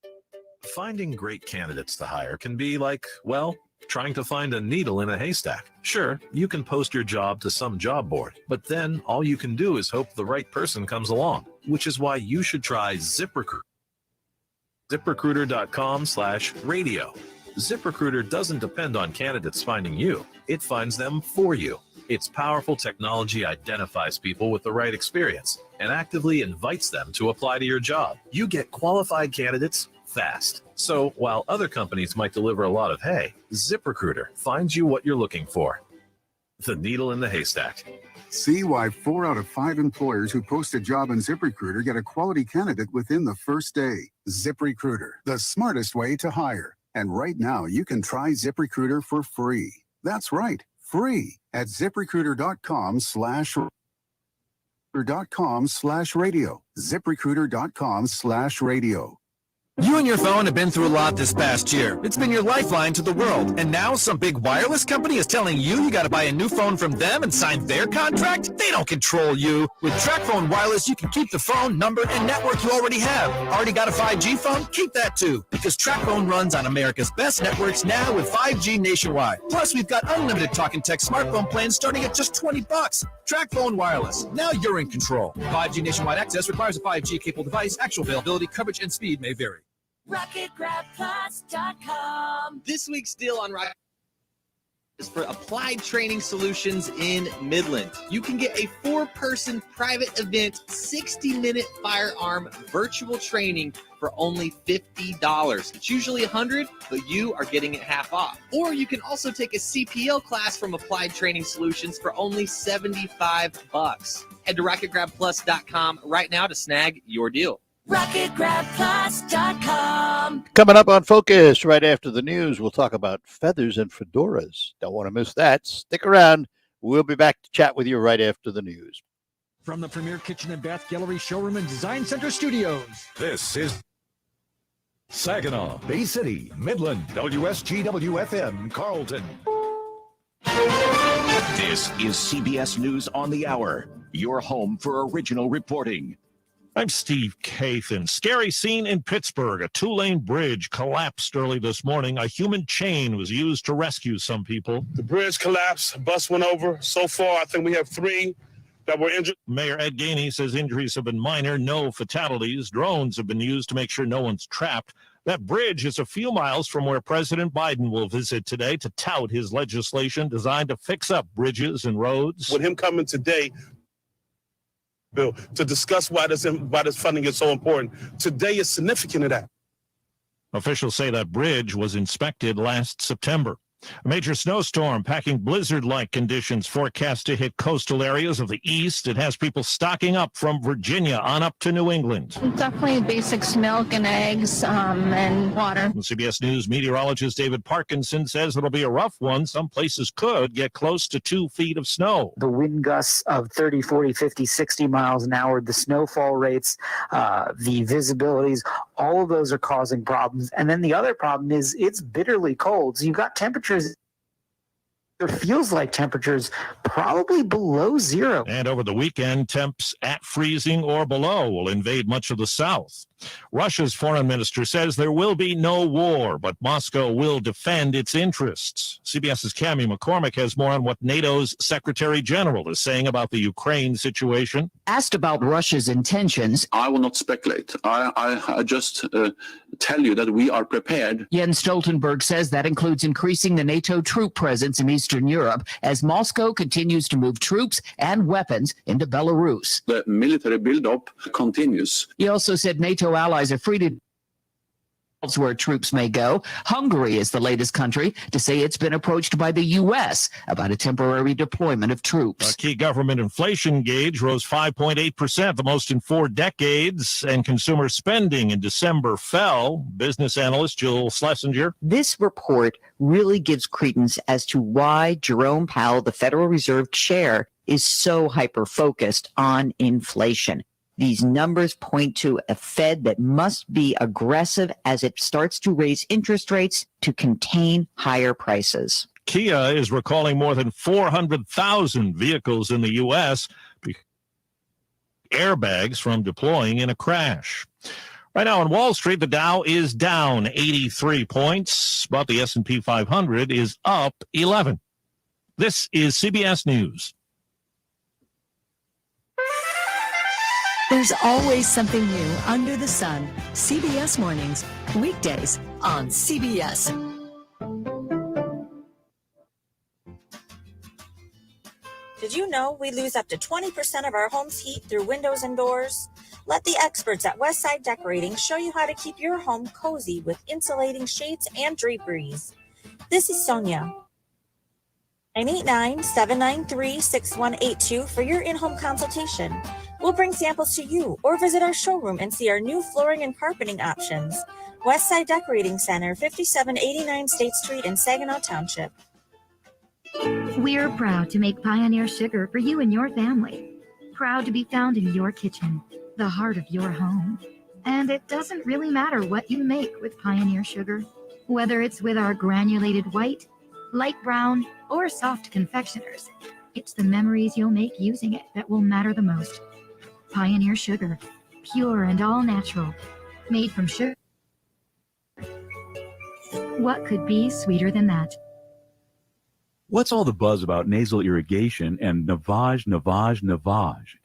Finding great candidates to hire can be like, well, trying to find a needle in a haystack. Sure, you can post your job to some job board, but then all you can do is hope the right person comes along, which is why you should try ZipRecruiter. ZipRecruiter.com/radio. ZipRecruiter doesn't depend on candidates finding you. It finds them for you. Its powerful technology identifies people with the right experience and actively invites them to apply to your job. You get qualified candidates fast. So while other companies might deliver a lot of hay, ZipRecruiter finds you what you're looking for. The needle in the haystack. See why 4 out of 5 employers who post a job on ZipRecruiter get a quality candidate within the first day. ZipRecruiter, the smartest way to hire. And right now, you can try ZipRecruiter for free. That's right, free at ZipRecruiter.com/radio. ZipRecruiter.com/radio. You and your phone have been through a lot this past year. It's been your lifeline to the world. And now some big wireless company is telling you got to buy a new phone from them and sign their contract? They don't control you. With TracFone Wireless, you can keep the phone, number, and network you already have. Already got a 5G phone? Keep that too. Because TracFone runs on America's best networks now with 5G nationwide. Plus, we've got unlimited talk and text smartphone plans starting at just $20. TracFone Wireless. Now you're in control. 5G nationwide access requires a 5G capable device. Actual availability, coverage, and speed may vary. RocketGrabPlus.com. This week's deal on Rocket. is for Applied Training Solutions in Midland. You can get a 4-person private event, 60-minute firearm virtual training for only $50. It's usually $100, but you are getting it half off. Or you can also take a CPL class from Applied Training Solutions for only $75. Head to RocketGrabPlus.com right now to snag your deal. RocketGrabPlus.com. Coming up on Focus right after the news, we'll talk about feathers and fedoras. Don't want to miss that. Stick around. We'll be back to chat with you right after the news. From the Premier Kitchen and Bath Gallery Showroom and Design Center Studios. This is Saginaw, Bay City, Midland, WSGW FM, Carlton. This is CBS News on the Hour, your home for original reporting. I'm Steve Kathan. Scary scene in Pittsburgh. A 2-lane bridge collapsed early this morning. A human chain was used to rescue some people. The bridge collapsed, bus went over. So far, I think we have 3 that were injured. Mayor Ed Gainey says injuries have been minor, no fatalities. Drones have been used to make sure no one's trapped. That bridge is a few miles from where President Biden will visit today to tout his legislation designed to fix up bridges and roads. With him coming today, Bill, to discuss why this funding is so important. Today is significant of that. Officials say that bridge was inspected last September. A major snowstorm packing blizzard-like conditions forecast to hit coastal areas of the east. It has people stocking up from Virginia on up to New England. Definitely basics, milk and eggs and water. CBS News meteorologist David Parkinson says it'll be a rough one. Some places could get close to 2 feet of snow. The wind gusts of 30, 40, 50, 60 miles an hour, the snowfall rates, the visibilities, all of those are causing problems. And then the other problem is it's bitterly cold. So you've got temperatures. It feels like temperatures probably below zero. And over the weekend, temps at freezing or below will invade much of the south. Russia's foreign minister says there will be no war, but Moscow will defend its interests. CBS's Cammie McCormick has more on what NATO's Secretary General is saying about the Ukraine situation. Asked about Russia's intentions, I will not speculate. I just tell you that we are prepared. Jens Stoltenberg says that includes increasing the NATO troop presence in Eastern Europe as Moscow continues to move troops and weapons into Belarus. The military buildup continues. He also said NATO allies are free to where troops may go. Hungary is the latest country to say it's been approached by the U.S. about a temporary deployment of troops. A key government inflation gauge rose 5.8%, the most in 4 decades, and consumer spending in December fell. Business analyst Jill Schlesinger. This report really gives credence as to why Jerome Powell, the Federal Reserve chair, is so hyper-focused on inflation. These numbers point to a Fed that must be aggressive as it starts to raise interest rates to contain higher prices. Kia is recalling more than 400,000 vehicles in the U.S. because airbags from deploying in a crash. Right now on Wall Street, the Dow is down 83 points, but the S&P 500 is up 11. This is CBS News. There's always something new under the sun. CBS Mornings, weekdays on CBS. Did you know we lose up to 20% of our home's heat through windows and doors? Let the experts at Westside Decorating show you how to keep your home cozy with insulating sheets and draperies. This is Sonia. 989-793-6182 for your in-home consultation. We'll bring samples to you or visit our showroom and see our new flooring and carpeting options. Westside Decorating Center, 5789 State Street in Saginaw Township. We're proud to make Pioneer Sugar for you and your family. Proud to be found in your kitchen, the heart of your home. And it doesn't really matter what you make with Pioneer Sugar, whether it's with our granulated white, light brown, or soft confectioners. It's the memories you'll make using it that will matter the most. Pioneer Sugar, pure and all natural, made from sugar. What could be sweeter than that? What's all the buzz about nasal irrigation and navage?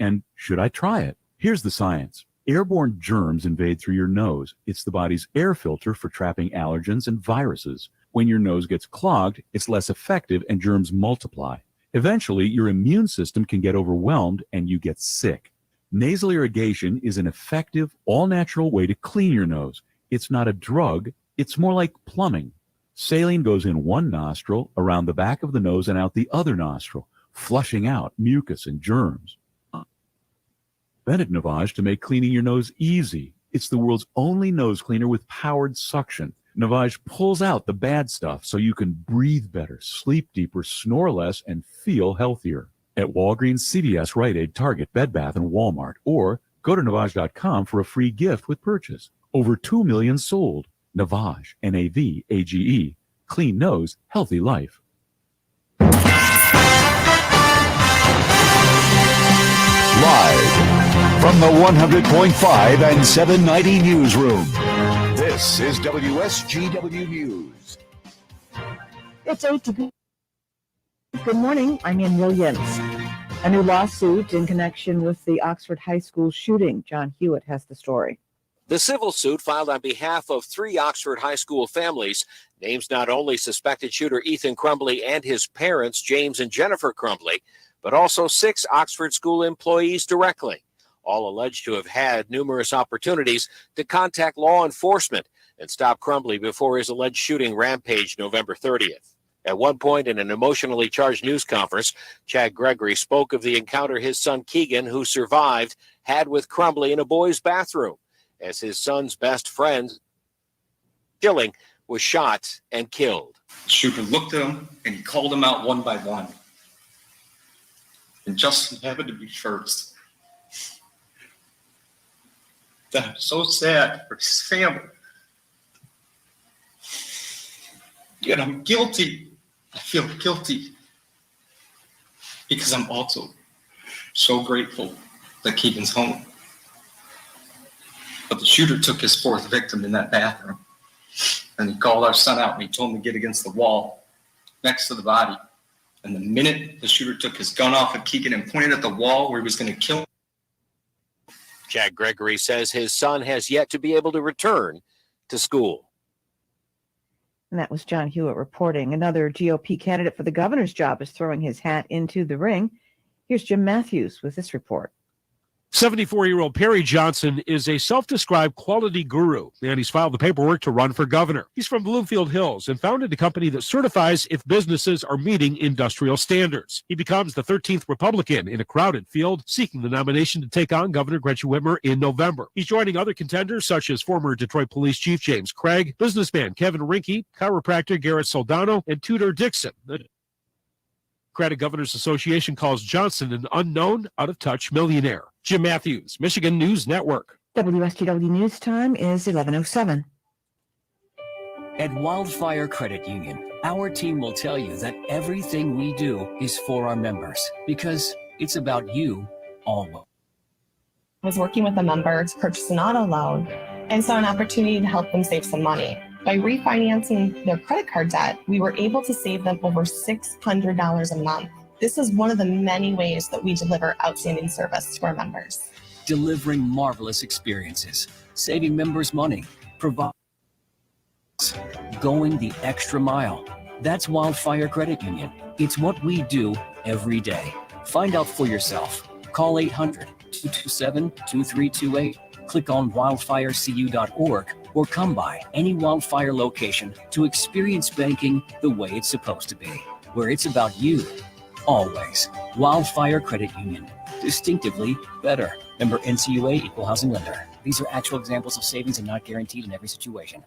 And should I try it? Here's the science. Airborne germs invade through your nose. It's the body's air filter for trapping allergens and viruses. When your nose gets clogged, it's less effective and germs multiply. Eventually, your immune system can get overwhelmed and you get sick. Nasal irrigation is an effective, all-natural way to clean your nose. It's not a drug, it's more like plumbing. Saline goes in one nostril, around the back of the nose, and out the other nostril, flushing out mucus and germs. Invented Navage to make cleaning your nose easy. It's the world's only nose cleaner with powered suction. Navage pulls out the bad stuff so you can breathe better, sleep deeper, snore less, and feel healthier. At Walgreens, CVS, Rite Aid, Target, Bed Bath, and Walmart. Or go to Navage.com for a free gift with purchase. Over 2 million sold. Navage, N-A-V-A-G-E. Clean nose, healthy life. Live from the 100.5 and 790 newsroom. This is WSGW News. It's 8 to be. Good morning. I'm Ann Williams. A new lawsuit in connection with the Oxford High School shooting. John Hewitt has the story. The civil suit filed on behalf of 3 Oxford High School families names not only suspected shooter Ethan Crumbley and his parents, James and Jennifer Crumbley, but also 6 Oxford school employees directly, all alleged to have had numerous opportunities to contact law enforcement and stop Crumbley before his alleged shooting rampage November 30th. At one point in an emotionally charged news conference, Chad Gregory spoke of the encounter his son Keegan, who survived, had with Crumbley in a boys' bathroom, as his son's best friend, Killing, was shot and killed. The shooter looked at him and he called them out one by one. And Justin happened to be first. I'm so sad for his family. Yet I'm guilty. I feel guilty. Because I'm also so grateful that Keegan's home. But the shooter took his 4th victim in that bathroom. And he called our son out and he told him to get against the wall next to the body. And the minute the shooter took his gun off of Keegan and pointed at the wall where he was going to kill him. Chad Gregory says his son has yet to be able to return to school. And that was John Hewitt reporting. Another GOP candidate for the governor's job is throwing his hat into the ring. Here's Jim Matthews with this report. 74-year-old Perry Johnson is a self-described quality guru, and he's filed the paperwork to run for governor. He's from Bloomfield Hills and founded a company that certifies if businesses are meeting industrial standards. He becomes the 13th Republican in a crowded field, seeking the nomination to take on Governor Gretchen Whitmer in November. He's joining other contenders such as former Detroit Police Chief James Craig, businessman Kevin Rinke, chiropractor Garrett Soldano, and Tudor Dixon. The Democratic Governors Association calls Johnson an unknown, out-of-touch millionaire. Jim Matthews, Michigan News Network. WSGW News Time is 11:07. At Wildfire Credit Union, our team will tell you that everything we do is for our members because it's about you always. I was working with a member to purchase an auto loan and saw an opportunity to help them save some money. By refinancing their credit card debt, we were able to save them over $600 a month. This is one of the many ways that we deliver outstanding service to our members. Delivering marvelous experiences, saving members money, providing, going the extra mile. That's Wildfire Credit Union. It's what we do every day. Find out for yourself. Call 800-227-2328. Click on wildfirecu.org or come by any Wildfire location to experience banking the way it's supposed to be, where it's about you. Always. Wildfire Credit Union. Distinctively better. Member NCUA Equal Housing Lender. These are actual examples of savings and not guaranteed in every situation.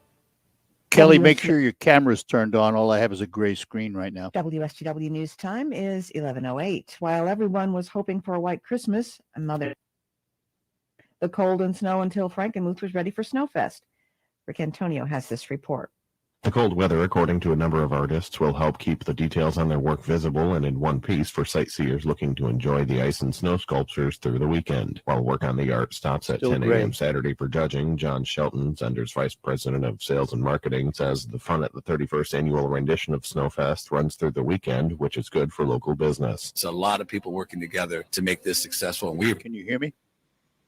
Kelly, make sure your camera's turned on. All I have is a gray screen right now. WSGW News Time is 11:08. While everyone was hoping for a white Christmas, the cold and snow until Frankenmuth was ready for Snowfest. Rick Antonio has this report. The cold weather, according to a number of artists, will help keep the details on their work visible and in one piece for sightseers looking to enjoy the ice and snow sculptures through the weekend. While work on the art stops at 10 a.m. Saturday for judging, John Shelton, Zender's Vice President of Sales and Marketing, says the fun at the 31st annual rendition of Snowfest runs through the weekend, which is good for local business. It's a lot of people working together to make this successful. And Can you hear me?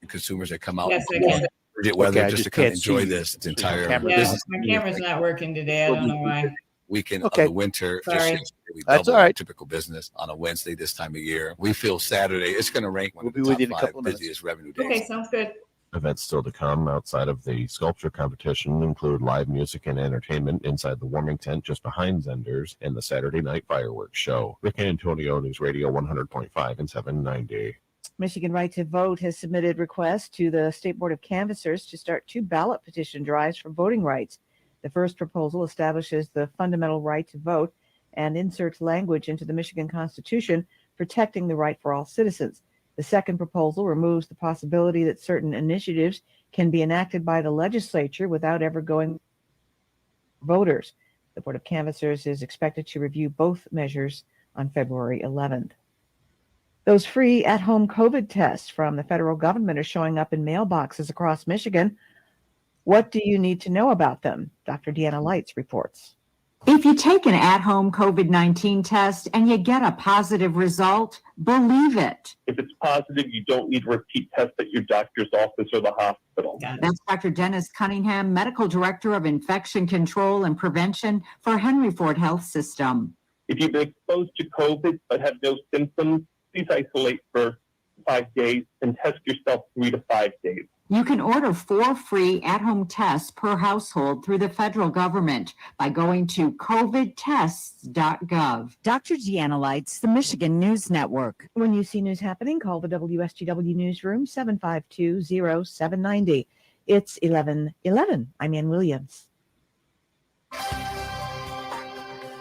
Consumers that come out. Yes, I can. Weather Okay, just to kind of enjoy this. It's entire Yeah, business. my camera's not working today. I don't know why. weekend Okay. of the winter. Sorry. Just yesterday, we That's doubled all right. our typical business on a Wednesday this time of year. We feel Saturday it's going to rank one of the We'll be with you in a top 5 couple of minutes. busiest revenue days. Okay, sounds good. Events still to come outside of the sculpture competition include live music and entertainment inside the warming tent just behind Zenders and the Saturday night fireworks show. Rick Antonio, News Radio 100.5 and 790. Michigan Right to Vote has submitted requests to the State Board of Canvassers to start 2 ballot petition drives for voting rights. The first proposal establishes the fundamental right to vote and inserts language into the Michigan Constitution protecting the right for all citizens. The second proposal removes the possibility that certain initiatives can be enacted by the legislature without ever going to voters. The Board of Canvassers is expected to review both measures on February 11th. Those free at-home COVID tests from the federal government are showing up in mailboxes across Michigan. What do you need to know about them? Dr. Deanna Lights reports. If you take an at-home COVID-19 test and you get a positive result, believe it. If it's positive, you don't need to repeat tests at your doctor's office or the hospital. That's Dr. Dennis Cunningham, Medical Director of Infection Control and Prevention for Henry Ford Health System. If you've been exposed to COVID but have no symptoms, please isolate for 5 days and test yourself 3 to 5 days. You can order 4 free at-home tests per household through the federal government by going to covidtests.gov. Dr. Deanna Lights, the Michigan News Network. When you see news happening, call the WSGW Newsroom 752-0790. It's 11:11. I'm Ann Williams.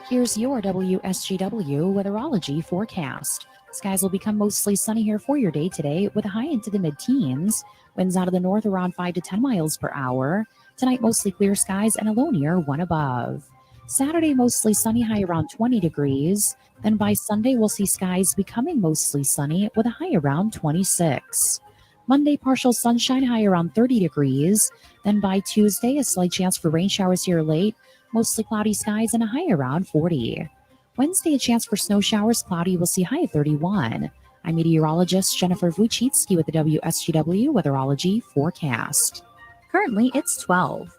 Here's your WSGW Weatherology forecast. Skies will become mostly sunny here for your day today with a high into the mid-teens. Winds out of the north around 5 to 10 miles per hour. Tonight, mostly clear skies and a low near 1 above. Saturday, mostly sunny, high around 20 degrees. Then by Sunday, we'll see skies becoming mostly sunny with a high around 26. Monday, partial sunshine, high around 30 degrees. Then by Tuesday, a slight chance for rain showers here late. Mostly cloudy skies and a high around 40. Wednesday, a chance for snow showers, cloudy, we'll see high at 31. I'm meteorologist Jennifer Vuchitsky with the WSGW Weatherology forecast. Currently, it's 12.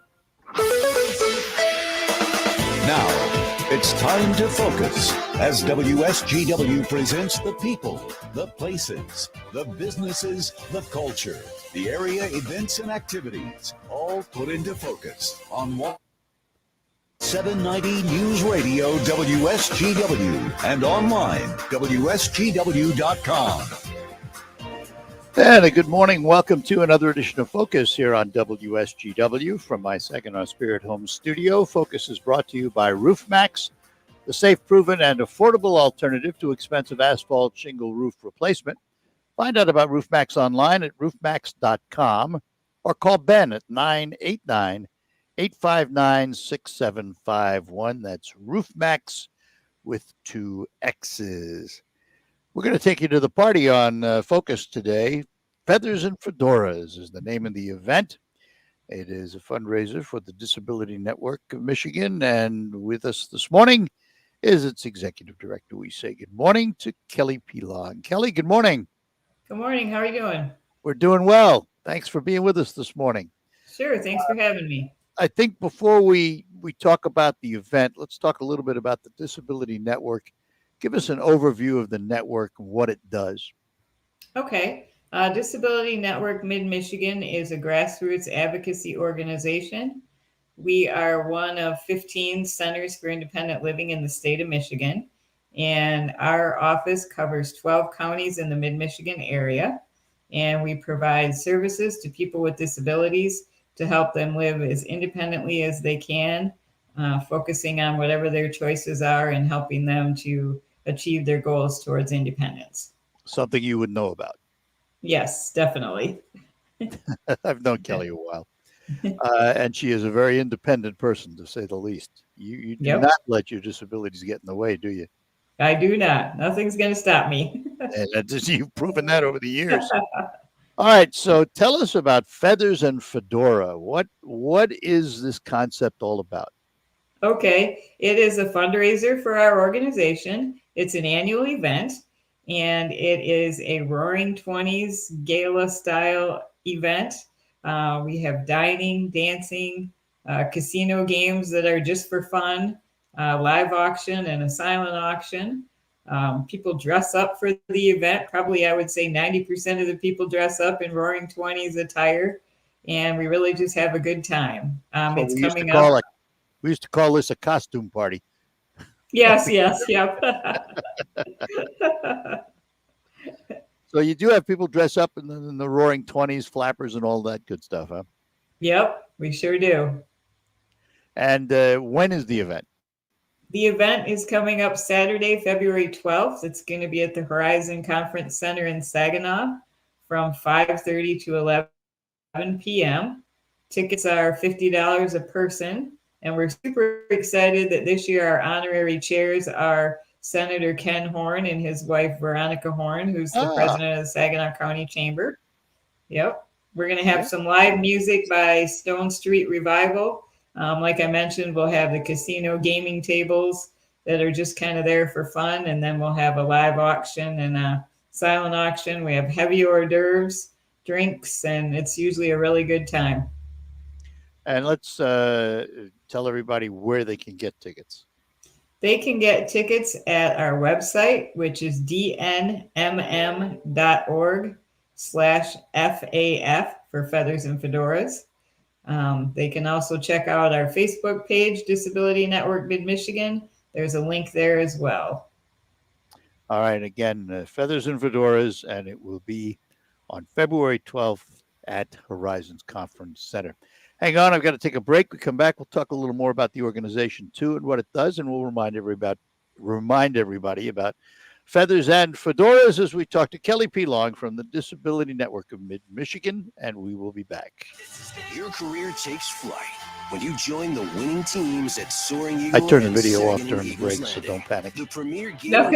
Now, it's time to focus as WSGW presents the people, the places, the businesses, the culture, the area events and activities, all put into focus on what 790 News Radio WSGW and online WSGW.com. And a good morning. Welcome to another edition of Focus here on WSGW from my second on Spirit Home studio. Focus is brought to you by RoofMax, the safe, proven, and affordable alternative to expensive asphalt shingle roof replacement. Find out about RoofMax online at roofmax.com or call Ben at 989-859-6751. That's RoofMax with 2 X's. We're going to take you to the party on Focus today. Feathers and Fedoras is the name of the event. It is a fundraiser for the Disability Network of Michigan. And with us this morning is its executive director. We say good morning to Kelly Pilon. Kelly, good morning. Good morning. How are you doing? We're doing well. Thanks for being with us this morning. Sure. Thanks for having me. I think before we talk about the event, let's talk a little bit about the Disability Network. Give us an overview of the network and what it does. Okay. Disability Network Mid-Michigan is a grassroots advocacy organization. We are one of 15 centers for independent living in the state of Michigan, and our office covers 12 counties in the Mid-Michigan area, and we provide services to people with disabilities to help them live as independently as they can, focusing on whatever their choices are and helping them to achieve their goals towards independence. Something you would know about. Yes, definitely. I've known Kelly a while. And she is a very independent person, to say the least. You do not let your disabilities get in the way, do you? I do not. Nothing's going to stop me. And you've proven that over the years. All right, so tell us about Feathers and Fedora. What is this concept all about? Okay, it is a fundraiser for our organization. It's an annual event, and it is a Roaring 20s gala-style event. We have dining, dancing, casino games that are just for fun. live auction and a silent auction. People dress up for the event. Probably, I would say 90% of the people dress up in Roaring 20s attire, and we really just have a good time. It's coming up. We used to call this a costume party. Yes, yep. So you do have people dress up in the Roaring 20s, flappers, and all that good stuff, huh? Yep, we sure do. And when is the event? The event is coming up Saturday, February 12th. It's going to be at the Horizon Conference Center in Saginaw from 5:30 to 11 p.m. Tickets are $50 a person. And we're super excited that this year our honorary chairs are Senator Ken Horn and his wife, Veronica Horn, who's the president of the Saginaw County Chamber. Yep. We're going to have some live music by Stone Street Revival. Like I mentioned, we'll have the casino gaming tables that are just kind of there for fun. And then we'll have a live auction and a silent auction. We have heavy hors d'oeuvres, drinks, and it's usually a really good time. And let's tell everybody where they can get tickets. They can get tickets at our website, which is dnmm.org/FAF for Feathers and Fedoras. They can also check out our Facebook page, Disability Network Mid-Michigan. There's a link there as well. All right. Again, Feathers and Fedoras, and it will be on February 12th at Horizons Conference Center. Hang on, I've got to take a break. We come back, we'll talk a little more about the organization too and what it does, and we'll remind everybody about Feathers and Fedoras as we talk to Kelly P. Long from the Disability Network of Mid-Michigan, and we will be back. Your career takes flight when you join the winning teams at Soaring Eagle. I turned the video off during the break, so don't panic. The premier gamer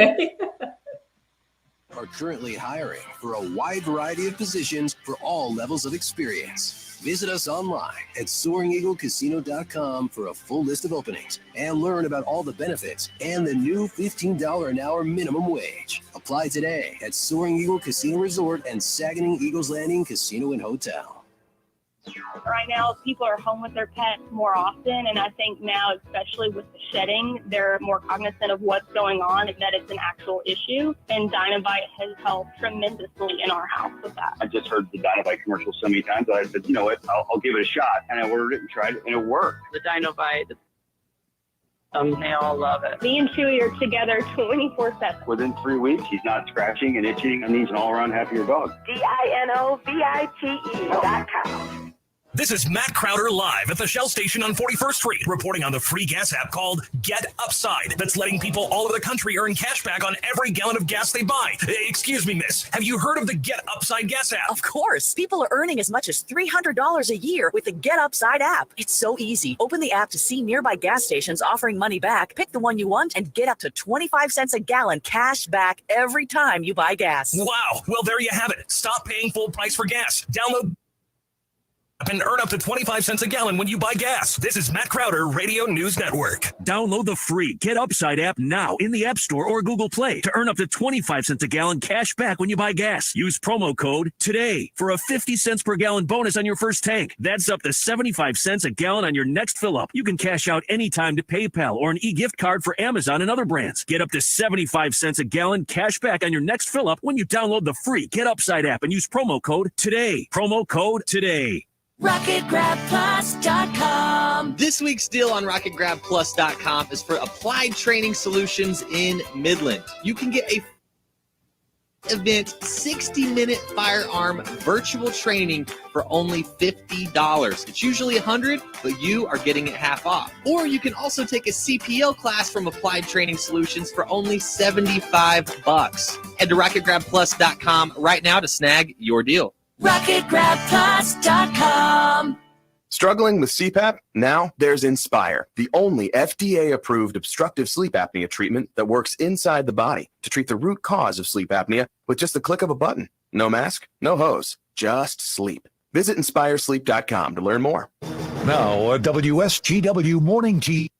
are currently hiring for a wide variety of positions for all levels of experience. Visit us online at SoaringEagleCasino.com for a full list of openings and learn about all the benefits and the new $15 an hour minimum wage. Apply today at Soaring Eagle Casino Resort and Saginaw Eagles Landing Casino and Hotel. Right now, people are home with their pets more often, and I think now, especially with the shedding, they're more cognizant of what's going on and that it's an actual issue, and Dynovite has helped tremendously in our house with that. I just heard the Dynovite commercial so many times, I said, you know what, I'll give it a shot, and I ordered it and tried it, and it worked. The Dynovite, they all love it. Me and Chewy are together 24/7. Within 3 weeks, he's not scratching and itching, and he's an all-around happier dog. DINOVITE.com. This is Matt Crowder live at the Shell station on 41st Street, reporting on the free gas app called Get Upside that's letting people all over the country earn cash back on every gallon of gas they buy. Excuse me, miss. Have you heard of the Get Upside gas app? Of course. People are earning as much as $300 a year with the Get Upside app. It's so easy. Open the app to see nearby gas stations offering money back, pick the one you want, and get up to 25 cents a gallon cash back every time you buy gas. Wow. Well, there you have it. Stop paying full price for gas. Download and earn up to 25 cents a gallon when you buy gas. This is Matt Crowder, Radio News Network. Download the free Get Upside app now in the App Store or Google Play to earn up to 25 cents a gallon cash back when you buy gas. Use promo code TODAY for a 50 cents per gallon bonus on your first tank. That's up to 75 cents a gallon on your next fill up. You can cash out anytime to PayPal or an e-gift card for Amazon and other brands. Get up to 75 cents a gallon cash back on your next fill up when you download the free Get Upside app and use promo code TODAY. Promo code TODAY. RocketGrabPlus.com. This week's deal on RocketGrabPlus.com is for Applied Training Solutions in Midland. You can get a event 60-minute firearm virtual training for only $50. It's usually $100, but you are getting it half off. Or you can also take a CPL class from Applied Training Solutions for only $75. Head to RocketGrabPlus.com right now to snag your deal. RocketGrabPlus.com. Struggling with CPAP? Now there's Inspire, the only FDA-approved obstructive sleep apnea treatment that works inside the body to treat the root cause of sleep apnea with just the click of a button. No mask, no hose, just sleep. Visit InspireSleep.com to learn more. Now, a WSGW Morning Tea.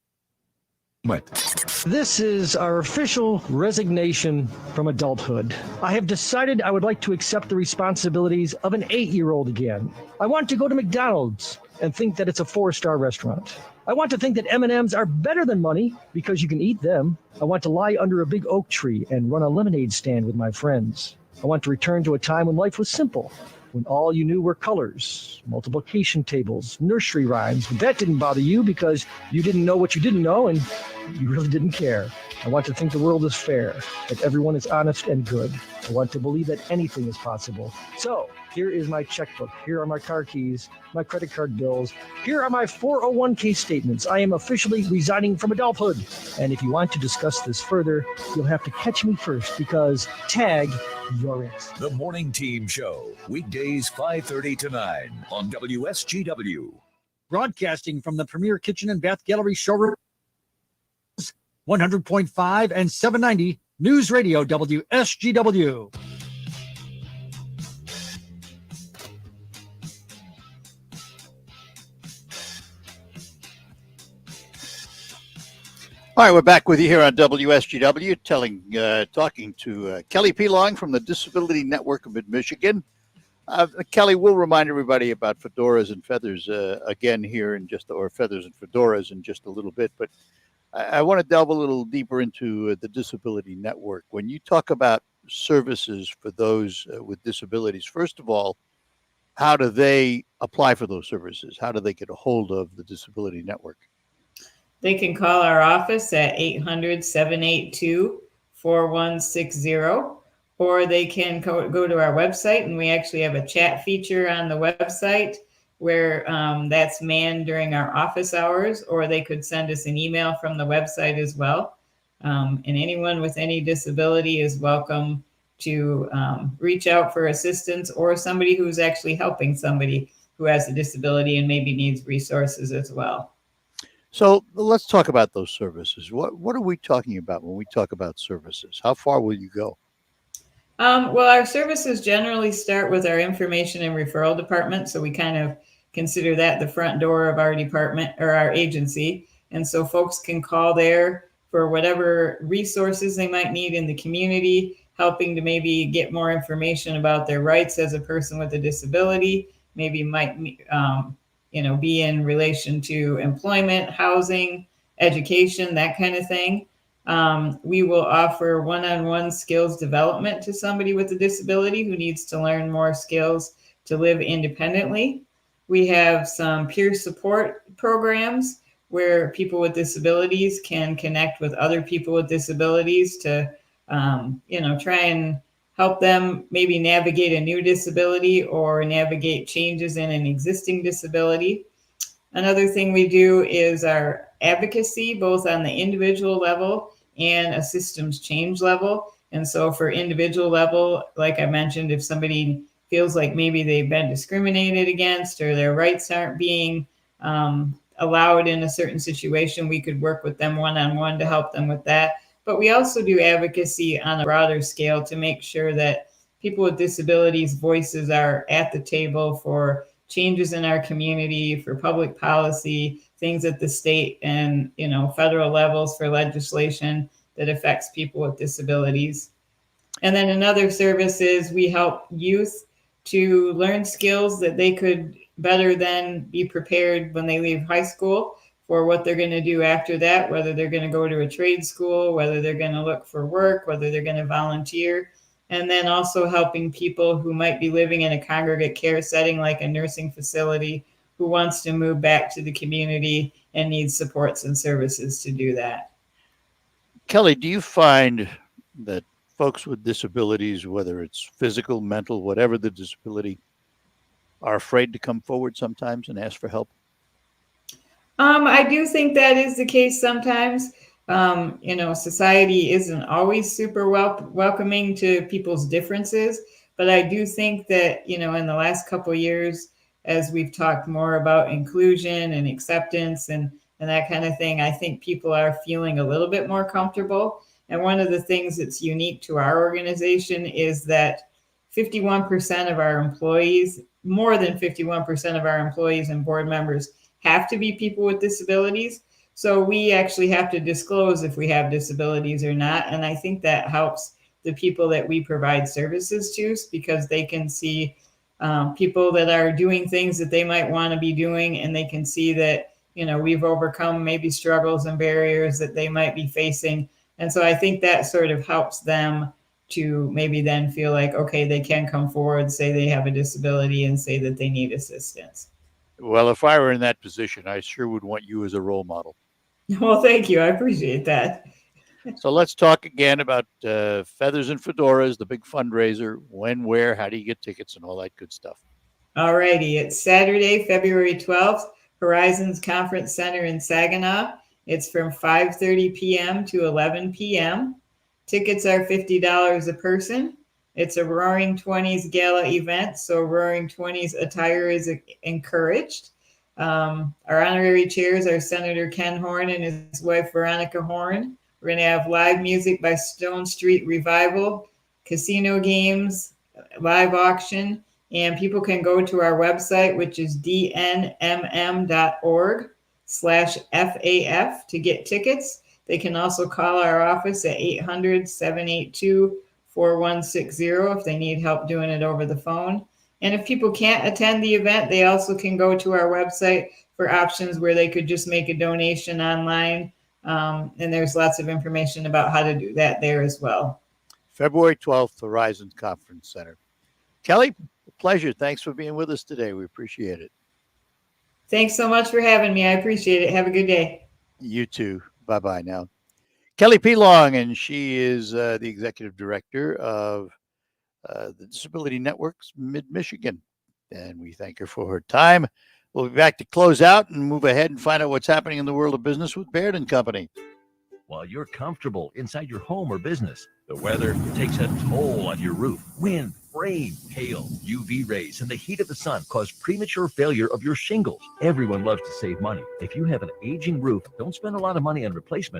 This is our official resignation from adulthood. I have decided I would like to accept the responsibilities of an 8-year-old again. I want to go to McDonald's, and think that it's a 4-star restaurant. I want to think that M&Ms are better than money because you can eat them. I want to lie under a big oak tree and run a lemonade stand with my friends. I want to return to a time when life was simple, when all you knew were colors, multiplication tables, nursery rhymes. But that didn't bother you because you didn't know what you didn't know and you really didn't care. I want to think the world is fair, that everyone is honest and good. I want to believe that anything is possible. So here is my checkbook. Here are my car keys, my credit card bills. Here are my 401k statements. I am officially resigning from adulthood. And if you want to discuss this further, you'll have to catch me first because tag, you're it. The Morning Team Show, weekdays 5:30 to 9 on WSGW. Broadcasting from the Premier Kitchen and Bath Gallery showroom, 100.5 and 790 News Radio WSGW. All right, we're back with you here on WSGW, talking to Kelly P. Long from the Disability Network of Mid-Michigan. Kelly, we'll remind everybody about fedoras and feathers again here or feathers and fedoras in just a little bit. But I want to delve a little deeper into the Disability Network. When you talk about services for those with disabilities, first of all, how do they apply for those services? How do they get a hold of the Disability Network? They can call our office at 800-782-4160, or they can go to our website, and we actually have a chat feature on the website where that's manned during our office hours, or they could send us an email from the website as well. And anyone with any disability is welcome to reach out for assistance, or somebody who's actually helping somebody who has a disability and maybe needs resources as well. So let's talk about those services. What are we talking about when we talk about services? How far will you go? Well, our services generally start with our information and referral department. So we kind of consider that the front door of our department or our agency. And so folks can call there for whatever resources they might need in the community, helping to maybe get more information about their rights as a person with a disability, maybe might be in relation to employment, housing, education, that kind of thing. We will offer one-on-one skills development to somebody with a disability who needs to learn more skills to live independently. We have some peer support programs where people with disabilities can connect with other people with disabilities to, try and help them maybe navigate a new disability or navigate changes in an existing disability. Another thing we do is our advocacy, both on the individual level and a systems change level. And so for individual level, like I mentioned, if somebody feels like maybe they've been discriminated against or their rights aren't being allowed in a certain situation, we could work with them one-on-one to help them with that. But we also do advocacy on a broader scale to make sure that people with disabilities' voices are at the table for changes in our community, for public policy, things at the state and federal levels for legislation that affects people with disabilities. And then another service is we help youth to learn skills that they could better then be prepared when they leave high school for what they're going to do after that, whether they're going to go to a trade school, whether they're going to look for work, whether they're going to volunteer. And then also helping people who might be living in a congregate care setting like a nursing facility who wants to move back to the community and needs supports and services to do that. Kelly, do you find that folks with disabilities, whether it's physical, mental, whatever the disability, are afraid to come forward sometimes and ask for help? I do think that is the case sometimes. Society isn't always super welcoming to people's differences, but I do think that, in the last couple of years, as we've talked more about inclusion and acceptance and that kind of thing, I think people are feeling a little bit more comfortable. And one of the things that's unique to our organization is that 51% of our employees, more than 51% of our employees and board members have to be people with disabilities. So we actually have to disclose if we have disabilities or not. And I think that helps the people that we provide services to because they can see people that are doing things that they might want to be doing, and they can see that, we've overcome maybe struggles and barriers that they might be facing. And so I think that sort of helps them to maybe then feel like, okay, they can come forward, say they have a disability, and say that they need assistance. Well, if I were in that position, I sure would want you as a role model. Well, thank you. I appreciate that. So let's talk again about Feathers and Fedoras, the big fundraiser. When, where, how do you get tickets and all that good stuff? All righty. It's Saturday, February 12th, Horizons Conference Center in Saginaw. It's from 5:30 p.m. to 11 p.m. Tickets are $50 a person. It's a Roaring 20s gala event, so Roaring 20s attire is encouraged. Our honorary chairs are Senator Ken Horn and his wife Veronica Horn. We're going to have live music by Stone Street Revival, casino games, live auction, and people can go to our website, which is dnmm.org/FAF to get tickets. They can also call our office at 800-782-4160 if they need help doing it over the phone. And if people can't attend the event, they also can go to our website for options where they could just make a donation online. And there's lots of information about how to do that there as well. February 12th, Horizons Conference Center. Kelly, a pleasure. Thanks for being with us today. We appreciate it. Thanks so much for having me. I appreciate it. Have a good day. You too. Bye-bye now. Kelly P. Long, and she is the executive director of the Disability Network's Mid-Michigan. And we thank her for her time. We'll be back to close out and move ahead and find out what's happening in the world of business with Baird and Company. While you're comfortable inside your home or business, the weather takes a toll on your roof. Wind, rain, hail, UV rays, and the heat of the sun cause premature failure of your shingles. Everyone loves to save money. If you have an aging roof, don't spend a lot of money on replacement.